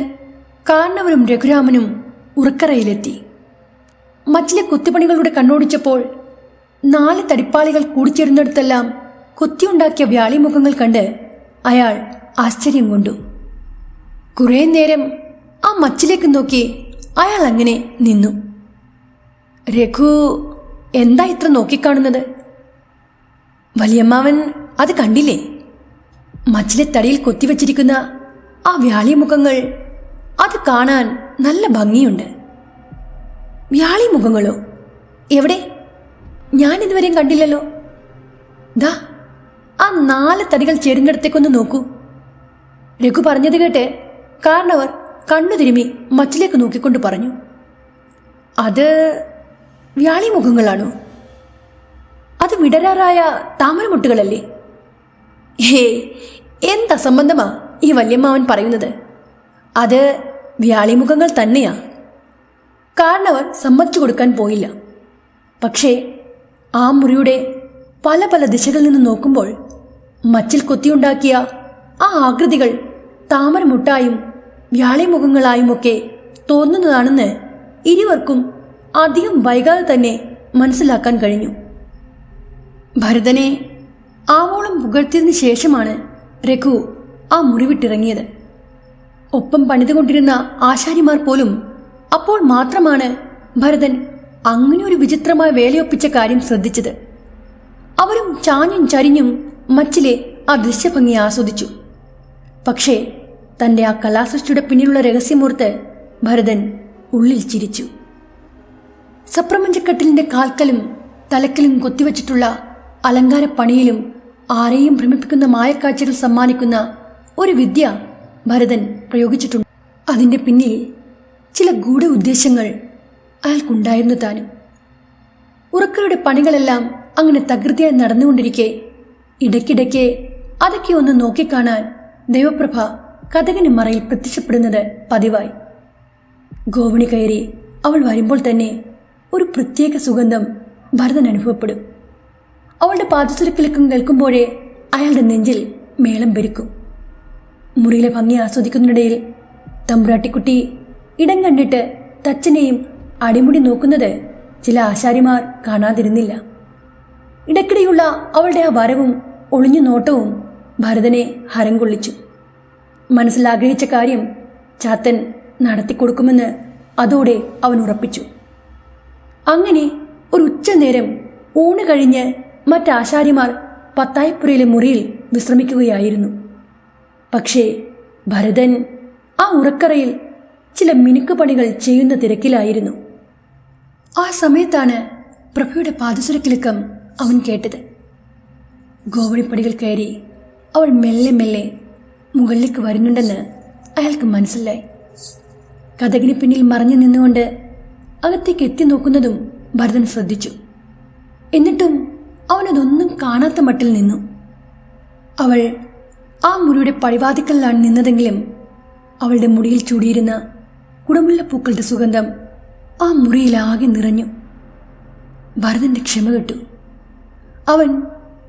കാരണവരും രഘുരാമനും ഉറക്കറയിലെത്തി. മച്ചിലെ കുത്തിപ്പണികളുടെ കണ്ണോടിച്ചപ്പോൾ 4 തടിപ്പാളികൾ കൂടിച്ചേരുന്നിടത്തെല്ലാം കുത്തിയുണ്ടാക്കിയ വ്യാളിമുഖങ്ങൾ കണ്ട് അയാൾ ആശ്ചര്യം കൊണ്ടു. കുറേ നേരം ആ മച്ചിലേക്ക് നോക്കി അയാൾ അങ്ങനെ നിന്നു. രഘു, എന്താ ഇത്ര നോക്കിക്കാണുന്നത്? വലിയമ്മാവൻ അത് കണ്ടില്ലേ? മച്ചിലെ തടിയിൽ കൊത്തിവെച്ചിരിക്കുന്ന ആ വ്യാളിമുഖങ്ങൾ, അത് കാണാൻ നല്ല ഭംഗിയുണ്ട്. വ്യാളിമുഖങ്ങളോ? എവിടെ? ഞാനിതുവരെയും കണ്ടില്ലല്ലോ. ദാ ആ 4 തടികൾ ചേരുന്നിടത്തേക്കൊന്ന് നോക്കൂ. രഘു പറഞ്ഞത് കേട്ട് കാരണവർ കണ്ണു തിരുമ്മി മച്ചിലേക്ക് നോക്കിക്കൊണ്ട് പറഞ്ഞു, അത് വ്യാളിമുഖങ്ങളാണോ? അത് വിടരാറായ താമരമുട്ടുകളല്ലേ? ഹേ, എന്താ സംബന്ധമാ ഈ വല്യമ്മാവൻ പറയുന്നത്? അത് വ്യാളിമുഖങ്ങൾ തന്നെയാ. കാരണവർ സമ്മതിച്ചു കൊടുക്കാൻ പോയില്ല. പക്ഷേ ആ മുറിയുടെ പല പല ദിശകളിൽ നിന്ന് നോക്കുമ്പോൾ മച്ചിൽ കൊത്തിയുണ്ടാക്കിയ ആ ആകൃതികൾ താമരമുട്ടായും വ്യാളിമുഖങ്ങളായുമൊക്കെ തോന്നുന്നതാണെന്ന് ഇരുവർക്കും അധികം വൈകാതെ തന്നെ മനസ്സിലാക്കാൻ കഴിഞ്ഞു. ഭരതനെ ആവോളം പുകഴ്ത്തിയതിനു ശേഷമാണ് രഘു ആ മുറി വിട്ടിറങ്ങിയത്. ഒപ്പം പണിതുകൊണ്ടിരുന്ന ആശാരിമാർ പോലും അപ്പോൾ മാത്രമാണ് ഭരതൻ അങ്ങനെയൊരു വിചിത്രമായ വേലയൊപ്പിച്ച കാര്യം ശ്രദ്ധിച്ചത്. അവരും ചാഞ്ഞും ചരിഞ്ഞും മച്ചിലെ ആ ദൃശ്യഭംഗി ആസ്വദിച്ചു. പക്ഷേ തൻ്റെ ആ കലാസൃഷ്ടിയുടെ പിന്നിലുള്ള രഹസ്യമോർത്ത് ഭരതൻ ഉള്ളിൽ ചിരിച്ചു. സപ്രപഞ്ചക്കട്ടിലിൻ്റെ കാൽക്കലും തലക്കലും കൊത്തിവെച്ചിട്ടുള്ള അലങ്കാരപ്പണിയിലും ആരെയും ഭ്രമിപ്പിക്കുന്ന മായക്കാഴ്ചകൾ സമ്മാനിക്കുന്ന ഒരു വിദ്യ ഭരതൻ പ്രയോഗിച്ചിട്ടുണ്ട്. അതിൻ്റെ പിന്നിൽ ചില ഗൂഢ ഉദ്ദേശങ്ങൾ അയാൾക്കുണ്ടായിരുന്നു താനും. ഉറക്കരുടെ പണികളെല്ലാം അങ്ങനെ തകൃതിയായി നടന്നുകൊണ്ടിരിക്കെ ഇടയ്ക്കിടയ്ക്ക് അതൊക്കെ ഒന്ന് നോക്കിക്കാണാൻ ദേവപ്രഭ കതകിന് മറയിൽ പ്രത്യക്ഷപ്പെടുന്നത് പതിവായി. ഗോവണി കയറി അവൾ വരുമ്പോൾ തന്നെ ഒരു പ്രത്യേക സുഗന്ധം ഭരതൻ അനുഭവപ്പെടും. അവളുടെ പാദസുരക്കിലക്കം കേൾക്കുമ്പോഴേ അയാളുടെ നെഞ്ചിൽ മേളം പെരുക്കും. മുറിയിലെ ഭംഗി ആസ്വദിക്കുന്നതിനിടയിൽ തമ്പുരാട്ടിക്കുട്ടി ഇടം കണ്ടിട്ട് തച്ചനെയും അടിമുടി നോക്കുന്നത് ചില ആശാരിമാർ കാണാതിരുന്നില്ല. ഇടയ്ക്കിടെയുള്ള അവളുടെ ആ വരവും ഒളിഞ്ഞു നോട്ടവും ഭരതനെ ഹരം കൊള്ളിച്ചു. മനസ്സിലാഗ്രഹിച്ച കാര്യം ചാത്തൻ നടത്തിക്കൊടുക്കുമെന്ന് അതോടെ അവൻ ഉറപ്പിച്ചു. അങ്ങനെ ഒരു ഉച്ചനേരം ഊണ് കഴിഞ്ഞ് മറ്റാശാരിമാർ പത്തായപ്പുരയിലെ മുറിയിൽ വിശ്രമിക്കുകയായിരുന്നു. പക്ഷേ ഭരതൻ ആ ഉറക്കറയിൽ ചില മിനുക്കുപണികൾ ചെയ്യുന്ന തിരക്കിലായിരുന്നു. ആ സമയത്താണ് പ്രഭയുടെ പാദസരക്കിലുക്കം അവൻ കേട്ടത്. ഗോവണിപ്പടികൾ കയറി അവൾ മെല്ലെ മെല്ലെ മുകളിലേക്ക് വരുന്നുണ്ടെന്ന് അയാൾക്ക് മനസ്സിലായി. കതകിന് പിന്നിൽ മറഞ്ഞു നിന്നുകൊണ്ട് അകത്തേക്ക് എത്തി നോക്കുന്നതും ഭരതൻ ശ്രദ്ധിച്ചു. എന്നിട്ടും അവനതൊന്നും കാണാത്ത മട്ടിൽ നിന്നു. അവൾ ആ മുറിയുടെ പടിവാതിക്കലിലാണ് നിന്നതെങ്കിലും അവളുടെ മുടിയിൽ ചൂടിയിരുന്ന കുടമുല്ലപ്പൂക്കളുടെ സുഗന്ധം ആ മുറിയിലാകെ നിറഞ്ഞു. ഭരതന്റെ ക്ഷമ കെട്ടു. അവൻ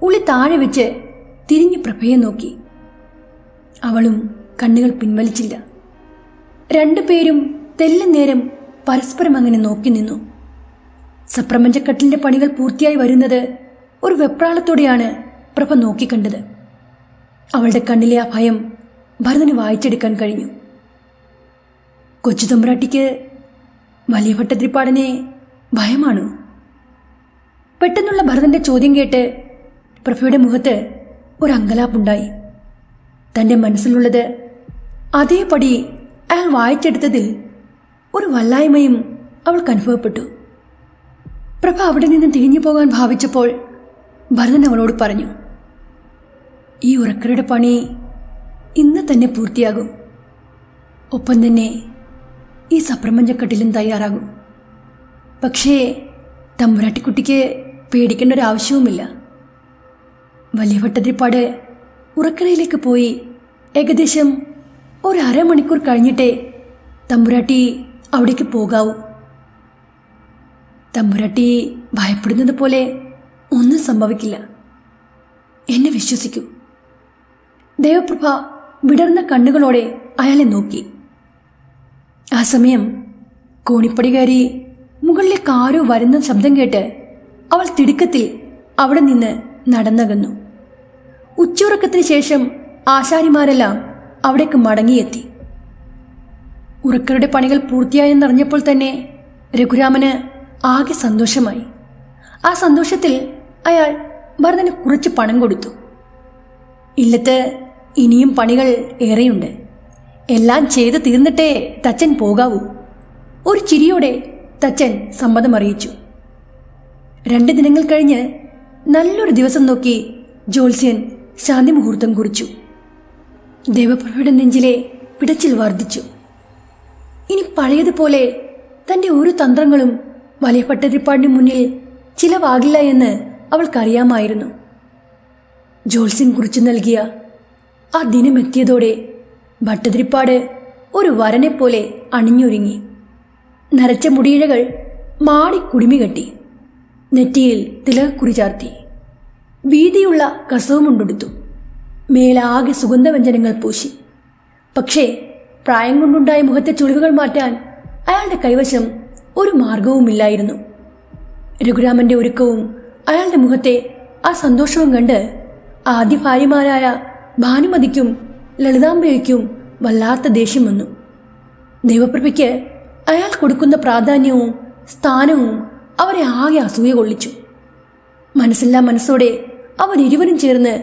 ഉള്ളി താഴെ വെച്ച് തിരിഞ്ഞു പ്രഭയെ നോക്കി. അവളും കണ്ണുകൾ പിൻവലിച്ചില്ല. രണ്ടുപേരും തെല്ലുനേരം പരസ്പരം അങ്ങനെ നോക്കി നിന്നു. സപ്രപഞ്ചക്കട്ടിലിന്റെ പണികൾ പൂർത്തിയായി വരുന്നത് ഒരു വെപ്രാളത്തോടെയാണ് പ്രഭ നോക്കിക്കണ്ടത്. അവളുടെ കണ്ണിലെ ആ ഭയം ഭരതന് വായിച്ചെടുക്കാൻ കഴിഞ്ഞു. കൊച്ചു തമ്പുരാട്ടിക്ക് വലിയ ഭട്ടതിരിപ്പാടിനെ ഭയമാണോ? പെട്ടെന്നുള്ള ഭരതന്റെ ചോദ്യം കേട്ട് പ്രഭയുടെ മുഖത്ത് ഒരു അങ്കലാപ്പുണ്ടായി. തന്റെ മനസ്സിലുള്ളത് അതേപടി അയാൾ വായിച്ചെടുത്തതിൽ ഒരു വല്ലായ്മയും അവൾക്ക് അനുഭവപ്പെട്ടു. പ്രഭ അവിടെ നിന്ന് തിരിഞ്ഞു പോകാൻ ഭാവിച്ചപ്പോൾ ഭരതൻ അവളോട് പറഞ്ഞു, ഈ ഉറക്കരുടെ പണി ഇന്ന് തന്നെ പൂർത്തിയാകും. ഒപ്പം തന്നെ ഈ സപ്രപഞ്ചക്കട്ടിലും തയ്യാറാകും. പക്ഷേ തമ്പുരാട്ടിക്കുട്ടിക്ക് പേടിക്കേണ്ട ഒരു ആവശ്യവുമില്ല. വലിയ ഭട്ടതിരിപ്പാട് ഉറക്കരയിലേക്ക് പോയി ഏകദേശം ഒരു അരമണിക്കൂർ കഴിഞ്ഞിട്ടേ തമ്പുരാട്ടി അവിടേക്ക് പോകാവൂ. തമ്പുരാട്ടി ഭയപ്പെടുന്നത് പോലെ ഒന്നും സംഭവിക്കില്ല. എന്നെ വിശ്വസിക്കൂ. ദേവപ്രഭ വിടർന്ന കണ്ണുകളോടെ അയാളെ നോക്കി. ആ സമയം കോണിപ്പടി കയറി മുകളിലേക്ക് ആരോ വരുന്ന ശബ്ദം കേട്ട് അവൾ തിടുക്കത്തിൽ അവിടെ നിന്ന് നടന്നകന്നു. ഉച്ചുറക്കത്തിന് ശേഷം ആശാരിമാരെല്ലാം അവിടേക്ക് മടങ്ങിയെത്തി. ഉറക്കരുടെ പണികൾ പൂർത്തിയായെന്നറിഞ്ഞപ്പോൾ തന്നെ രഘുരാമന് ആകെ സന്തോഷമായി. ആ സന്തോഷത്തിൽ അയാൾ ഭരതന് കുറച്ച് പണം കൊടുത്തു. ഇല്ലത്ത് ഇനിയും പണികൾ ഏറെയുണ്ട്. എല്ലാം ചെയ്ത് തീർന്നിട്ടേ തച്ചൻ പോകാവൂ. ഒരു ചിരിയോടെ തച്ചൻ സമ്മതം അറിയിച്ചു. 2 ദിനങ്ങൾ കഴിഞ്ഞ് നല്ലൊരു ദിവസം നോക്കി ജ്യോത്സ്യൻ ശാന്തി മുഹൂർത്തം കുറിച്ചു. ദേവപ്രഭയുടെ നെഞ്ചിലെ പിടച്ചിൽ വർദ്ധിച്ചു. ഇനി പഴയതുപോലെ തന്റെ ഒരു തന്ത്രങ്ങളും വലിയ ഭട്ടതിരിപ്പാടിന് മുന്നിൽ ചിലവാകില്ല എന്ന് അവൾക്കറിയാമായിരുന്നു. ജ്യോത്സ്യൻ കുറിച്ചു നൽകിയ ആ ദിനമെത്തിയതോടെ ഭട്ടതിരിപ്പാട് ഒരു വരനെപ്പോലെ അണിഞ്ഞൊരുങ്ങി. നരച്ച മുടിയിഴകൾ മാടി കുടുമികെട്ടി, നെറ്റിയിൽ തിലകക്കുറി ചാർത്തി, വീതിയുള്ള കസവുമുണ്ടെടുത്തു, മേലാകെ സുഗന്ധവ്യഞ്ജനങ്ങൾ പൂശി. പക്ഷേ പ്രായം കൊണ്ടുണ്ടായ മുഖത്തെ ചുളിവുകൾ മാറ്റാൻ അയാളുടെ കൈവശം ഒരു മാർഗവുമില്ലായിരുന്നു. രഘുരാമന്റെ ഒരുക്കവും അയാളുടെ മുഖത്തെ ആ സന്തോഷവും കണ്ട് ആദ്യ ഭാര്യമാരായ ഭാനുമതിക്കും ലളിതാംബയ്ക്കും വല്ലാത്ത ദേഷ്യം വന്നു. ദേവപ്രഭയ്ക്ക് അയാൾ കൊടുക്കുന്ന പ്രാധാന്യവും സ്ഥാനവും അവരെ ആകെ അസൂയ കൊള്ളിച്ചു. മനസ്സില്ലാ മനസ്സോടെ അവരിരുവരും ചേർന്ന്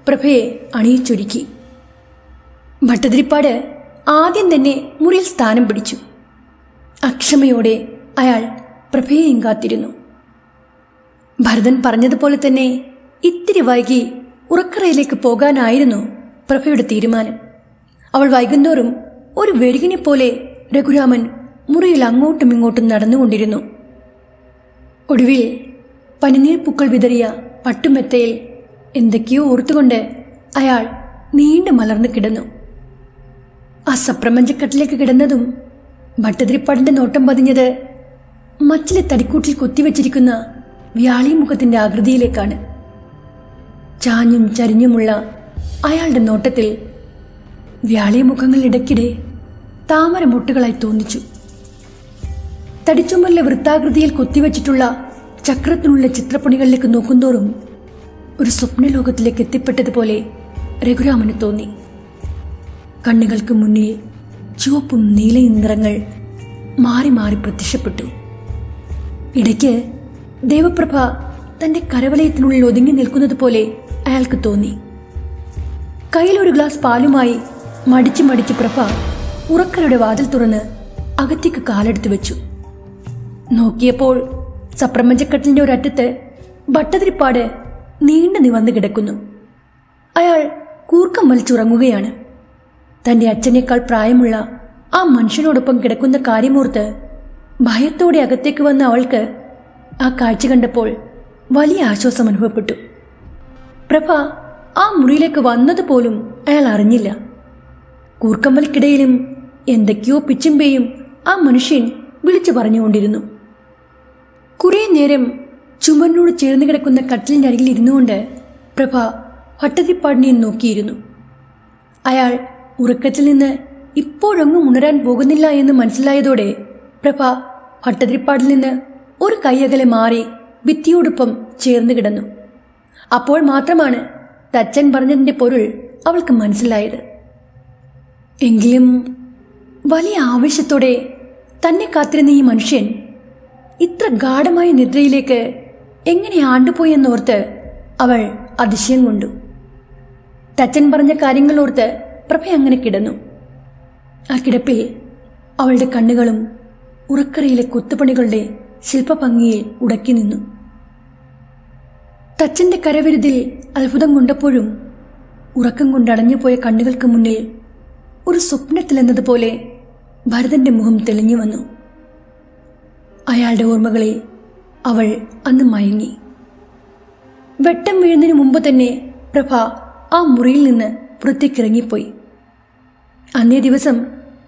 പ്രഭയെ അണിയിച്ചൊരുക്കി. ഭട്ടതിരിപ്പാട് ആദ്യം തന്നെ മുറിയിൽ സ്ഥാനം പിടിച്ചു. അക്ഷമയോടെ അയാൾ പ്രഭയെയും കാത്തിരുന്നു. ഭരതൻ പറഞ്ഞതുപോലെ തന്നെ ഇത്തിരി വൈകി ഉറക്കറയിലേക്ക് പോകാനായിരുന്നു പ്രഭയുടെ തീരുമാനം. അവൾ വൈകുന്നോറും ഒരു വെടികിനെ പോലെ രഘുരാമൻ മുറിയിൽ അങ്ങോട്ടും ഇങ്ങോട്ടും നടന്നുകൊണ്ടിരുന്നു. ഒടുവിൽ പനിനീർ പൂക്കൾ വിതറിയ പട്ടുമെത്തയിൽ എന്തൊക്കെയോ ഓർത്തുകൊണ്ട് അയാൾ നീണ്ടു മലർന്നു കിടന്നു. ആ സപ്രപഞ്ചക്കട്ടിലേക്ക് കിടന്നതും ഭട്ടതിരിപ്പാടിന്റെ നോട്ടം പതിഞ്ഞത് മച്ചിലെ തടിക്കൂട്ടിൽ കൊത്തിവെച്ചിരിക്കുന്ന വ്യാളിമുഖത്തിന്റെ ആകൃതിയിലേക്കാണ്. ചാഞ്ഞും ചരിഞ്ഞുമുള്ള അയാളുടെ നോട്ടത്തിൽ വ്യാളിമുഖങ്ങൾ ഇടയ്ക്കിടെ താമരമൊട്ടുകളായി തോന്നിച്ചു. തടിച്ചുമല്ല വൃത്താകൃതിയിൽ കൊത്തിവെച്ചിട്ടുള്ള ചക്രത്തിനുള്ള ചിത്രപ്പണികളിലേക്ക് നോക്കുന്തോറും ഒരു സ്വപ്നലോകത്തിലേക്ക് എത്തിപ്പെട്ടതുപോലെ രഘുരാമന് തോന്നി. കണ്ണുകൾക്ക് മുന്നിൽ ചുവപ്പും നീലയും നിറങ്ങൾ മാറി മാറി പ്രത്യക്ഷപ്പെട്ടു. ഇടയ്ക്ക് ദേവപ്രഭ തന്റെ കരവലയത്തിനുള്ളിൽ ഒതുങ്ങി നിൽക്കുന്നത് പോലെ അയാൾക്ക് തോന്നി. കയ്യിലൊരു ഗ്ലാസ് പാലുമായി മടിച്ച് മടിച്ച് പ്രഭ ഉറക്കരുടെ വാതിൽ തുറന്ന് അകത്തേക്ക് കാലെടുത്ത് വെച്ചു. നോക്കിയപ്പോൾ സപ്രപഞ്ചക്കട്ടിലിന്റെ ഒരറ്റത്ത് ഭട്ടതിരിപ്പാട് നീണ്ടു നിവർന്നു കിടക്കുന്നു. അയാൾ കൂർക്കം വലിച്ചുറങ്ങുകയാണ്. തന്റെ അച്ഛനേക്കാൾ പ്രായമുള്ള ആ മനുഷ്യനോടൊപ്പം കിടക്കുന്ന കാര്യമോർത്ത് ഭയത്തോടെ അകത്തേക്ക് വന്ന അവൾക്ക് ആ കാഴ്ച കണ്ടപ്പോൾ വലിയ ആശ്വാസം അനുഭവപ്പെട്ടു. പ്രഭ ആ മുറിയിലേക്ക് വന്നതുപോലും അയാൾ അറിഞ്ഞില്ല. കൂർക്കമ്പലിക്കിടയിലും എന്തൊക്കെയോ പിച്ചുമ്പേയും ആ മനുഷ്യൻ വിളിച്ചു പറഞ്ഞുകൊണ്ടിരുന്നു. കുറേ നേരം ചുമരിനോട് ചേർന്ന് കിടക്കുന്ന കട്ടിലിന്റെ അരികിൽ ഇരുന്നുകൊണ്ട് പ്രഭ ഭട്ടതിരിപ്പാടിനെ നോക്കിയിരുന്നു. അയാൾ ഉറക്കത്തിൽ നിന്ന് ഇപ്പോഴൊന്നും ഉണരാൻ പോകുന്നില്ല എന്ന് മനസ്സിലായതോടെ പ്രഭ ഭട്ടതിരിപ്പാടിൽ നിന്ന് ഒരു കൈയകലെ മാറി ഭിത്തിയോടൊപ്പം ചേർന്ന് കിടന്നു. അപ്പോൾ മാത്രമാണ് തച്ചൻ പറഞ്ഞതിന്റെ പൊരുൾ അവൾക്ക് മനസ്സിലായത്. എങ്കിലും വലിയ ആവേശത്തോടെ തന്നെ കാത്തിരുന്ന ഈ മനുഷ്യൻ ഇത്ര ഗാഢമായ നിദ്രയിലേക്ക് എങ്ങനെ ആണ്ടുപോയി എന്നോർത്ത് അവൾ അതിശയം കൊണ്ടു. തച്ചൻ പറഞ്ഞ കാര്യങ്ങളോർത്ത് പ്രഭ അങ്ങനെ കിടന്നു. ആ കിടപ്പിൽ അവളുടെ കണ്ണുകളും ഉറക്കറയിലെ കൊത്തുപണികളുടെ ശില്പഭംഗിയിൽ ഉടക്കി നിന്നു. തച്ചന്റെ കരവിരുതിൽ അത്ഭുതം കൊണ്ടപ്പോഴും ഉറക്കം കൊണ്ടടഞ്ഞുപോയ കണ്ണുകൾക്ക് മുന്നിൽ ഒരു സ്വപ്നത്തിലെന്നതുപോലെ ഭരതന്റെ മുഖം തെളിഞ്ഞു വന്നു. അയാളുടെ ഓർമ്മകളിൽ അവൾ അന്ന് മയങ്ങി. വെട്ടം വീഴുന്നതിന് മുമ്പ് തന്നെ പ്രഭ ആ മുറിയിൽ നിന്ന് പുറത്തേക്കിറങ്ങിപ്പോയി. അന്നേ ദിവസം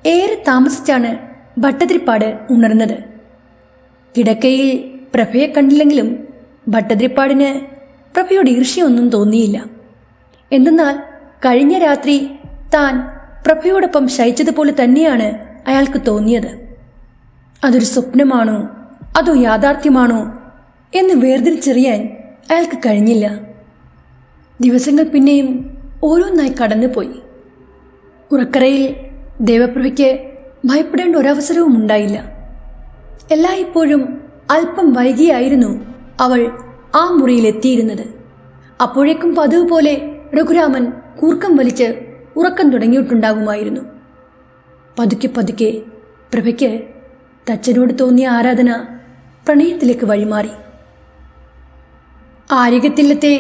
ഏറെ താമസിച്ചാണ് ഭട്ടതിരിപ്പാട് ഉണർന്നത്. കിടക്കയിൽ പ്രഭയെ കണ്ടില്ലെങ്കിലും ഭട്ടതിരിപ്പാടിന് പ്രഭയോട് ഈർഷ്യൊന്നും തോന്നിയില്ല. എന്തെന്നാൽ കഴിഞ്ഞ രാത്രി താൻ പ്രഭയോടൊപ്പം ശയിച്ചതുപോലെ തന്നെയാണ് അയാൾക്ക് തോന്നിയത്. അതൊരു സ്വപ്നമാണോ അതോ യാഥാർത്ഥ്യമാണോ എന്ന് വേർതിരിച്ചറിയാൻ അയാൾക്ക് കഴിഞ്ഞില്ല. ദിവസങ്ങൾ പിന്നെയും ഓരോന്നായി കടന്നുപോയി. ഉറക്കറയിൽ ദേവപ്രഭയ്ക്ക് ഭയപ്പെടേണ്ട ഒരവസരവും ഉണ്ടായില്ല. എല്ലായ്പ്പോഴും അല്പം വൈകിയായിരുന്നു അവൾ ആ മുറിയിലെത്തിയിരുന്നത്. അപ്പോഴേക്കും പതിവ് പോലെ രഘുരാമൻ കൂർക്കം വലിച്ച് ഉറക്കം തുടങ്ങിയിട്ടുണ്ടാകുമായിരുന്നു. പതുക്കെ പതുക്കെ പ്രഭയ്ക്ക് തച്ചനോട് തോന്നിയ ആരാധന പ്രണയത്തിലേക്ക് വഴിമാറി. ആര്യകത്തില്ലത്തെ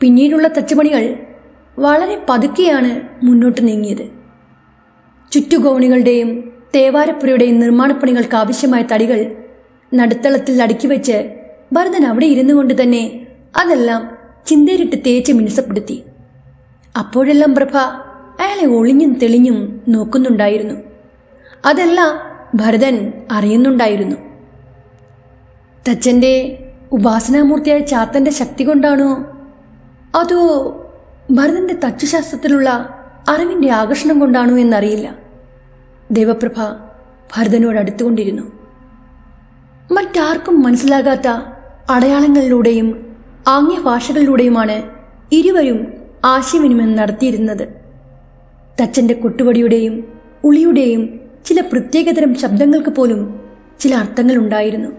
പിന്നീടുള്ള തച്ചുപണികൾ വളരെ പതുക്കെയാണ് മുന്നോട്ട് നീങ്ങിയത്. ചുറ്റുകോണികളുടെയും തേവാരപ്പുരയുടെയും നിർമ്മാണപ്പണികൾക്ക് ആവശ്യമായ തടികൾ നടുത്തളത്തിൽ അടുക്കി വെച്ച് ഭരതൻ അവിടെ ഇരുന്നു കൊണ്ട് തന്നെ അതെല്ലാം ചിന്തേരിട്ട് തേച്ച് മിനുസപ്പെടുത്തി. അപ്പോഴെല്ലാം പ്രഭ അയാളെ ഒളിഞ്ഞും തെളിഞ്ഞും നോക്കുന്നുണ്ടായിരുന്നു. അതെല്ലാം ഭരതൻ അറിയുന്നുണ്ടായിരുന്നു. തച്ചന്റെ ഉപാസനാമൂർത്തിയായ ചാത്തന്റെ ശക്തി കൊണ്ടാണോ അതോ ഭരതന്റെ തച്ചുശാസ്ത്രത്തിലുള്ള അറിവിന്റെ ആകർഷണം കൊണ്ടാണോ എന്നറിയില്ല. ദേവപ്രഭ ഭരതനോടടുത്തുകൊണ്ടിരുന്നു. മറ്റാർക്കും മനസ്സിലാകാത്ത അടയാളങ്ങളിലൂടെയും ആംഗ്യഭാഷകളിലൂടെയുമാണ് ഇരുവരും ആശയവിനിമയം നടത്തിയിരുന്നത്. തച്ചന്റെ കൊട്ടുവടിയുടെയും ഉളിയുടെയും ചില പ്രത്യേകതരം ശബ്ദങ്ങൾക്ക് പോലും ചില അർത്ഥങ്ങളുണ്ടായിരുന്നു.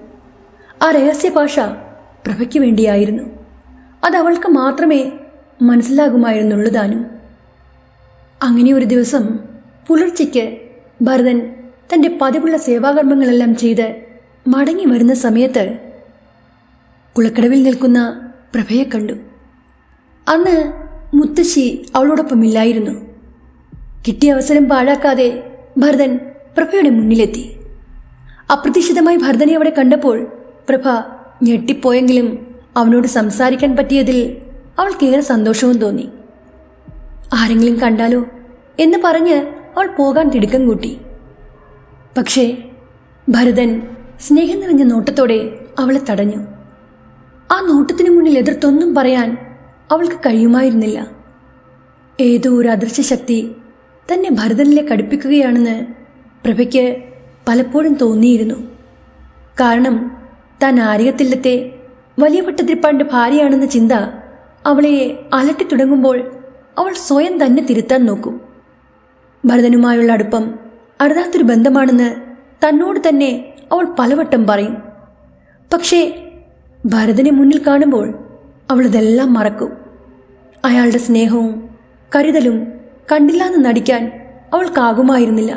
ആ രഹസ്യഭാഷ പ്രഭയ്ക്ക് വേണ്ടിയായിരുന്നു. അതവൾക്ക് മാത്രമേ മനസ്സിലാകുമായിരുന്നുള്ളൂ താനും. അങ്ങനെ ഒരു ദിവസം പുലർച്ചയ്ക്ക് ഭരതൻ തൻ്റെ പതിവുള്ള സേവാകർമ്മങ്ങളെല്ലാം ചെയ്ത് മടങ്ങി വരുന്ന സമയത്ത് കുളക്കടവിൽ നിൽക്കുന്ന പ്രഭയെ കണ്ടു. അന്ന് മുത്തശ്ശി അവളോടൊപ്പമില്ലായിരുന്നു. കിട്ടിയ അവസരം പാഴാക്കാതെ ഭരതൻ പ്രഭയുടെ മുന്നിലെത്തി. അപ്രതീക്ഷിതമായി ഭരതനെ അവിടെ കണ്ടപ്പോൾ പ്രഭ ഞെട്ടിപ്പോയെങ്കിലും അവനോട് സംസാരിക്കാൻ പറ്റിയതിൽ അവൾക്കേറെ സന്തോഷവും തോന്നി. ആരെങ്കിലും കണ്ടാലോ എന്ന് പറഞ്ഞ് അവൾ പോകാൻ തിടുക്കം കൂട്ടി. പക്ഷേ ഭരതൻ സ്നേഹം നിറഞ്ഞ നോട്ടത്തോടെ അവളെ തടഞ്ഞു. ആ നോട്ടത്തിനു മുന്നിൽ എതിർത്തൊന്നും പറയാൻ അവൾക്ക് കഴിയുമായിരുന്നില്ല. ഏതോ ഒരു അദൃശ്യ ശക്തി തന്നെ ഭരതനിലേക്ക് അടുപ്പിക്കുകയാണെന്ന് പ്രഭയ്ക്ക് പലപ്പോഴും തോന്നിയിരുന്നു. കാരണം താൻ ആര്യകത്തില്ലത്തെ വലിയ ഭട്ടതിരിപ്പാടിന്റെ ഭാര്യയാണെന്ന ചിന്ത അവളെ അലട്ടി തുടങ്ങുമ്പോൾ അവൾ സ്വയം തന്നെ തിരുത്താൻ നോക്കും. ഭരതനുമായുള്ള അടുപ്പം അരുതാത്തൊരു ബന്ധമാണെന്ന് തന്നോട് തന്നെ അവൾ പലവട്ടം പറയും. പക്ഷേ ഭരതനെ മുന്നിൽ കാണുമ്പോൾ അവളിതെല്ലാം മറക്കും. അയാളുടെ സ്നേഹവും കരുതലും കണ്ടില്ലാന്ന് നടിക്കാൻ അവൾക്കാകുമായിരുന്നില്ല.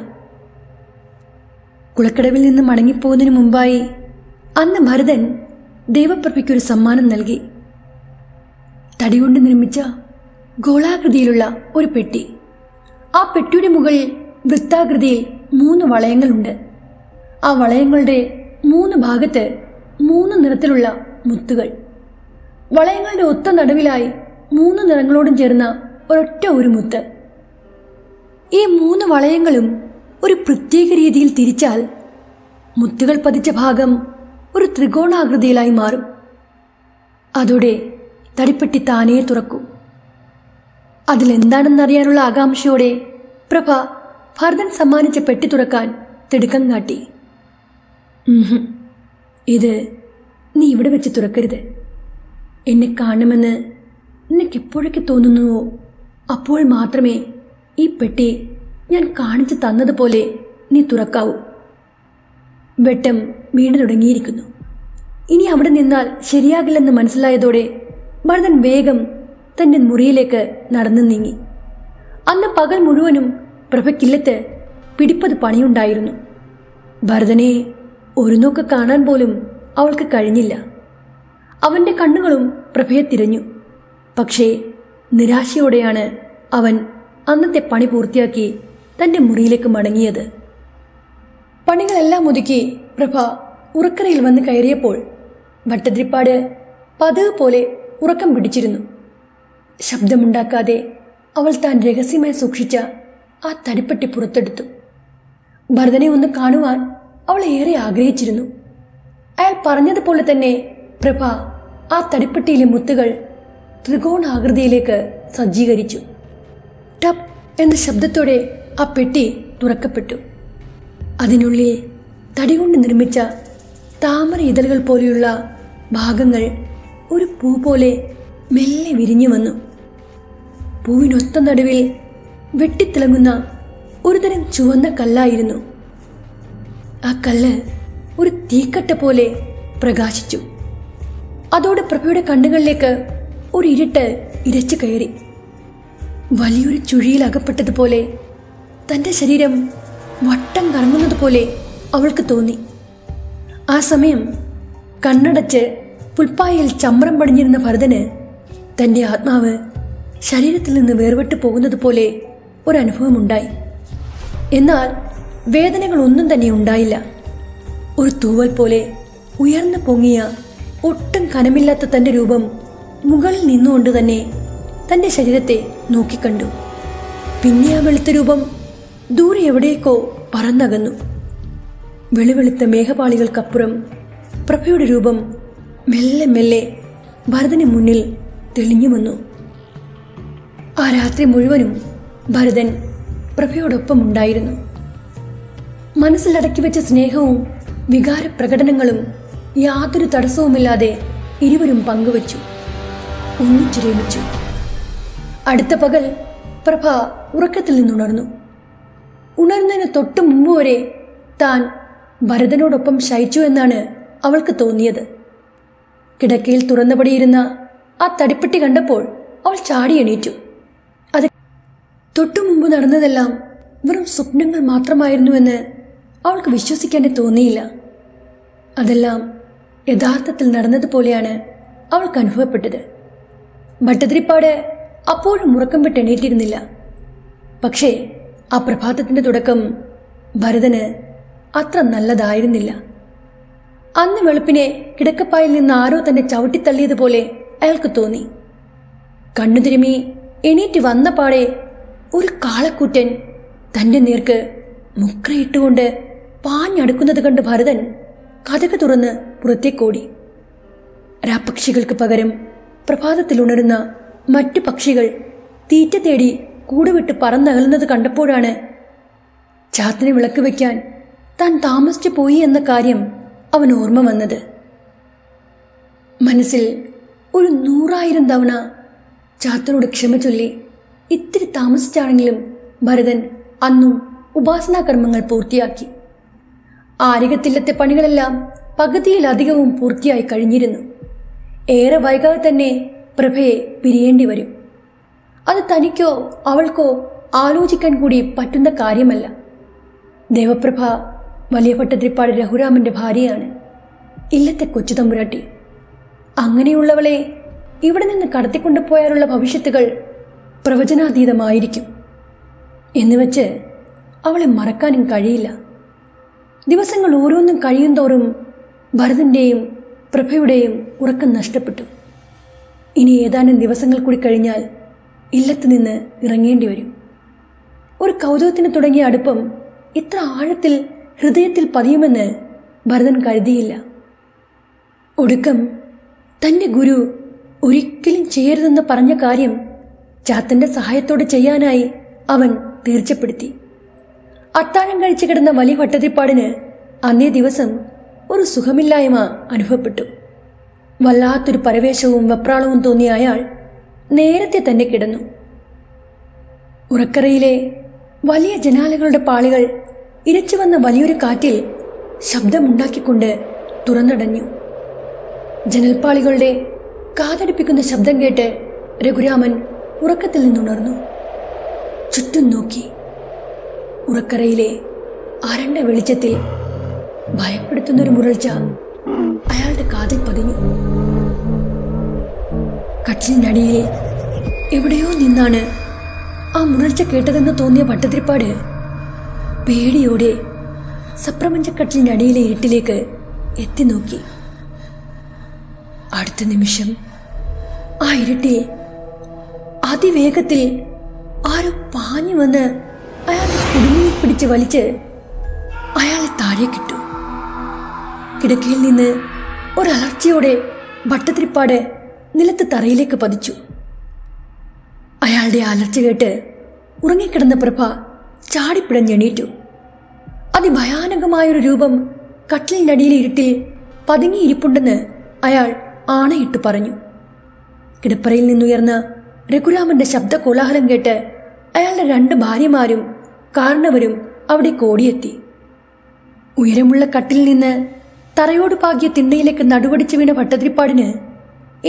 കുളക്കടവിൽ നിന്ന് മടങ്ങിപ്പോകുന്നതിന് മുമ്പായി അന്ന് ഭരതൻ ദേവപ്രഭയ്ക്കൊരു സമ്മാനം നൽകി. തടികൊണ്ട് നിർമ്മിച്ച ഗോളാകൃതിയിലുള്ള ഒരു പെട്ടി. ആ പെട്ടിയുടെ മുകളിൽ വൃത്താകൃതിയിൽ 3 വളയങ്ങളുണ്ട്. ആ വളയങ്ങളുടെ 3 ഭാഗത്ത് 3 നിറത്തിലുള്ള മുത്തുകൾ. വളയങ്ങളുടെ ഒത്ത നടുവിലായി 3 നിറങ്ങളോടും ചേർന്ന ഒരൊറ്റ ഒരു മുത്ത്. ഈ 3 വളയങ്ങളും ഒരു പ്രത്യേക രീതിയിൽ തിരിച്ചാൽ മുത്തുകൾ പതിച്ച ഭാഗം ഒരു ത്രികോണാകൃതിയിലായി മാറും. അതോടെ തടിപ്പെട്ടി താനേ തുറക്കും. അതിലെന്താണെന്നറിയാനുള്ള ആകാംക്ഷയോടെ പ്രഭ ഭരതൻ സമ്മാനിച്ച പെട്ടി തുറക്കാൻ തിടുക്കം കാട്ടി. ഇത് നീ ഇവിടെ വെച്ച് തുറക്കരുത്. എന്നെ കാണുമെന്ന് നിനക്കെപ്പോഴൊക്കെ തോന്നുന്നുവോ അപ്പോൾ മാത്രമേ ഈ പെട്ടി ഞാൻ കാണിച്ചു തന്നതുപോലെ നീ തുറക്കാവൂ. വെട്ടം വീണ് തുടങ്ങിയിരിക്കുന്നു. ഇനി അവിടെ നിന്നാൽ ശരിയാകില്ലെന്ന് മനസ്സിലായതോടെ ഭരതൻ വേഗം തൻ്റെ മുറിയിലേക്ക് നടന്നു നീങ്ങി. അന്ന് പകൽ മുഴുവനും പ്രഭയ്ക്കില്ലത്ത് പിടിപ്പത് പണിയുണ്ടായിരുന്നു. ഭരതനെ ഒരു നോക്ക് കാണാൻ പോലും അവൾക്ക് കഴിഞ്ഞില്ല. അവൻ്റെ കണ്ണുകളും പ്രഭയെ തിരഞ്ഞു. പക്ഷേ നിരാശയോടെയാണ് അവൻ അന്നത്തെ പണി പൂർത്തിയാക്കി തൻ്റെ മുറിയിലേക്ക് മടങ്ങിയത്. പണികളെല്ലാം ഒതുക്കി പ്രഭ ഉറക്കറയിൽ വന്ന് കയറിയപ്പോൾ ഭട്ടതിരിപ്പാട് പതിവ് പോലെ ഉറക്കം പിടിച്ചിരുന്നു. ശബ്ദമുണ്ടാക്കാതെ അവൾ താൻ രഹസ്യമായി സൂക്ഷിച്ച ആ തടിപ്പെട്ടി പുറത്തെടുത്തു. ഭരതനെ ഒന്ന് കാണുവാൻ അവൾ ഏറെ ആഗ്രഹിച്ചിരുന്നു. അയാൾ പറഞ്ഞതുപോലെ തന്നെ പ്രഭ ആ തടിപ്പെട്ടിയിലെ മുത്തുകൾ ത്രികോണാകൃതിയിലേക്ക് സജ്ജീകരിച്ചു. ടപ്പ് എന്ന ശബ്ദത്തോടെ ആ പെട്ടി തുറക്കപ്പെട്ടു. അതിനുള്ളിൽ തടികൊണ്ട് നിർമ്മിച്ച താമര ഇതളുകൾ പോലെയുള്ള ഭാഗങ്ങൾ ഒരു പൂ പോലെ മെല്ലെ വിരിഞ്ഞു വന്നു. പൂവിനൊത്ത നടുവിൽ വെട്ടിത്തിളങ്ങുന്ന ഒരുതരം ചുവന്ന കല്ലായിരുന്നു. ആ കല്ല് ഒരു തീക്കട്ട പോലെ പ്രകാശിച്ചു. അതോടെ പ്രഭയുടെ കണ്ണുകളിലേക്ക് ഒരു ഇരുട്ട് ഇരച്ചു കയറി. വലിയൊരു ചുഴിയിൽ അകപ്പെട്ടതുപോലെ തൻ്റെ ശരീരം വട്ടം കറങ്ങുന്നത് പോലെ അവൾക്ക് തോന്നി. ആ സമയം കണ്ണടച്ച് പുൽപ്പായയിൽ ചമ്രം പടിഞ്ഞിരുന്ന ഭരതന് തൻ്റെ ആത്മാവ് ശരീരത്തിൽ നിന്ന് വേർപെട്ടു പോകുന്നത് പോലെ ഒരനുഭവമുണ്ടായി. എന്നാൽ വേദനകളൊന്നും തന്നെ ഉണ്ടായില്ല. ഒരു തൂവൽ പോലെ ഉയർന്നു പൊങ്ങിയ ഒട്ടും കനമില്ലാത്ത തൻ്റെ രൂപം മുകളിൽ നിന്നുകൊണ്ട് തന്നെ തൻ്റെ ശരീരത്തെ നോക്കിക്കണ്ടു. പിന്നെ ആ വെളുത്ത രൂപം ദൂരെ എവിടേക്കോ പറന്നകന്നു. വെളുവെളുത്ത മേഘപാളികൾക്കപ്പുറം പ്രഭയുടെ രൂപം മെല്ലെ മെല്ലെ ഭരതന് മുന്നിൽ തെളിഞ്ഞു വന്നു. ആ രാത്രി മുഴുവനും ഭരതൻ പ്രഭയോടൊപ്പം ഉണ്ടായിരുന്നു. മനസ്സിലടക്കി വെച്ച സ്നേഹവും വികാര പ്രകടനങ്ങളും യാതൊരു തടസ്സവുമില്ലാതെ ഇരുവരും പങ്കുവച്ചു, ഒന്നിച്ചു രമിച്ചു. അടുത്ത പകൽ പ്രഭ ഉറക്കത്തിൽ നിന്നുണർന്നു. ഉണർന്നതിന് തൊട്ടു മുമ്പ് വരെ താൻ ഭരതനോടൊപ്പം ശയിച്ചു എന്നാണ് അവൾക്ക് തോന്നിയത്. കിടക്കയിൽ തുറന്നപടിയിരുന്ന ആ തടിപ്പെട്ടി കണ്ടപ്പോൾ അവൾ ചാടി എണീറ്റു. അത് തൊട്ടു മുമ്പ് നടന്നതെല്ലാം വെറും സ്വപ്നങ്ങൾ മാത്രമായിരുന്നുവെന്ന് അവൾക്ക് വിശ്വസിക്കാൻ തോന്നിയില്ല. അതെല്ലാം യഥാർത്ഥത്തിൽ നടന്നതുപോലെയാണ് അവൾക്ക് അനുഭവപ്പെട്ടത്. ഭട്ടതിരിപ്പാട് അപ്പോഴും ഉറക്കം വിട്ട് എണീറ്റിരുന്നില്ല. പക്ഷേ ആ പ്രഭാതത്തിൻ്റെ തുടക്കം ഭരതന് അത്ര നല്ലതായിരുന്നില്ല. അന്ന് വെളുപ്പിനെ കിടക്കപ്പായിൽ നിന്ന് ആരോ തന്നെ ചവിട്ടിത്തള്ളിയതുപോലെ അയാൾക്ക് തോന്നി. കണ്ണുതിരുമി എണീറ്റ് വന്ന പാടെ ഒരു കാളക്കൂറ്റൻ തൻ്റെ നേർക്ക് മുക്രയിട്ടുകൊണ്ട് പാഞ്ഞടുക്കുന്നത് കണ്ട് ഭരതൻ കതക് തുറന്ന് പുറത്തേക്കോടി. രാപ്പക്ഷികൾക്ക് പകരം പ്രഭാതത്തിൽ ഉണരുന്ന മറ്റു പക്ഷികൾ തീറ്റ തേടി കൂടുവിട്ട് പറന്നകലുന്നത് കണ്ടപ്പോഴാണ് ചാത്തിന് വിളക്ക് വയ്ക്കാൻ താൻ താമസിച്ചു പോയി എന്ന കാര്യം അവൻ ഓർമ്മ വന്നത്. മനസ്സിൽ ഒരു 100,000 തവണ ചാത്തനോട് ക്ഷമ ചൊല്ലി ഇത്തിരി താമസിച്ചാണെങ്കിലും ഭരതൻ അന്നും ഉപാസനാകർമ്മങ്ങൾ പൂർത്തിയാക്കി. ആരികത്തില്ലത്തെ പണികളെല്ലാം പകുതിയിലധികവും പൂർത്തിയായി കഴിഞ്ഞിരുന്നു. ഏറെ വൈകാതെ തന്നെ പ്രഭയെ പിരിയേണ്ടി വരും. അത് തനിക്കോ അവൾക്കോ ആലോചിക്കാൻ കൂടി പറ്റുന്ന കാര്യമല്ല. ദേവപ്രഭ വലിയ ഭട്ടതിരിപ്പാട് രഘുരാമന്റെ ഭാര്യയാണ്, ഇല്ലത്തെ കൊച്ചു തമ്പുരാട്ടി. അങ്ങനെയുള്ളവളെ ഇവിടെ നിന്ന് കടത്തിക്കൊണ്ടുപോയാലുള്ള ഭവിഷ്യത്തുകൾ പ്രവചനാതീതമായിരിക്കും. എന്നുവെച്ച് അവളെ മറക്കാനും കഴിയില്ല. ദിവസങ്ങൾ ഓരോന്നും കഴിയും തോറും ഭരതന്റെയും പ്രഭയുടെയും ഉറക്കം നഷ്ടപ്പെട്ടു. ഇനി ഏതാനും ദിവസങ്ങൾ കൂടി കഴിഞ്ഞാൽ ഇല്ലത്ത് നിന്ന് ഇറങ്ങേണ്ടി വരും. ഒരു കൗതുകത്തിന് തുടങ്ങിയ അടുപ്പം ഇത്ര ആഴത്തിൽ ഹൃദയത്തിൽ പതിയുമെന്ന് ഭരതൻ കരുതിയില്ല. ഒടുക്കം തന്റെ ഗുരു ഒരിക്കലും ചെയ്യരുതെന്ന് പറഞ്ഞ കാര്യം ചാത്തന്റെ സഹായത്തോടെ ചെയ്യാനായി അവൻ തീർച്ചപ്പെടുത്തി. അത്താഴം കഴിച്ചു കിടന്ന വലിയ ഭട്ടതിരിപ്പാടിന് അന്നേ ദിവസം ഒരു സുഖമില്ലായ്മ അനുഭവപ്പെട്ടു. വല്ലാത്തൊരു പരവേശവും വെപ്രാളവും തോന്നിയ അയാൾ നേരത്തെ തന്നെ കിടന്നു. ഉറക്കറയിലെ വലിയ ജനാലകളുടെ പാളികൾ ഇരച്ചു വന്ന വലിയൊരു കാറ്റിൽ ശബ്ദമുണ്ടാക്കിക്കൊണ്ട് തുറന്നടഞ്ഞു. ജനൽപ്പാളികളുടെ കാതടിപ്പിക്കുന്ന ശബ്ദം കേട്ട് രഘുരാമൻ ഉറക്കത്തിൽ നിന്നുണർന്നു. ചുറ്റും നോക്കി. ഉറക്കറയിലെ അരണ്ട വെളിച്ചത്തിൽ ഭയപ്പെടുത്തുന്നൊരു മുരൾച്ച അയാളുടെ കാതിൽ പതിഞ്ഞു. കട്ടിലിനടിയിൽ എവിടെയോ നിന്നാണ് ആ മുരൾച്ച കേട്ടതെന്ന് തോന്നിയ ഭട്ടതിരിപ്പാട് പേടിയോടെ സപ്രപഞ്ചക്കട്ടിലിനടിയിലെ ഇരുട്ടിലേക്ക് എത്തി നോക്കി. അടുത്ത നിമിഷം ആ ഇരുട്ടിൽ അതിവേഗത്തിൽ ആരോ പാഞ്ഞു വന്ന് അയാളെ കുടുങ്ങിയിൽ പിടിച്ച് വലിച്ച് അയാളെ താഴേക്കിട്ടു. കിടക്കയിൽ നിന്ന് ഒരലർച്ചയോടെ ഭട്ടതിരിപ്പാട് നിലത്ത് തറയിലേക്ക് പതിച്ചു. അയാളുടെ അലർച്ച കേട്ട് ഉറങ്ങിക്കിടന്ന പ്രഭ ചാടിപ്പിടഞ്ഞെണീറ്റു. അതിഭയാനകമായൊരു രൂപം കട്ടിലിനടിയിലെ ഇരുട്ടിൽ പതുങ്ങിയിരിപ്പുണ്ടെന്ന് അയാൾ ആണയിട്ട് പറഞ്ഞു. കിടപ്പറയിൽ നിന്നുയർന്ന രഘുരാമന്റെ ശബ്ദ കോലാഹലം കേട്ട് അയാളുടെ 2 ഭാര്യമാരും കാരണവരും അവിടെ ഓടിയെത്തി. ഉയരമുള്ള കട്ടിൽ നിന്ന് തറയോട് പാകിയ തിണ്ണയിലേക്ക് നടുവടിച്ചു വീണ ഭട്ടതിരിപ്പാടിന്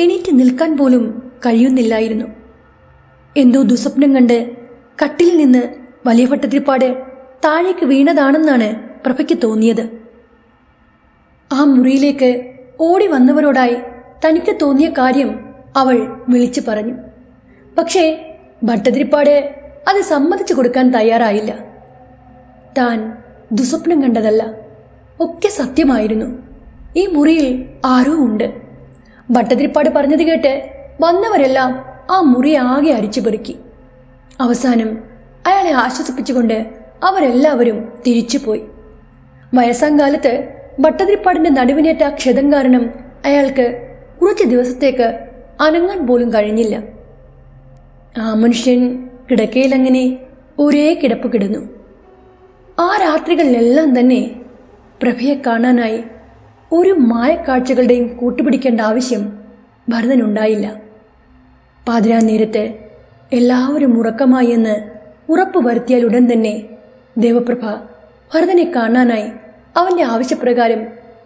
എണീറ്റ് നിൽക്കാൻ പോലും കഴിയുന്നില്ലായിരുന്നു. എന്തോ ദുസ്വപ്നം കണ്ട് കട്ടിൽ നിന്ന് വലിയ ഭട്ടതിരിപ്പാട് താഴേക്ക് വീണതാണെന്നാണ് പ്രഭയ്ക്ക് തോന്നിയത്. ആ മുറിയിലേക്ക് ഓടി വന്നവരോടായി തനിക്ക് തോന്നിയ കാര്യം അവൾ വിളിച്ചു പറഞ്ഞു. പക്ഷേ ഭട്ടതിരിപ്പാട് അത് സമ്മതിച്ചു കൊടുക്കാൻ തയ്യാറായില്ല. താൻ ദുസ്വപ്നം കണ്ടതല്ല, ഒക്കെ സത്യമായിരുന്നു. ഈ മുറിയിൽ ആരോ ഉണ്ട്. ഭട്ടതിരിപ്പാട് പറഞ്ഞത് കേട്ട് വന്നവരെല്ലാം ആ മുറി ആകെ അരിച്ചുപെറുക്കി. അവസാനം അയാളെ ആശ്വസിപ്പിച്ചുകൊണ്ട് അവരെല്ലാവരും തിരിച്ചുപോയി. വയസ്സാങ്കാലത്ത് ഭട്ടതിരിപ്പാടിന്റെ നടുവിനേറ്റ ക്ഷതം കാരണം അയാൾക്ക് കുറച്ച് ദിവസത്തേക്ക് അനങ്ങാൻ പോലും കഴിഞ്ഞില്ല. ആ മനുഷ്യൻ കിടക്കയിലങ്ങനെ ഒരേ കിടപ്പ് കിടന്നു. ആ രാത്രികളിലെല്ലാം തന്നെ പ്രഭയെ കാണാനായി ഒരു മായക്കാഴ്ചകളുടെയും കൂട്ടുപിടിക്കേണ്ട ആവശ്യം ഭരതനുണ്ടായില്ല. പാതിരാ നേരത്ത് എല്ലാവരും ഉറക്കമായി എന്ന് ഉറപ്പ് വരുത്തിയാൽ ഉടൻ തന്നെ ദേവപ്രഭ ഭരതനെ കാണാനായി അവന്റെ ആവശ്യപ്രകാരം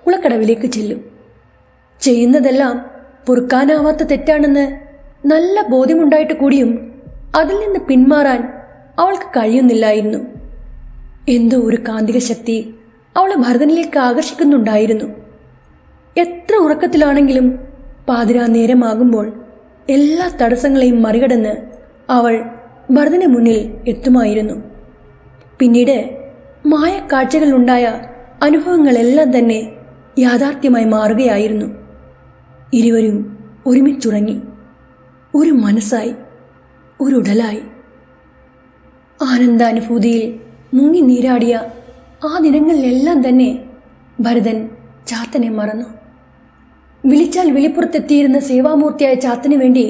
കുളക്കടവിലേക്ക് ചെല്ലും. ചെയ്യുന്നതെല്ലാം പൊറുക്കാനാവാത്ത തെറ്റാണെന്ന് നല്ല ബോധ്യമുണ്ടായിട്ട് കൂടിയും അതിൽ നിന്ന് പിന്മാറാൻ അവൾക്ക് കഴിയുന്നില്ലായിരുന്നു. എന്തോ ഒരു കാന്തിക ശക്തി അവളെ ഭരതനിലേക്ക് ആകർഷിക്കുന്നുണ്ടായിരുന്നു. എത്ര ഉറക്കത്തിലാണെങ്കിലും പാതിരാ നേരമാകുമ്പോൾ എല്ലാ തടസ്സങ്ങളെയും മറികടന്ന് അവൾ ഭരതന് മുന്നിൽ എത്തുമായിരുന്നു. പിന്നീട് മായക്കാഴ്ചകളിലുണ്ടായ അനുഭവങ്ങളെല്ലാം തന്നെ യാഥാർത്ഥ്യമായി മാറുകയായിരുന്നു. ഇരുവരും ഒരുമിച്ചുറങ്ങി, ഒരു മനസ്സായി, ഒരു ഉടലായി. ആനന്ദാനുഭൂതിയിൽ മുങ്ങി നീരാടിയ ആ ദിനങ്ങളിലെല്ലാം തന്നെ ഭരതൻ ചാത്തനെ മറന്നു. വിളിച്ചാൽ വിളിപ്പുറത്തെത്തിയിരുന്ന സേവാമൂർത്തിയായ ചാത്തനു വേണ്ടി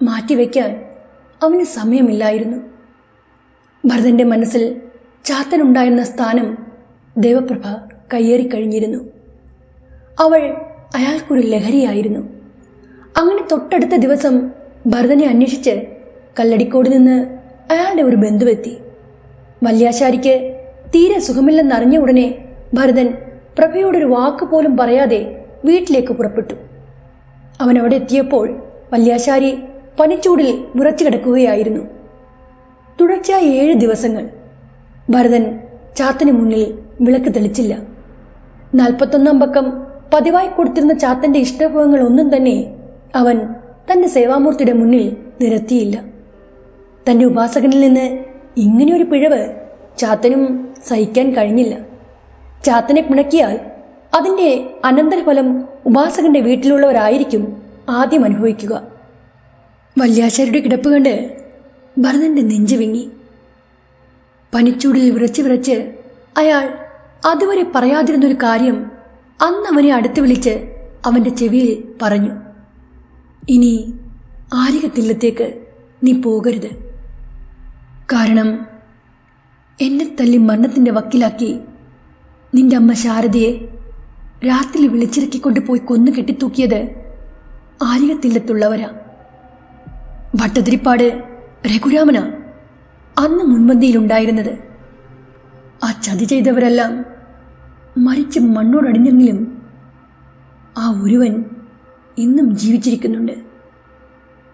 മാറ്റിവെക്കാൻ അവന് സമയമില്ലായിരുന്നു. ഭരതന്റെ മനസ്സിൽ ചാത്തനുണ്ടായിരുന്ന സ്ഥാനം ദേവപ്രഭ കയ്യേറിക്കഴിഞ്ഞിരുന്നു. അവൾ അയാൾക്കൊരു ലഹരിയായിരുന്നു. അങ്ങനെ തൊട്ടടുത്ത ദിവസം ഭരതനെ അന്വേഷിച്ച് കല്ലടിക്കോട് നിന്ന് അയാളുടെ ഒരു ബന്ധുവെത്തി. വല്യാശാരിക്ക് തീരെ സുഖമില്ലെന്നറിഞ്ഞ ഉടനെ ഭരതൻ പ്രഭയോടൊരു വാക്ക് പോലും പറയാതെ വീട്ടിലേക്ക് പുറപ്പെട്ടു. അവൻ അവിടെ എത്തിയപ്പോൾ വല്യാശാരി പനിച്ചൂടിൽ വിറച്ചു കിടക്കുകയായിരുന്നു. തുടർച്ചയായ 7 ദിവസങ്ങൾ ഭരതൻ ചാത്തന് മുന്നിൽ വിളക്ക് തെളിച്ചില്ല. 41 പക്കം പതിവായി കൊടുത്തിരുന്ന ചാത്തന്റെ ഇഷ്ടഭോഗങ്ങൾ ഒന്നും തന്നെ അവൻ തന്റെ സേവാമൂർത്തിയുടെ മുന്നിൽ നിരത്തിയില്ല. തന്റെ ഉപാസകനിൽ നിന്ന് ഇങ്ങനെയൊരു പിഴവ് ചാത്തനും സഹിക്കാൻ കഴിഞ്ഞില്ല. ചാത്തനെ പിണക്കിയാൽ അതിന്റെ അനന്തരഫലം ഉപാസകന്റെ വീട്ടിലുള്ളവരായിരിക്കും ആദ്യം അനുഭവിക്കുക. വല്യാശാരിയുടെ കിടപ്പ് കണ്ട് ഭരതന്റെ നെഞ്ചു വിങ്ങി. പനിച്ചൂടിൽ വിറച്ച് വിറച്ച് അയാൾ അതുവരെ പറയാതിരുന്നൊരു കാര്യം അന്നവനെ അടുത്ത് വിളിച്ച് അവന്റെ ചെവിയിൽ പറഞ്ഞു. ഇനി ആരികത്തില്ലത്തേക്ക് നീ പോകരുത്. കാരണം എന്നെ തല്ലി മരണത്തിന്റെ വക്കിലാക്കി നിന്റെ അമ്മ ശാരദയെ രാത്രി വിളിച്ചിറക്കിക്കൊണ്ട് പോയി കൊന്നു കെട്ടിത്തൂക്കിയത് ആരികത്തില്ലത്തുള്ളവരാ. ഭട്ടതിരിപ്പാട് രഘുരാമനാ അന്ന് മുൻപന്തിയിലുണ്ടായിരുന്നത്. ആ ചതി ചെയ്തവരെല്ലാം മരിച്ച് മണ്ണോടടിഞ്ഞെങ്കിലും ആ ഒരുവൻ ഇന്നും ജീവിച്ചിരിക്കുന്നുണ്ട്.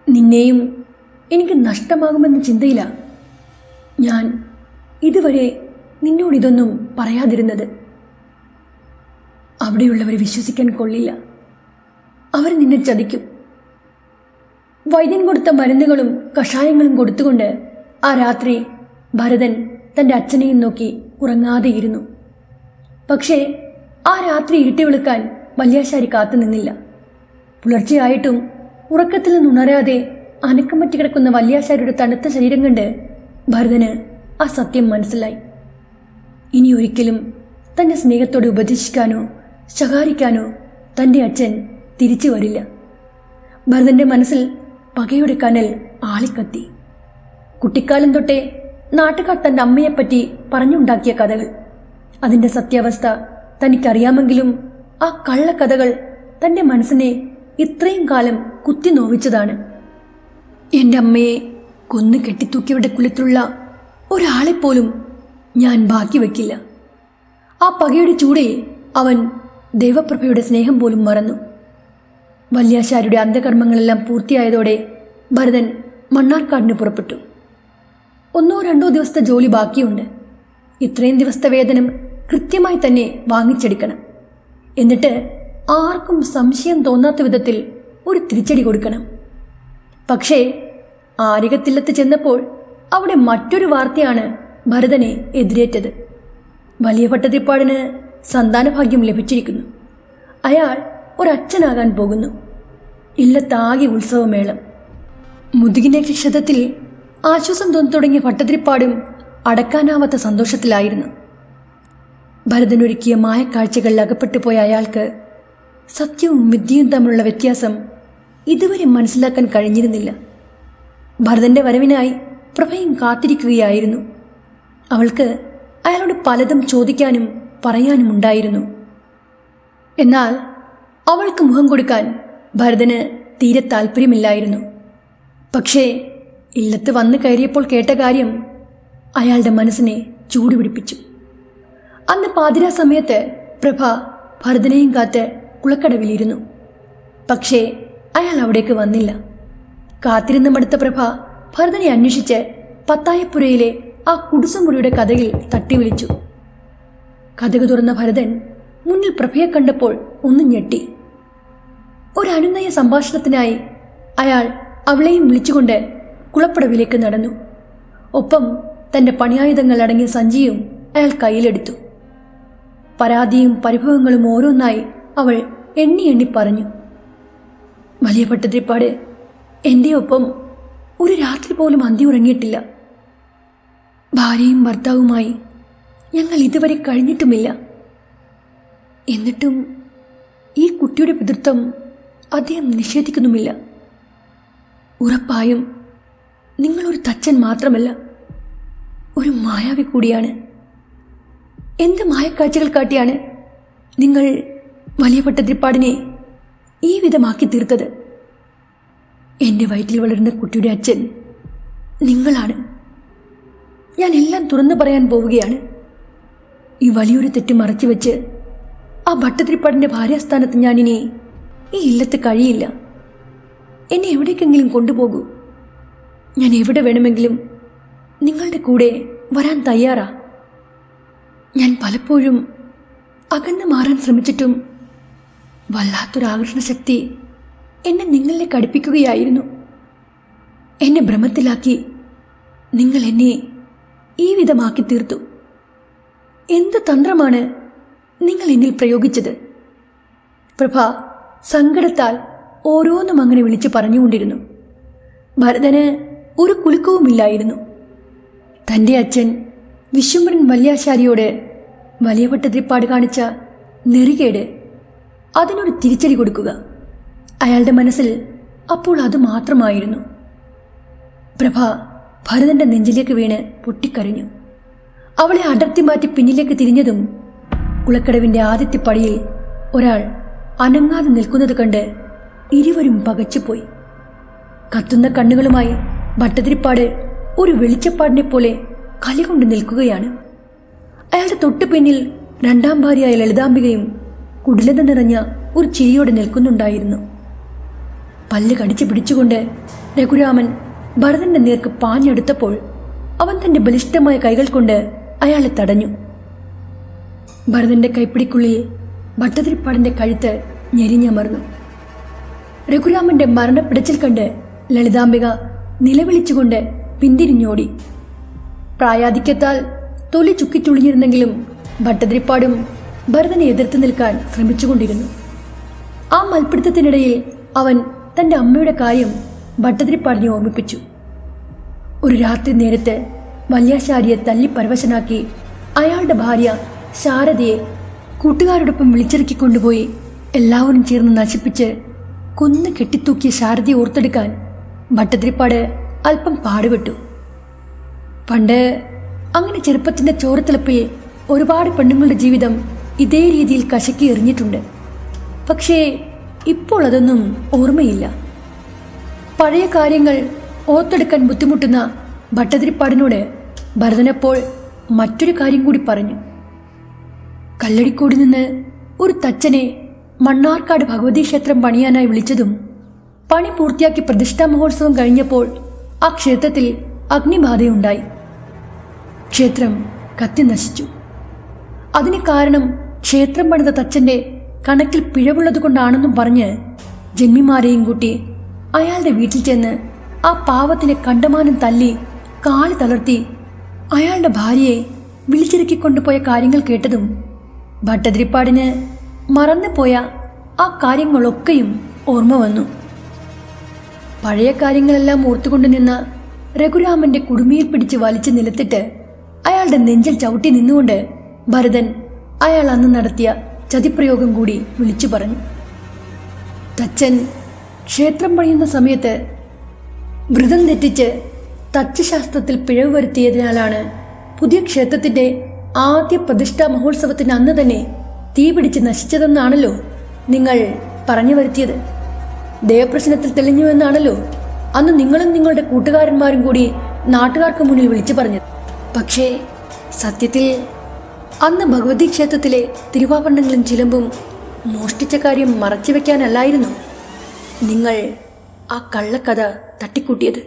നിന്നെയും എനിക്ക് നഷ്ടമാകുമെന്ന ചിന്തയില ഞാൻ ഇതുവരെ നിന്നോടിതൊന്നും പറയാതിരുന്നത്. അവിടെയുള്ളവരെ വിശ്വസിക്കാൻ കൊള്ളില്ല. അവർ നിന്നെ ചതിക്കും. വൈദ്യൻ കൊടുത്ത മരുന്നുകളും കഷായങ്ങളും കൊടുത്തുകൊണ്ട് ആ രാത്രി ഭരതൻ തൻ്റെ അച്ഛനെയും നോക്കി ഉറങ്ങാതെയിരുന്നു. പക്ഷേ ആ രാത്രി ഇരുട്ടി വെളുക്കാൻ വല്യാശാരി കാത്തു നിന്നില്ല. പുലർച്ചെയായിട്ടും ഉറക്കത്തിൽ നിന്നുണരാതെ അനക്കം പറ്റി കിടക്കുന്ന വല്യാശാരിയുടെ തണുത്ത ശരീരം കണ്ട് ഭരതന് ആ സത്യം മനസ്സിലായി. ഇനി ഒരിക്കലും തന്നെ സ്നേഹത്തോടെ ഉപദേശിക്കാനോ ശകാരിക്കാനോ തൻ്റെ അച്ഛൻ തിരിച്ചു വരില്ല. ഭരതന്റെ മനസ്സിൽ പകയുടെ കനൽ ആളിക്കത്തി. കുട്ടിക്കാലം തൊട്ടേ നാട്ടുകാർ തൻ്റെ അമ്മയെപ്പറ്റി പറഞ്ഞുണ്ടാക്കിയ കഥകൾ, അതിൻ്റെ സത്യാവസ്ഥ തനിക്കറിയാമെങ്കിലും ആ കള്ളക്കഥകൾ തൻ്റെ മനസ്സിനെ ഇത്രയും കാലം കുത്തി നോവിച്ചതാണ്. എൻ്റെ അമ്മയെ കൊന്നു കെട്ടിത്തൂക്കിയവരുടെ കുലത്തിലുള്ള ഒരാളെപ്പോലും ഞാൻ ബാക്കി വയ്ക്കില്ല. ആ പകയുടെ ചൂടിൽ അവൻ ദേവപ്രഭയുടെ സ്നേഹം പോലും മറന്നു. വല്യാശാരിയുടെ അന്ധകർമ്മങ്ങളെല്ലാം പൂർത്തിയായതോടെ ഭരതൻ മണ്ണാർക്കാടിന് പുറപ്പെട്ടു. 1-2 ദിവസത്തെ ജോലി ബാക്കിയുണ്ട്. ഇത്രയും ദിവസത്തെ വേതനം കൃത്യമായി തന്നെ വാങ്ങിച്ചെടുക്കണം. എന്നിട്ട് ആർക്കും സംശയം തോന്നാത്ത വിധത്തിൽ ഒരു തിരിച്ചടി കൊടുക്കണം. പക്ഷേ ആരികത്തില്ലത്ത് ചെന്നപ്പോൾ അവിടെ മറ്റൊരു വാർത്തയാണ് ഭരതനെ എതിരേറ്റത്. വലിയ ഭട്ടതിരിപ്പാടിന് സന്താനഭാഗ്യം ലഭിച്ചിരിക്കുന്നു. അയാൾ ഒരച്ഛനാകാൻ പോകുന്നു. ഇല്ലത്താകെ ഉത്സവമേളം. മുതുകിന്റെ ക്ഷതത്തിൽ ആശ്വാസം തോന്നി തുടങ്ങിയ ഭട്ടതിരിപ്പാടും അടക്കാനാവാത്ത സന്തോഷത്തിലായിരുന്നു. ഭരതനൊരുക്കിയ മായക്കാഴ്ചകളിൽ അകപ്പെട്ടു പോയ അയാൾക്ക് സത്യവും മിഥ്യയും തമ്മിലുള്ള വ്യത്യാസം ഇതുവരെ മനസ്സിലാക്കാൻ കഴിഞ്ഞിരുന്നില്ല. ഭരതന്റെ വരവിനായി പ്രഭയും കാത്തിരിക്കുകയായിരുന്നു. അവൾക്ക് അയാളോട് പലതും ചോദിക്കാനും പറയാനും ഉണ്ടായിരുന്നു. എന്നാൽ അവൾക്ക് മുഖം കൊടുക്കാൻ ഭരതന് തീരെ താല്പര്യമില്ലായിരുന്നു. പക്ഷേ ഇല്ലത്ത് വന്നു കയറിയപ്പോൾ കേട്ട കാര്യം അയാളുടെ മനസ്സിനെ ചൂടുപിടിപ്പിച്ചു. അന്ന് പാതിരാ സമയത്ത് പ്രഭ ഭരതനെയും കാത്ത് കുളക്കടവിലിരുന്നു. പക്ഷേ അയാൾ അവിടേക്ക് വന്നില്ല. കാത്തിരുന്ന് മടുത്ത പ്രഭ ഭരതനെ അന്വേഷിച്ച് പത്തായപ്പുരയിലെ ആ കുടുസമുറിയുടെ കഥകിൽ തട്ടി വിളിച്ചു. കഥക് തുറന്ന ഭരതൻ മുന്നിൽ പ്രഭയെ കണ്ടപ്പോൾ ഒന്ന് ഞെട്ടി. ഒരനുനയ സംഭാഷണത്തിനായി അയാൾ അവളെയും വിളിച്ചുകൊണ്ട് കുളപ്പടവിലേക്ക് നടന്നു. ഒപ്പം തന്റെ പണിയായുധങ്ങൾ അടങ്ങിയ സഞ്ചിയും അയാൾ കയ്യിലെടുത്തു. പരാതിയും പരിഭവങ്ങളും ഓരോന്നായി അവൾ എണ്ണി എണ്ണി പറഞ്ഞു. വലിയ ഭട്ടതിരിപ്പാട്, എൻ്റെ ഒപ്പം ഒരു രാത്രി പോലും അന്തി ഉറങ്ങിയിട്ടില്ല. ഭാര്യയും ഭർത്താവുമായി ഞങ്ങൾ ഇതുവരെ കഴിഞ്ഞിട്ടുമില്ല. എന്നിട്ടും ഈ കുട്ടിയുടെ പിതൃത്വം അദ്ദേഹം നിഷേധിക്കുന്നുമില്ല. ഉറപ്പായും നിങ്ങളൊരു തച്ചൻ മാത്രമല്ല, ഒരു മായാവി കൂടിയാണ്. എന്ത് മായക്കാഴ്ചകൾ കാട്ടിയാണ് നിങ്ങൾ വലിയ ഭട്ടതിരിപ്പാടിനെ ഈ വിധമാക്കി തീർത്തത്? എൻ്റെ വയറ്റിൽ വളരുന്ന കുട്ടിയുടെ അച്ഛൻ നിങ്ങളാണ്. ഞാൻ എല്ലാം തുറന്നു പറയാൻ പോവുകയാണ്. ഈ വലിയൊരു തെറ്റ് മറച്ചു വെച്ച് ആ ഭട്ടതിരിപ്പാടിൻ്റെ ഭാര്യാസ്ഥാനത്ത് ഞാനിനി ഈ ഇല്ലത്ത് കഴിയില്ല. എന്നെ എവിടേക്കെങ്കിലും കൊണ്ടുപോകൂ. ഞാൻ എവിടെ വേണമെങ്കിലും നിങ്ങളുടെ കൂടെ വരാൻ തയ്യാറാ. ഞാൻ പലപ്പോഴും അകന്നു മാറാൻ ശ്രമിച്ചിട്ടും വല്ലാത്തൊരാകർഷണ ശക്തി എന്നെ നിങ്ങളിലേക്ക് അടുപ്പിക്കുകയായിരുന്നു. എന്നെ ഭ്രമത്തിലാക്കി നിങ്ങൾ എന്നെ ഈ വിധമാക്കി തീർത്തു. എന്ത് തന്ത്രമാണ് നിങ്ങൾ എന്നിൽ പ്രയോഗിച്ചത്? പ്രഭ സങ്കടത്താൽ ഓരോന്നും അങ്ങനെ വിളിച്ചു പറഞ്ഞുകൊണ്ടിരുന്നു. ഭരതന് ഒരു കുലുക്കവുമില്ലായിരുന്നു. തൻ്റെ അച്ഛൻ വിശ്വംഭരൻ വല്യാശാരിയോട് വലിയ ഭട്ടതിരിപ്പാട് കാണിച്ച നെറികേട്, അതിനൊരു തിരിച്ചടി കൊടുക്കുക, അയാളുടെ മനസ്സിൽ അപ്പോൾ അത് മാത്രമായിരുന്നു. പ്രഭ ഭരതന്റെ നെഞ്ചിലേക്ക് വീണ് പൊട്ടിക്കരഞ്ഞു. അവളെ അടർത്തി മാറ്റി പിന്നിലേക്ക് തിരിഞ്ഞതും കുളക്കടവിന്റെ ആദ്യത്തെ പടിയിൽ ഒരാൾ അനങ്ങാതെ നിൽക്കുന്നത് കണ്ട് ഇരുവരും പകച്ചുപോയി. കത്തുന്ന കണ്ണുകളുമായി ഭട്ടതിരിപ്പാട് ഒരു വെളിച്ചപ്പാടിനെ പോലെ കലികൊണ്ട് നിൽക്കുകയാണ്. അയാളുടെ തൊട്ടു പിന്നിൽ രണ്ടാം ഭാര്യയായ ലളിതാംബികയും കുടിലത നിറഞ്ഞ ഒരു ചിരിയോടെ നിൽക്കുന്നുണ്ടായിരുന്നു. പല്ല് കടിച്ചു പിടിച്ചുകൊണ്ട് രഘുരാമൻ ഭരതന്റെ നേർക്ക് പാഞ്ഞെടുത്തപ്പോൾ അവൻ തന്റെ ബലിഷ്ഠമായ കൈകൾ കൊണ്ട് അയാളെ തടഞ്ഞു. ഭരതന്റെ കൈപ്പിടിക്കുള്ളിൽ ഭട്ടതിരിപ്പാടിന്റെ കഴുത്ത് ഞെരിഞ്ഞമർന്നു. രഘുരാമന്റെ മരണപ്പിടച്ചിൽ കണ്ട് ലളിതാംബിക നിലവിളിച്ചുകൊണ്ട് പിന്തിരിഞ്ഞോടി. പ്രായാധിക്യത്താൽ തൊലി ചുക്കിച്ചുളിഞ്ഞിരുന്നെങ്കിലും ഭട്ടതിരിപ്പാടും ഭരതനെ എതിർത്ത് നിൽക്കാൻ ശ്രമിച്ചുകൊണ്ടിരുന്നു. ആ മൽപ്പിടുത്തത്തിനിടയിൽ അവൻ തന്റെ അമ്മയുടെ കാര്യം ഭട്ടതിരിപ്പാടിനെ ഓർമ്മിപ്പിച്ചു. ഒരു രാത്രി നേരത്ത് വല്യാശാരിയെ തല്ലി പരവശനാക്കി അയാളുടെ ഭാര്യ ശാരദയെ കൂട്ടുകാരോടൊപ്പം വിളിച്ചിറക്കിക്കൊണ്ടുപോയി എല്ലാവരും ചേർന്ന് നശിപ്പിച്ച് കൊന്നു കെട്ടിത്തൂക്കിയ ശാരദയെ ഓർത്തെടുക്കാൻ ഭട്ടതിരിപ്പാട് അല്പം പാടുപെട്ടു. പണ്ട് അങ്ങനെ ചെറുപ്പത്തിന്റെ ചോരത്തിളപ്പിൽ ഒരുപാട് പെണ്ണുങ്ങളുടെ ജീവിതം ഇതേ രീതിയിൽ കശക്കി എറിഞ്ഞിട്ടുണ്ട്. പക്ഷേ ഇപ്പോൾ അതൊന്നും ഓർമ്മയില്ല. പഴയ കാര്യങ്ങൾ ഓർത്തെടുക്കാൻ ബുദ്ധിമുട്ടുന്ന ഭട്ടതിരിപ്പാടിനോട് ഭരതനപ്പോൾ മറ്റൊരു കാര്യം കൂടി പറഞ്ഞു. കല്ലടിക്കോടി നിന്ന് ഒരു തച്ചനെ മണ്ണാർക്കാട് ഭഗവതി ക്ഷേത്രം പണിയാനായി വിളിച്ചതും പണി പൂർത്തിയാക്കി പ്രതിഷ്ഠാ മഹോത്സവം കഴിഞ്ഞപ്പോൾ ആ ക്ഷേത്രത്തിൽ അഗ്നിബാധയുണ്ടായി. ക്ഷേത്രം കത്തി നശിച്ചു. അതിന് കാരണം ക്ഷേത്രം പണിത തച്ചന്റെ കണക്കിൽ പിഴവുള്ളത് കൊണ്ടാണെന്നും പറഞ്ഞ് ജന്മിമാരെയും കൂട്ടി അയാളുടെ വീട്ടിൽ ചെന്ന് ആ പാവത്തിനെ കണ്ടമാനം തല്ലി കാല് തളർത്തി അയാളുടെ ഭാര്യയെ വിളിച്ചിറക്കിക്കൊണ്ടുപോയ കാര്യങ്ങൾ കേട്ടതും ഭട്ടതിരിപ്പാടിന് മറന്നുപോയ ആ കാര്യങ്ങളൊക്കെയും ഓർമ്മ വന്നു. പഴയ കാര്യങ്ങളെല്ലാം ഓർത്തുകൊണ്ടു നിന്ന രഘുരാമന്റെ കുടുമിയിൽ പിടിച്ച് വലിച്ചു നിലത്തിട്ട് അയാളുടെ നെഞ്ചിൽ ചവിട്ടി നിന്നുകൊണ്ട് ഭരതൻ അയാൾ അന്ന് നടത്തിയ ചതിപ്രയോഗം കൂടി വിളിച്ചു പറഞ്ഞു. തച്ചൻ ക്ഷേത്രം പണിയുന്ന സമയത്ത് വ്രതം തെറ്റിച്ച് തച്ചുശാസ്ത്രത്തിൽ പിഴവ് വരുത്തിയതിനാലാണ് പുതിയ ക്ഷേത്രത്തിന്റെ ആദ്യ പ്രതിഷ്ഠാ മഹോത്സവത്തിന് അന്ന് തന്നെ തീ പിടിച്ച് നശിച്ചതെന്നാണല്ലോ നിങ്ങൾ പറഞ്ഞു വരുത്തിയത്. ദേവപ്രശ്നത്തിൽ തെളിഞ്ഞുവെന്നാണല്ലോ അന്ന് നിങ്ങളും നിങ്ങളുടെ കൂട്ടുകാരന്മാരും കൂടി നാട്ടുകാർക്ക് മുന്നിൽ വിളിച്ചു പറഞ്ഞത്. പക്ഷേ സത്യത്തിൽ അന്ന് ഭഗവതി ക്ഷേത്രത്തിലെ തിരുവാഭരണങ്ങളും ചിലമ്പും മോഷ്ടിച്ച കാര്യം മറച്ചു വെക്കാനല്ലായിരുന്നു നിങ്ങൾ ആ കള്ളക്കഥ തട്ടിക്കൂട്ടിയത്.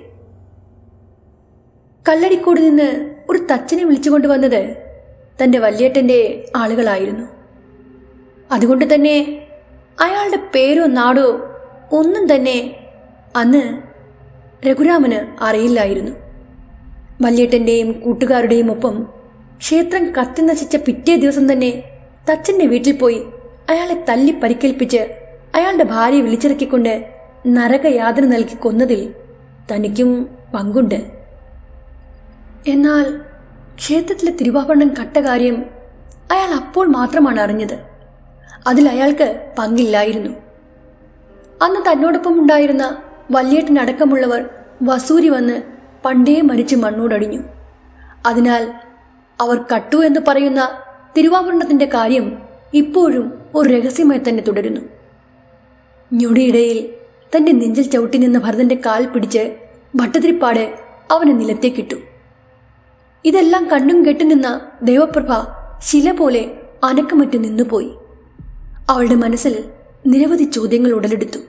കല്ലടിക്കോട് നിന്ന് ഒരു തച്ചനെ വിളിച്ചുകൊണ്ടുവന്നത് തന്റെ വല്യേട്ടന്റെ ആളുകളായിരുന്നു. അതുകൊണ്ട് തന്നെ അയാളുടെ പേരോ നാടോ ഒന്നും തന്നെ അന്ന് രഘുരാമന് അറിയില്ലായിരുന്നു. വല്യേട്ടന്റെയും കൂട്ടുകാരുടെയും ഒപ്പം ക്ഷേത്രം കത്തി നശിച്ച പിറ്റേ ദിവസം തന്നെ തച്ചന്റെ വീട്ടിൽ പോയി അയാളെ തല്ലി പരിക്കേൽപ്പിച്ച് അയാളുടെ ഭാര്യയെ വിളിച്ചിറക്കിക്കൊണ്ട് നരകയാതന നൽകി കൊന്നതിൽ തനിക്കും പങ്കുണ്ട്. എന്നാൽ ക്ഷേത്രത്തിലെ തിരുവാഭരണം കട്ട കാര്യം അയാൾ അപ്പോൾ മാത്രമാണ് അറിഞ്ഞത്. അതിൽ അയാൾക്ക് പങ്കില്ലായിരുന്നു. അന്ന് തന്നോടൊപ്പം ഉണ്ടായിരുന്ന വല്യേട്ടനടക്കമുള്ളവർ വസൂരി വന്ന് പണ്ടേ മരിച്ച് മണ്ണോടടിഞ്ഞു. അതിനാൽ അവർ കട്ടു എന്ന് പറയുന്ന തിരുവാഭരണത്തിന്റെ കാര്യം ഇപ്പോഴും ഒരു രഹസ്യമായി തന്നെ തുടരുന്നു. ഞൊടിയിടയിൽ തന്റെ നെഞ്ചിൽ ചവിട്ടി നിന്ന ഭരതന്റെ കാൽ പിടിച്ച് ഭട്ടതിരിപ്പാട് അവനെ നിലത്തേക്കിട്ടു. ഇതെല്ലാം കണ്ണും കെട്ടുനിന്ന ദേവപ്രഭ ശില പോലെ അനക്കമറ്റ് നിന്നുപോയി. അവളുടെ മനസ്സിൽ നിരവധി ചോദ്യങ്ങൾ ഉടലെടുത്തു.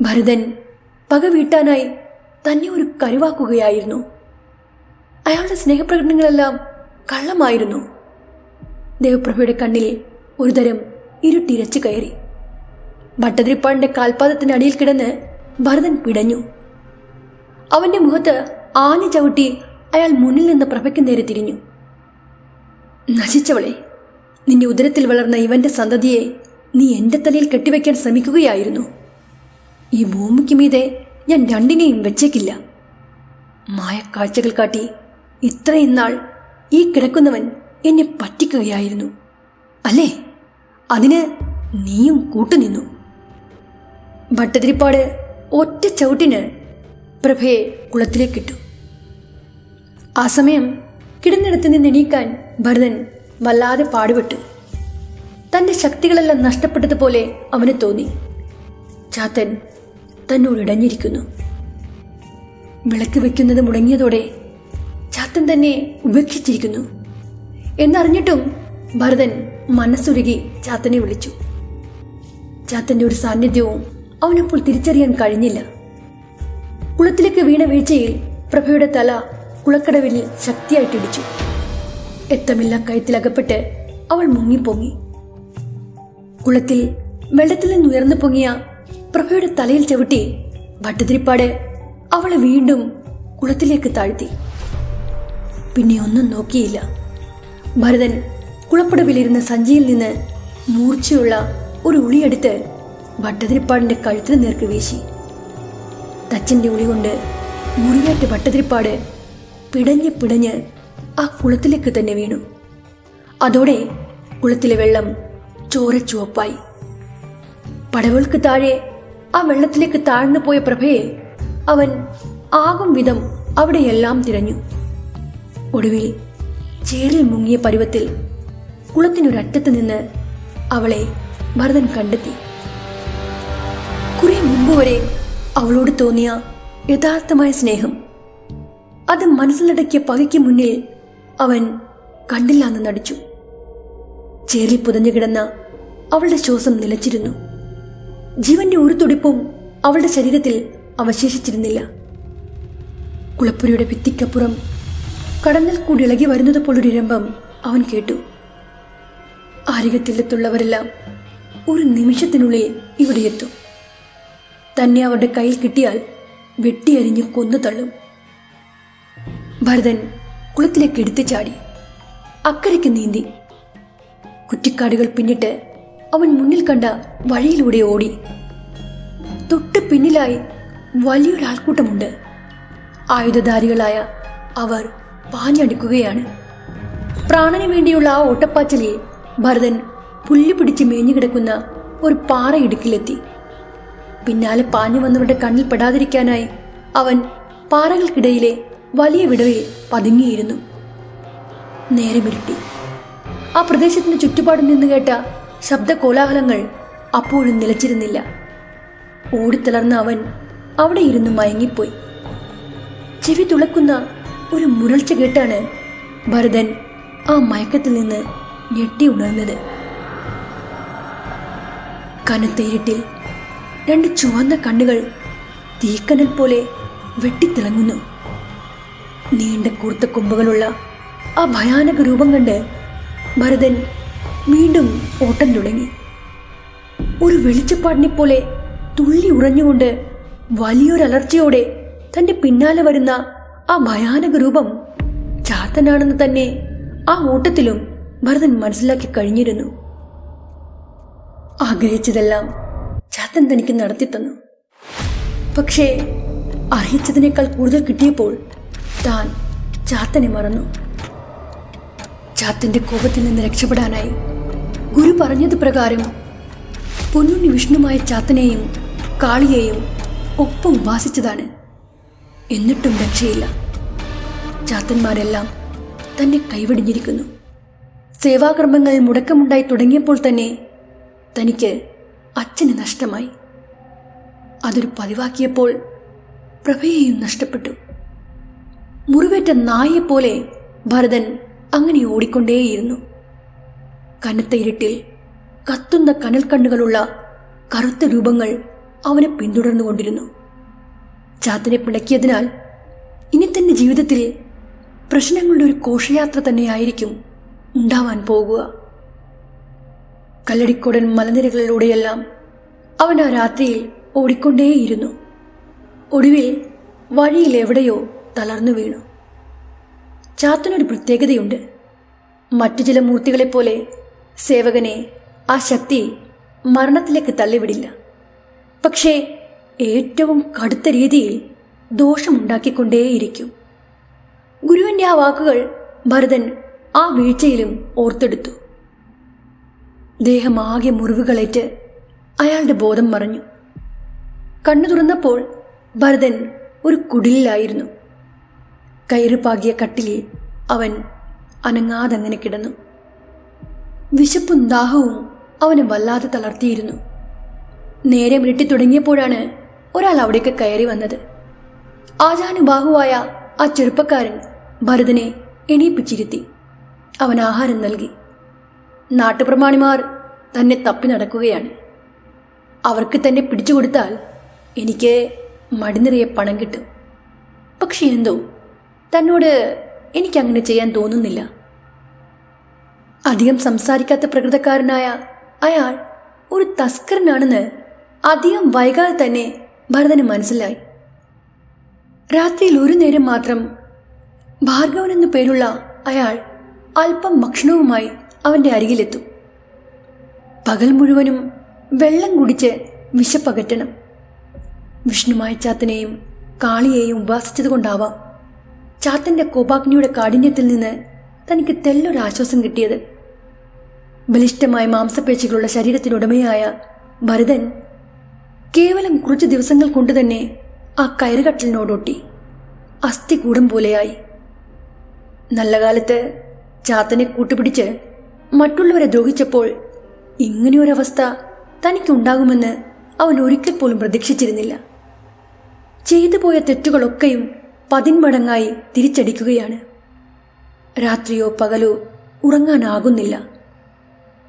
ഭരതൻ പക വീട്ടാനായി തന്നെ ഒരു കരുവാക്കുകയായിരുന്നു. അയാളുടെ സ്നേഹപ്രകടനങ്ങളെല്ലാം കള്ളമായിരുന്നു. ദേവപ്രഭയുടെ കണ്ണിൽ ഒരുതരം ഇരുട്ടിരച്ചു കയറി. ഭട്ടതിരിപ്പാടിന്റെ കാൽപാദത്തിനടിയിൽ കിടന്ന് ഭരതൻ പിടഞ്ഞു. അവന്റെ മുഖത്ത് ആഞ്ഞു ചവിട്ടി അയാൾ മുന്നിൽ നിന്ന് പ്രഭയ്ക്ക് നേരെ തിരിഞ്ഞു. നശിച്ചവളെ, നിന്റെ ഉദരത്തിൽ വളർന്ന ഇവന്റെ സന്തതിയെ നീ എന്റെ തലയിൽ കെട്ടിവെക്കാൻ ശ്രമിക്കുകയായിരുന്നു. ഈ ഭൂമിക്ക് മീതെ ഞാൻ രണ്ടിനെയും വെച്ചേക്കില്ല. മായക്കാഴ്ചകൾ കാട്ടി ഇത്രയും നാൾ ഈ കിടക്കുന്നവൻ എന്നെ പറ്റിക്കുകയായിരുന്നു അല്ലേ? അതിന് നീയും കൂട്ടുനിന്നു. ഭട്ടതിരിപ്പാട് ഒറ്റ ചവിട്ടിന് പ്രഭയെ കുളത്തിലേക്കിട്ടു. ആ സമയം കിടന്നിടത്ത് നിന്ന് എണീക്കാൻ ഭരതൻ വല്ലാതെ പാടുപെട്ടു. തന്റെ ശക്തികളെല്ലാം നഷ്ടപ്പെട്ടതുപോലെ അവന് തോന്നി. ചാത്തൻ തന്നോട് ഇടഞ്ഞിരിക്കുന്നു. വിളക്ക് വെക്കുന്നത് മുടങ്ങിയതോടെ ചാത്തൻ തന്നെ ഉപേക്ഷിച്ചിരിക്കുന്നു എന്നറിഞ്ഞിട്ടും ഭരതൻ മനസ്സുരുകി ചാത്തനെ വിളിച്ചു. ചാത്തന്റെ ഒരു സാന്നിധ്യവും അവനപ്പോൾ തിരിച്ചറിയാൻ കഴിഞ്ഞില്ല. കുളത്തിലേക്ക് വീണ വീഴ്ചയിൽ പ്രഭയുടെ തല കുളക്കടവിൽ ശക്തിയായിട്ടിടിച്ചു. എത്തമില്ല കയത്തിലകപ്പെട്ട് അവൾ മുങ്ങിപ്പൊങ്ങി. കുളത്തിൽ വെള്ളത്തിൽ നിന്ന് ഉയർന്നു പൊങ്ങിയ പ്രഭയുടെ തലയിൽ ചവിട്ടി ഭട്ടതിരിപ്പാട് അവളെ വീണ്ടും കുളത്തിലേക്ക് താഴ്ത്തി. പിന്നെ ഒന്നും നോക്കിയില്ല. ഭരതൻ കുളപ്പടവിലിരുന്ന സഞ്ചിയിൽ നിന്ന് മൂർച്ചയുള്ള ഒരു ഉളിയെടുത്ത് ഭട്ടതിരിപ്പാടിന്റെ കഴുത്തിന് നേർക്ക് വീശി. തച്ചന്റെ ഉളി കൊണ്ട് മുറിവേറ്റ ഭട്ടതിരിപ്പാട് പിടഞ്ഞ് പിടഞ്ഞ് ആ കുളത്തിലേക്ക് തന്നെ വീണു. അതോടെ കുളത്തിലെ വെള്ളം ചോരച്ചുവപ്പായി. പടവുകൾക്ക് താഴെ ആ വെള്ളത്തിലേക്ക് താഴ്ന്നു പോയ പ്രഭയെ അവൻ ആകും വിധം അവിടെയെല്ലാം തിരഞ്ഞു. ഒടുവിൽ ചേറിൽ മുങ്ങിയ പരുവത്തിൽ കുളത്തിനൊരറ്റത്ത് നിന്ന് അവളെ ഭരതൻ കണ്ടെത്തി. കുറെ മുമ്പ് വരെ അവളോട് തോന്നിയ യഥാർത്ഥമായ സ്നേഹം, അത് മനസ്സിലടക്കിയ പകയ്ക്ക് മുന്നിൽ അവൻ കണ്ടില്ലാന്ന് നടിച്ചു. ചേറിൽ പുതഞ്ഞു കിടന്ന അവളുടെ ശ്വാസം നിലച്ചിരുന്നു. ജീവന്റെ ഒരു തുടിപ്പും അവളുടെ ശരീരത്തിൽ അവശേഷിച്ചിരുന്നില്ല. കുളപ്പുരയുടെ ഭിത്തിക്കപ്പുറം കടന്നൽ കൂടി ഇളകി വരുന്നത് പോലൊരു രംഭം അവൻ കേട്ടു. അരികത്തില്ലത്തുള്ളവരെല്ലാം ഒരു നിമിഷത്തിനുള്ളിൽ ഇവിടെ എത്തും. തന്നെ അവരുടെ കയ്യിൽ കിട്ടിയാൽ വെട്ടിയരിഞ്ഞ് കൊന്നു തള്ളും. ഭരതൻ കുളത്തിലേക്ക് എടുത്തു ചാടി അക്കരയ്ക്ക് നീന്തി. കുറ്റിക്കാടുകൾ പിന്നിട്ട് അവൻ മുന്നിൽ കണ്ട വഴിയിലൂടെ ഓടി. തൊട്ട് പിന്നിലായി വലിയൊരാൾക്കൂട്ടമുണ്ട്. ആയുധധാരികളായ അവർ പാഞ്ഞടിക്കുകയാണ്. പ്രാണന് വേണ്ടിയുള്ള ആ ഓട്ടപ്പാച്ചലിൽ ഭരതൻ പുല്ലു പിടിച്ച് മേഞ്ഞു കിടക്കുന്ന ഒരു പാറയിടുക്കിലെത്തി. പിന്നാലെ പാഞ്ഞു വന്നവരുടെ കണ്ണിൽ പെടാതിരിക്കാനായി അവൻ പാറകൾക്കിടയിലെ വലിയ വിടവിൽ പതുങ്ങിയിരുന്നു. നേരമിരുട്ടി. ആ പ്രദേശത്തിന് ചുറ്റുപാടും നിന്ന് കേട്ട ശബ്ദ കോലാഹലങ്ങൾ അപ്പോഴും നിലച്ചിരുന്നില്ല. ഓടിത്തളർന്ന അവൻ അവിടെ ഇരുന്ന് മയങ്ങിപ്പോയി. ചെവി തുളക്കുന്ന ഒരു മുരൾച്ച കേട്ടാണ് ഭരതൻ ആ മയക്കത്തിൽ നിന്ന് ഞെട്ടി ഉണർന്നത്. കനത്ത ഇരുട്ടിൽ രണ്ട് ചുവന്ന കണ്ണുകൾ തീക്കനൽ പോലെ വെട്ടിത്തിളങ്ങുന്നു. നീണ്ട കൂർത്ത കൊമ്പുകളുള്ള ആ ഭയാനക രൂപം കണ്ട് ഭരതൻ വീണ്ടും ഓട്ടം തുടങ്ങി. ഒരു വെളിച്ചപ്പാടിനെ പോലെ തുള്ളി ഉറഞ്ഞുകൊണ്ട് വലിയൊരലർച്ചയോടെ തന്റെ പിന്നാലെ വരുന്ന ആ ഭയാനക രൂപം ചാത്തനാണെന്ന് തന്നെ ആ ഓട്ടത്തിലും ഭരതൻ മനസ്സിലാക്കി കഴിഞ്ഞിരുന്നു. ആഗ്രഹിച്ചതെല്ലാം ചാത്തൻ തനിക്ക് നടത്തിത്തന്നു. പക്ഷേ അർഹിച്ചതിനേക്കാൾ കൂടുതൽ കിട്ടിയപ്പോൾ താൻ ചാത്തനെ മറന്നു. ചാത്തന്റെ കോപത്തിൽ നിന്ന് രക്ഷപ്പെടാനായി ഗുരു പറഞ്ഞത് പ്രകാരം പൊന്നുണ്ണി വിഷ്ണുമായ ചാത്തനെയും കാളിയെയും ഒപ്പം ഉപാസിച്ചതാണ്. എന്നിട്ടും രക്ഷയില്ല. ചാത്തന്മാരെല്ലാം തന്നെ കൈവടിഞ്ഞിരിക്കുന്നു. സേവാകർമ്മങ്ങൾ മുടക്കമുണ്ടായി തുടങ്ങിയപ്പോൾ തന്നെ തനിക്ക് അച്ഛന് നഷ്ടമായി. അതൊരു പതിവാക്കിയപ്പോൾ പ്രഭയെയും നഷ്ടപ്പെട്ടു. മുറിവേറ്റ നായെപ്പോലെ ഭരതൻ അങ്ങനെ ഓടിക്കൊണ്ടേയിരുന്നു. കനത്ത ഇരുട്ടിൽ കത്തുന്ന കനൽ കണ്ണുകളുള്ള കറുത്ത രൂപങ്ങൾ അവനെ പിന്തുടർന്നുകൊണ്ടിരുന്നു. ചാത്തനെ പിണക്കിയതിനാൽ ഇനി തന്റെ ജീവിതത്തിൽ പ്രശ്നങ്ങളുടെ ഒരു ഘോഷയാത്ര തന്നെയായിരിക്കും ഉണ്ടാവാൻ പോകുക. കല്ലടിക്കോടൻ മലനിരകളിലൂടെയെല്ലാം അവൻ ആ രാത്രിയിൽ ഓടിക്കൊണ്ടേയിരുന്നു. ഒടുവിൽ വഴിയിൽ എവിടെയോ തളർന്നു വീണു. ചാത്തനൊരു പ്രത്യേകതയുണ്ട്. മറ്റു ചില മൂർത്തികളെപ്പോലെ സേവകനെ ആ ശക്തി മരണത്തിലേക്ക് തള്ളിവിടില്ല. പക്ഷേ ഏറ്റവും കടുത്ത രീതിയിൽ ദോഷമുണ്ടാക്കിക്കൊണ്ടേയിരിക്കും. ഗുരുവിൻ്റെ ആ വാക്കുകൾ ഭരതൻ ആ വീഴ്ചയിലും ഓർത്തെടുത്തു. ദേഹമാകെ മുറിവുകളേറ്റ് അയാളുടെ ബോധം മറഞ്ഞു. കണ്ണു തുറന്നപ്പോൾ ഭരതൻ ഒരു കുടിലായിരുന്നു. കയറുപാകിയ കട്ടിലിൽ അവൻ അനങ്ങാതങ്ങനെ കിടന്നു. വിശപ്പും ദാഹവും അവനെ വല്ലാതെ തളർത്തിയിരുന്നു. നേരെ മിരട്ടി തുടങ്ങിയപ്പോഴാണ് ഒരാൾ അവിടേക്ക് കയറി വന്നത്. ആജാനുബാഹുവായ ആ ചെറുപ്പക്കാരൻ ഭരതനെ എണീപ്പിച്ചിരുത്തി. അവൻ ആഹാരം നൽകി. നാട്ടുപ്രമാണിമാർ തന്നെ തപ്പി നടക്കുകയാണ്. അവർക്ക് തന്നെ പിടിച്ചുകൊടുത്താൽ എനിക്ക് മടിനിറയെ പണം കിട്ടും. പക്ഷെ എന്തോ തന്നോട് എനിക്കങ്ങനെ ചെയ്യാൻ തോന്നുന്നില്ല. അധികം സംസാരിക്കാത്ത പ്രകൃതക്കാരനായ അയാൾ ഒരു തസ്കരനാണെന്ന് അധികം വൈകാതെ തന്നെ ഭരതന് മനസ്സിലായി. രാത്രിയിൽ ഒരു നേരം മാത്രം ഭാർഗവൻ എന്നു പേരുള്ള അയാൾ അല്പം ഭക്ഷണവുമായി അവൻ്റെ അരികിലെത്തും. പകൽ മുഴുവനും വെള്ളം കുടിച്ച് വിശപ്പകറ്റണം. വിഷ്ണുമായ ചാത്തനെയും കാളിയെയും ഉപാസിച്ചതുകൊണ്ടാവാം ചാത്തൻ്റെ കോപാഗ്നിയുടെ കാഠിന്യത്തിൽ നിന്ന് തനിക്ക് തെല്ലൊരാശ്വാസം കിട്ടിയത്. ബലിഷ്ഠമായ മാംസപേശികളുള്ള ശരീരത്തിനുടമയായ ഭരതൻ കേവലം കുറച്ച് ദിവസങ്ങൾ കൊണ്ട് തന്നെ ആ കയറുകട്ടിലിനോടൊട്ടി അസ്ഥി കൂടം പോലെയായി. നല്ല കാലത്ത് ചാത്തനെ കൂട്ടുപിടിച്ച് മറ്റുള്ളവരെ ദ്രോഹിച്ചപ്പോൾ ഇങ്ങനെയൊരവസ്ഥ തനിക്കുണ്ടാകുമെന്ന് അവൻ ഒരിക്കൽ പോലും പ്രതീക്ഷിച്ചിരുന്നില്ല. ചെയ്തു പോയ തെറ്റുകളൊക്കെയും പതിന്മടങ്ങായി തിരിച്ചടിക്കുകയാണ്. രാത്രിയോ പകലോ ഉറങ്ങാനാകുന്നില്ല.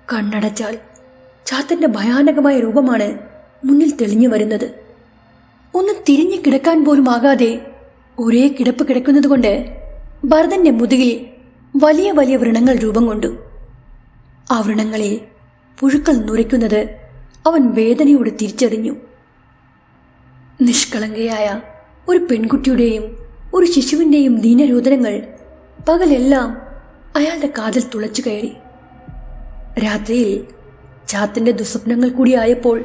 കണ്ണടച്ചാൽ ചാത്തൻ്റെ ഭയാനകമായ രൂപമാണ് മുന്നിൽ തെളിഞ്ഞു വരുന്നത്. ഒന്ന് തിരിഞ്ഞു കിടക്കാൻ പോലും ആകാതെ ഒരേ കിടപ്പ് കിടക്കുന്നതുകൊണ്ട് ഭരതന്റെ മുതുകിൽ വലിയ വലിയ വ്രണങ്ങൾ രൂപം കൊണ്ടു. ആ വ്രണങ്ങളിൽ പുഴുക്കൾ നുരയ്ക്കുന്നത് അവൻ വേദനയോട് തിരിച്ചറിഞ്ഞു. നിഷ്കളങ്കയായ ഒരു പെൺകുട്ടിയുടെയും ഒരു ശിശുവിൻ്റെയും ദീനരോദനങ്ങൾ പകലെല്ലാം അയാളുടെ കാതിൽ തുളച്ചു കയറി. രാത്രിയിൽ ചാത്തൻ്റെ ദുസ്വപ്നങ്ങൾ കൂടിയായപ്പോൾ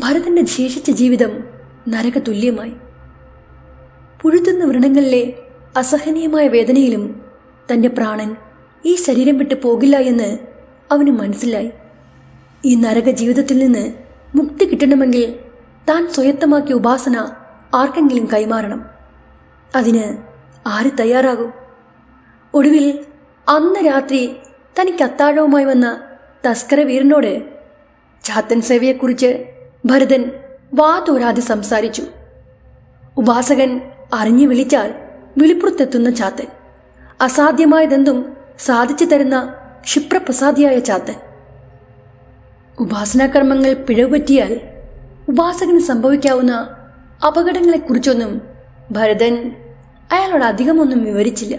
ഭരതന്റെ ശേഷിച്ച ജീവിതം നരക തുല്യമായി. പുഴുത്തുന്ന വ്രണങ്ങളിലെ അസഹനീയമായ വേദനയിലും തൻ്റെ പ്രാണൻ ഈ ശരീരം വിട്ട് പോകില്ല എന്ന് അവന് മനസ്സിലായി. ഈ നരക ജീവിതത്തിൽ നിന്ന് മുക്തി കിട്ടണമെങ്കിൽ താൻ സ്വയത്തമാക്കിയ ഉപാസന ആർക്കെങ്കിലും കൈമാറണം. അതിന് ആര് തയ്യാറാകും? ഒടുവിൽ അന്ന് രാത്രി തനിക്ക് അത്താഴവുമായി വന്ന തസ്കര വീരനോട് ചാത്തൻ സേവയെക്കുറിച്ച് ഭരതൻ വാതോരാതെ സംസാരിച്ചു. ഉപാസകൻ അറിഞ്ഞു വിളിച്ചാൽ വിളിപ്പുറത്തെത്തുന്ന ചാത്തൻ, അസാധ്യമായതെന്തും സാധിച്ചു തരുന്ന ക്ഷിപ്രപ്രസാദിയായ ചാത്തൻ. ഉപാസനാകർമ്മങ്ങൾ പിഴവ് പറ്റിയാൽ ഉപാസകന് സംഭവിക്കാവുന്ന അപകടങ്ങളെക്കുറിച്ചൊന്നും ഭരതൻ അയാളോട് അധികമൊന്നും വിവരിച്ചില്ല.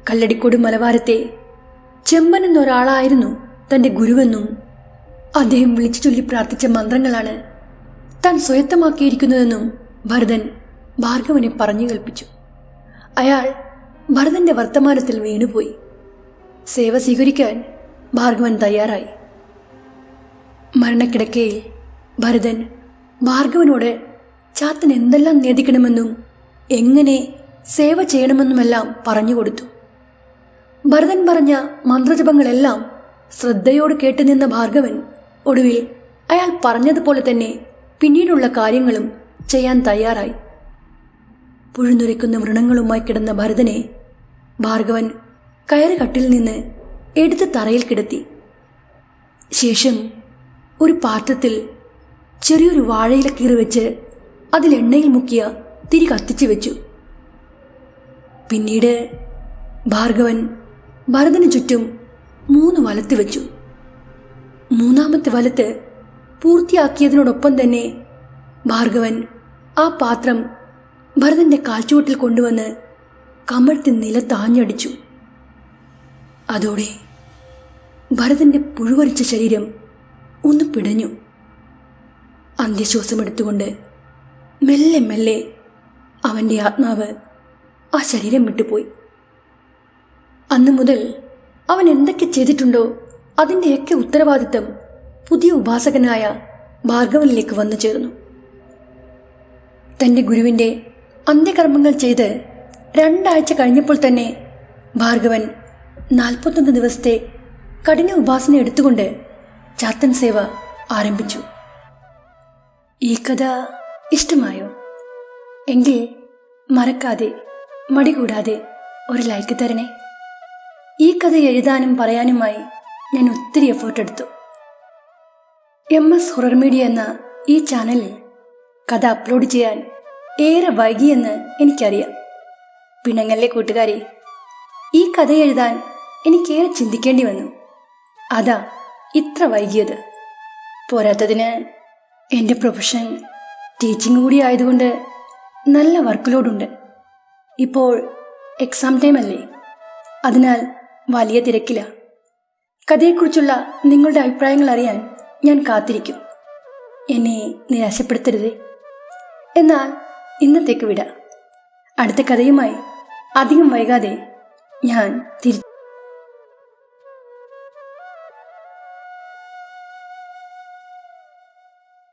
കല്ലടിക്കോട് മലവാരത്തെ ചെമ്പൻ എന്നൊരാളായിരുന്നു തൻ്റെ ഗുരുവെന്നും അദ്ദേഹം വിളിച്ചു ചൊല്ലി പ്രാർത്ഥിച്ച മന്ത്രങ്ങളാണ് താൻ സ്വയത്തമാക്കിയിരിക്കുന്നതെന്നും ഭരതൻ ഭാർഗവനെ പറഞ്ഞു കൽപ്പിച്ചു. അയാൾ ഭരതന്റെ വർത്തമാനത്തിൽ വീണുപോയി. സേവ സ്വീകരിക്കാൻ ഭാർഗവൻ തയ്യാറായി. മരണക്കിടക്കയിൽ ഭരതൻ ഭാർഗവനോട് ചാത്തൻ എന്തെല്ലാം നേദിക്കണമെന്നും എങ്ങനെ സേവ ചെയ്യണമെന്നുമെല്ലാം പറഞ്ഞുകൊടുത്തു. ഭരതൻ പറഞ്ഞ മന്ത്രജപങ്ങളെല്ലാം ശ്രദ്ധയോട് കേട്ടുനിന്ന ഭാർഗവൻ ഒടുവിൽ അയാൾ പറഞ്ഞതുപോലെ തന്നെ പിന്നീടുള്ള കാര്യങ്ങളും ചെയ്യാൻ തയ്യാറായി. പുഴുന്നുരയ്ക്കുന്ന വ്രണങ്ങളുമായി കിടന്ന ഭരതനെ ഭാർഗവൻ കയറുകട്ടിൽ നിന്ന് എടുത്ത് തറയിൽ കിടത്തി. ശേഷം ഒരു പാത്രത്തിൽ ചെറിയൊരു വാഴയില കീറി വെച്ച് അതിൽ എണ്ണയിൽ മുക്കിയ തിരി കത്തിച്ചു വെച്ചു. പിന്നീട് ഭാർഗവൻ ഭരതന് ചുറ്റും 3 വലത്ത് വെച്ചു. 3ാമത്തെ വലത്ത് പൂർത്തിയാക്കിയതിനോടൊപ്പം തന്നെ ഭാർഗവൻ ആ പാത്രം ഭരതന്റെ കാൽച്ചുവട്ടിൽ കൊണ്ടുവന്ന് കമഴ്ത്തി നിലത്താഞ്ഞടിച്ചു. അതോടെ ഭരതന്റെ പുഴുവരിച്ച ശരീരം ഒന്ന് പിടഞ്ഞു. അന്ത്യശ്വാസമെടുത്തുകൊണ്ട് മെല്ലെ മെല്ലെ അവൻ്റെ ആത്മാവ് ആ ശരീരം വിട്ടുപോയി. അന്നു മുതൽ അവൻ എന്തൊക്കെ ചെയ്തിട്ടുണ്ടോ അതിൻ്റെയൊക്കെ ഉത്തരവാദിത്തം പുതിയ ഉപാസകനായ ഭാർഗവനിലേക്ക് വന്നു ചേർന്നു. തൻ്റെ ഗുരുവിൻ്റെ അന്ത്യകർമ്മങ്ങൾ ചെയ്ത് 2 ആഴ്ച കഴിഞ്ഞപ്പോൾ തന്നെ ഭാർഗവൻ 41 ദിവസത്തെ കഠിന ഉപാസന എടുത്തുകൊണ്ട് ചാത്തൻ സേവ ആരംഭിച്ചു. ഈ കഥ ഇഷ്ടമായോ? എങ്കിൽ മറക്കാതെ മടി കൂടാതെ ഒരു ലൈക്ക് തരണേ. ഈ കഥ എഴുതാനും പറയാനുമായി ഞാൻ ഒത്തിരി എഫേർട്ട് എടുത്തു. MS ഹൊറർ മീഡിയ എന്ന ഈ ചാനലിൽ കഥ അപ്ലോഡ് ചെയ്യാൻ ഏറെ വൈകിയെന്ന് എനിക്കറിയാം. പിണങ്ങല്ലേ കൂട്ടുകാരെ, ഈ കഥ എഴുതാൻ എനിക്കേറെ ചിന്തിക്കേണ്ടി വന്നു. അതാ ഇത്ര വൈകിയത്. പോരാത്തതിന് എൻ്റെ പ്രൊഫഷൻ ടീച്ചിങ് കൂടി ആയതുകൊണ്ട് നല്ല വർക്ക് ലോഡുണ്ട്. ഇപ്പോൾ എക്സാം ടൈം അല്ലേ, അതിനാൽ വലിയ തിരക്കില്ല. കഥയെക്കുറിച്ചുള്ള നിങ്ങളുടെ അഭിപ്രായങ്ങൾ അറിയാൻ ഞാൻ കാത്തിരിക്കും. എന്നെ നിരാശപ്പെടുത്തരുതേ. എന്നാൽ ഇന്നത്തേക്ക് വിടാം. അടുത്ത കഥയുമായി അധികം വൈകാതെ ഞാൻ